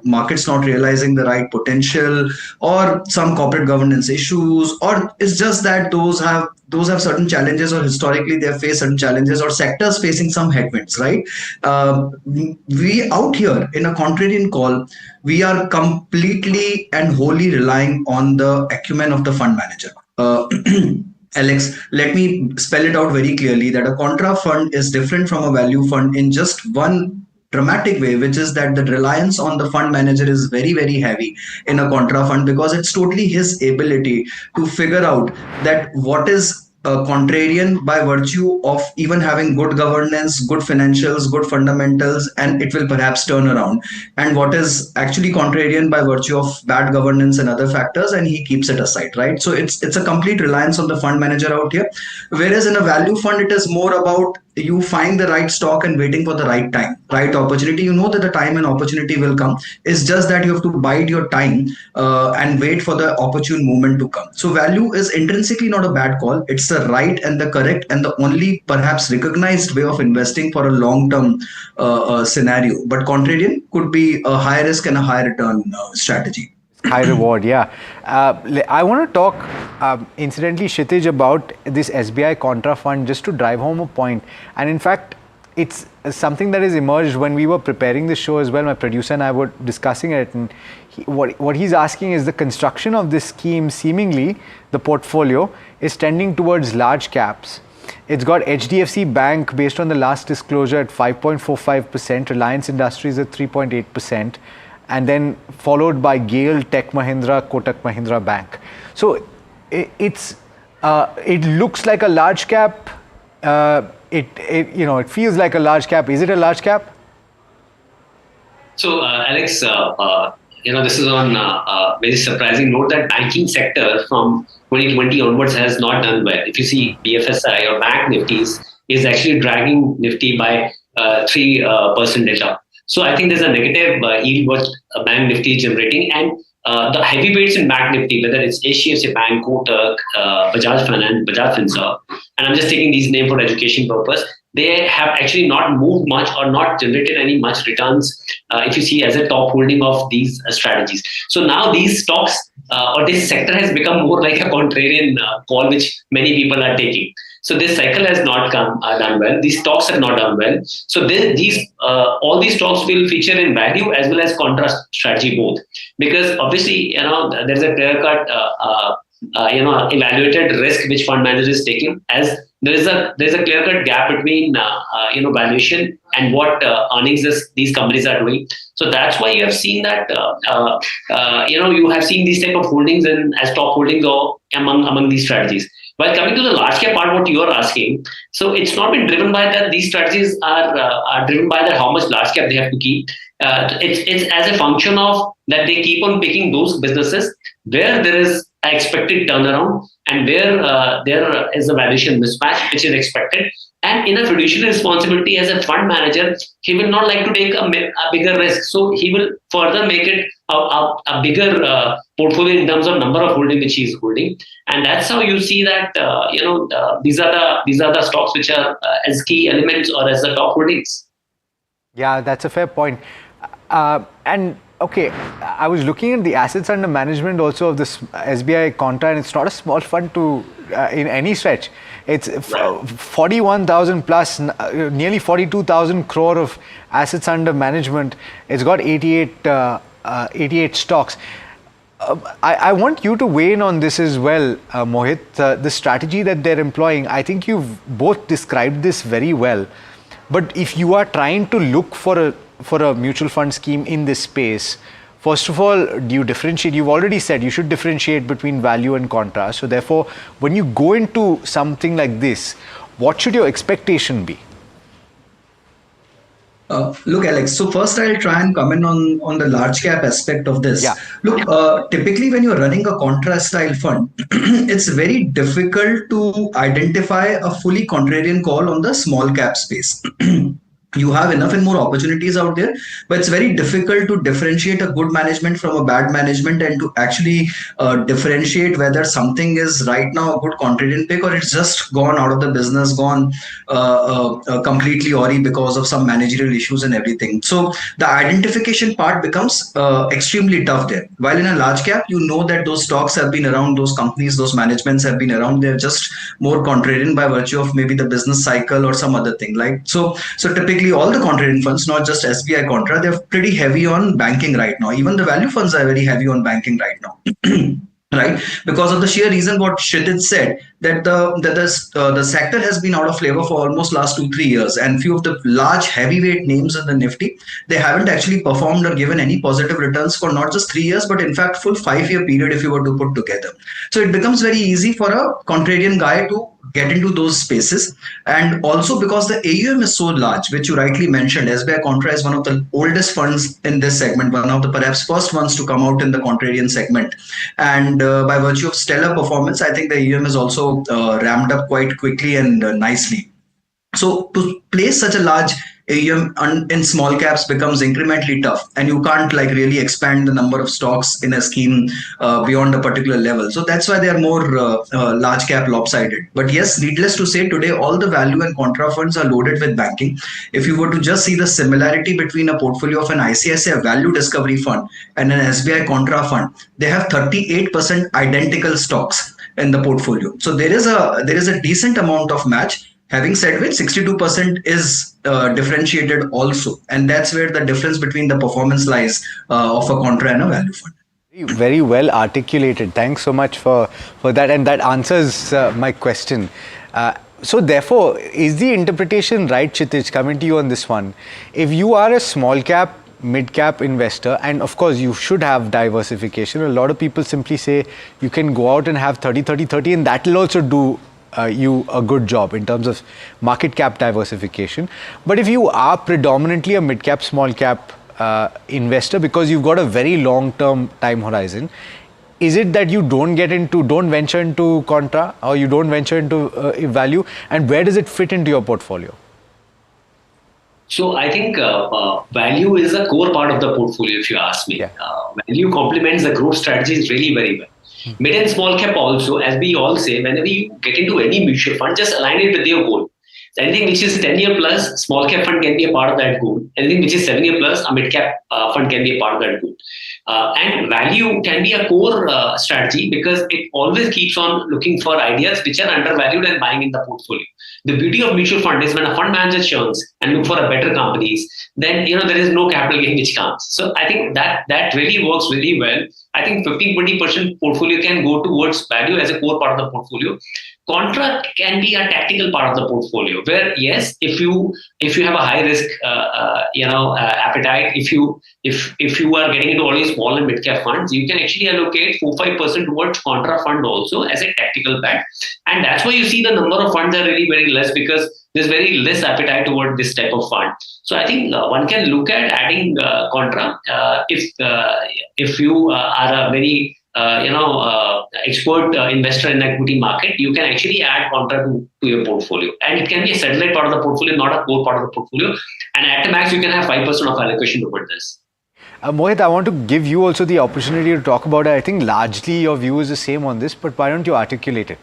markets not realizing the right potential, or some corporate governance issues, or it's just that those have certain challenges, or historically they have faced certain challenges, or sectors facing some headwinds, right? We out here in a contrarian call, we are completely and wholly relying on the acumen of the fund manager. Alex, let me spell it out very clearly, that a contra fund is different from a value fund in just one dramatic way, which is that the reliance on the fund manager is very, very heavy in a contra fund, because it's totally his ability to figure out that what is contrarian by virtue of even having good governance, good financials, good fundamentals, and it will perhaps turn around, and what is actually contrarian by virtue of bad governance and other factors, and he keeps it aside, right? So it's a complete reliance on the fund manager out here. Whereas in a value fund, it is more about you find the right stock and waiting for the right time, right opportunity. You know that the time and opportunity will come. It's just that you have to bide your time and wait for the opportune moment to come. So value is intrinsically not a bad call. It's the right and the correct and the only perhaps recognized way of investing for a long-term scenario. But contrarian could be a high risk and a high return strategy. High reward, yeah. I want to talk, incidentally, Kshitij, about this SBI Contra Fund just to drive home a point. And in fact, it's something that has emerged when we were preparing the show as well. My producer and I were discussing it. And what he's asking is the construction of this scheme, seemingly, the portfolio, is tending towards large caps. It's got HDFC Bank, based on the last disclosure, at 5.45%, Reliance Industries at 3.8%. And then followed by GAIL, Tech Mahindra, Kotak Mahindra Bank. So it looks like a large cap. It feels like a large cap. Is it a large cap? So Alex, this is on a very surprising note that banking sector from 2020 onwards has not done well. If you see BFSI or Bank Nifties is actually dragging Nifty by 3% data. So I think there's a negative yield what Bank Nifty is generating, and the heavyweights in Bank Nifty, whether it's HDFC Bank, Kotak, Bajaj Finance, Bajaj Finserv, and I'm just taking these names for education purpose, they have actually not moved much or not generated any much returns if you see as a top holding of these strategies. So now these stocks or this sector has become more like a contrarian call which many people are taking. So this cycle has not done well. These stocks have not done well. So all these stocks will feature in value as well as contrast strategy both, because obviously there's a clear cut evaluated risk which fund manager is taking, as there's a clear cut gap between valuation and what earnings these companies are doing. So that's why you have seen that you have seen these type of holdings as top holdings or among these strategies. While coming to the large cap part, what you are asking, so it's not been driven by that. These strategies are driven by that how much large cap they have to keep. It's as a function of that they keep on picking those businesses where there is an expected turnaround and where there is a valuation mismatch which is expected. And in a fiduciary responsibility as a fund manager, he will not like to take a bigger risk. So he will further make it a bigger portfolio in terms of number of holding which he is holding. And that's how you see that these are the stocks which are as key elements or as the top holdings. Yeah, that's a fair point. And okay, I was looking at the assets under management also of this SBI Contra, and it's not a small fund in any stretch. It's 41,000 plus, nearly 42,000 crore of assets under management. It's got 88 stocks. I want you to weigh in on this as well, Mohit. The strategy that they're employing, I think you've both described this very well. But if you are trying to look for a mutual fund scheme in this space, first of all, do you differentiate? You've already said you should differentiate between value and contrast. So therefore, when you go into something like this, what should your expectation be? Look, Alex, so first I'll try and comment on the large cap aspect of this. Yeah. Look, typically when you're running a contrast style fund, it's very difficult to identify a fully contrarian call on the small cap space. You have enough and more opportunities out there, but it's very difficult to differentiate a good management from a bad management and to actually differentiate whether something is right now a good contrarian pick or it's just gone out of the business, gone completely awry because of some managerial issues and everything. So the identification part becomes extremely tough there. While in a large cap, you know that those stocks have been around, those companies, those managements have been around. They're just more contrarian by virtue of maybe the business cycle or some other thing. Like so typically all the contrarian funds, not just SBI Contra, they're pretty heavy on banking right now. Even the value funds are very heavy on banking right now. Right, because of the sheer reason what Kshitij said, that the sector has been out of flavor for almost last 2-3 years, and few of the large heavyweight names in the Nifty, they haven't actually performed or given any positive returns for not just 3 years, but in fact full 5-year period if you were to put together. So it becomes very easy for a contrarian guy to get into those spaces. And also because the AUM is so large, which you rightly mentioned, SBI Contra is one of the oldest funds in this segment, one of the perhaps first ones to come out in the contrarian segment. And by virtue of stellar performance, I think the AUM is also ramped up quite quickly and nicely. So to place such a large AUM in small caps becomes incrementally tough, and you can't like really expand the number of stocks in a scheme beyond a particular level. So that's why they are more large cap lopsided. But yes, needless to say, today all the value and contra funds are loaded with banking. If you were to just see the similarity between a portfolio of an ICICI Value Discovery Fund and an SBI Contra Fund, they have 38% identical stocks in the portfolio. So there is a decent amount of match. Having said which, 62% is differentiated also, and that's where the difference between the performance lies of a contra and a value fund. Very well articulated. Thanks so much for that, and that answers my question. So therefore, is the interpretation right, Kshitij, coming to you on this one? If you are a small cap, mid cap investor, and of course you should have diversification. A lot of people simply say you can go out and have 30-30-30, and that will also do you a good job in terms of market cap diversification. But if you are predominantly a mid cap, small cap investor, because you've got a very long term time horizon, is it that you don't venture into contra, or you don't venture into value, and where does it fit into your portfolio? So I think value is a core part of the portfolio, if you ask me. Value complements the growth strategies really very well. Mid and small cap also, as we all say, whenever you get into any mutual fund, just align it with your goal. So anything which is 10-year plus, small cap fund can be a part of that goal. Anything which is 7-year plus, a mid cap fund can be a part of that goal. And value can be a core strategy because it always keeps on looking for ideas which are undervalued and buying in the portfolio. The beauty of mutual fund is when a fund manager churns and look for a better companies, then there is no capital gain which comes. So I think that really works really well. I think 15-20% portfolio can go towards value as a core part of the portfolio. Contra can be a tactical part of the portfolio, where yes, if you have a high risk appetite, if you are getting into all these small and mid cap funds, you can actually allocate 4-5% towards contra fund also as a tactical bet, and that's why you see the number of funds are really very less, because there's very less appetite toward this type of fund. So I think one can look at adding contra if you are a very expert investor in the equity market. You can actually add contra to your portfolio, and it can be a satellite part of the portfolio, not a core part of the portfolio. And at the max, you can have 5% of allocation toward this. Mohit, I want to give you also the opportunity to talk about it. I think largely your view is the same on this, but why don't you articulate it?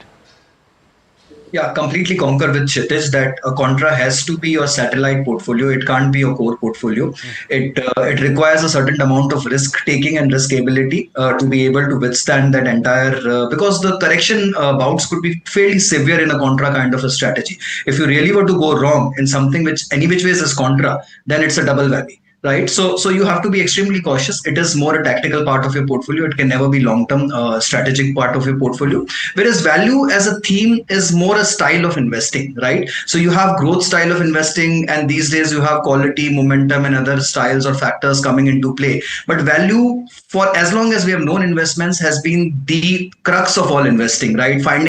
Yeah, completely concur with Kshitij that a contra has to be your satellite portfolio. It can't be a core portfolio. It requires a certain amount of risk taking and risk ability to be able to withstand that entire, because the correction bouts could be fairly severe in a contra kind of a strategy. If you really were to go wrong in something which any which ways is contra, then it's a double whammy. Right, so you have to be extremely cautious. It is more a tactical part of your portfolio. It can never be long-term strategic part of your portfolio. Whereas value as a theme is more a style of investing, right? So you have growth style of investing, and these days you have quality, momentum, and other styles or factors coming into play. But value, for as long as we have known investments, has been the crux of all investing, right? Finding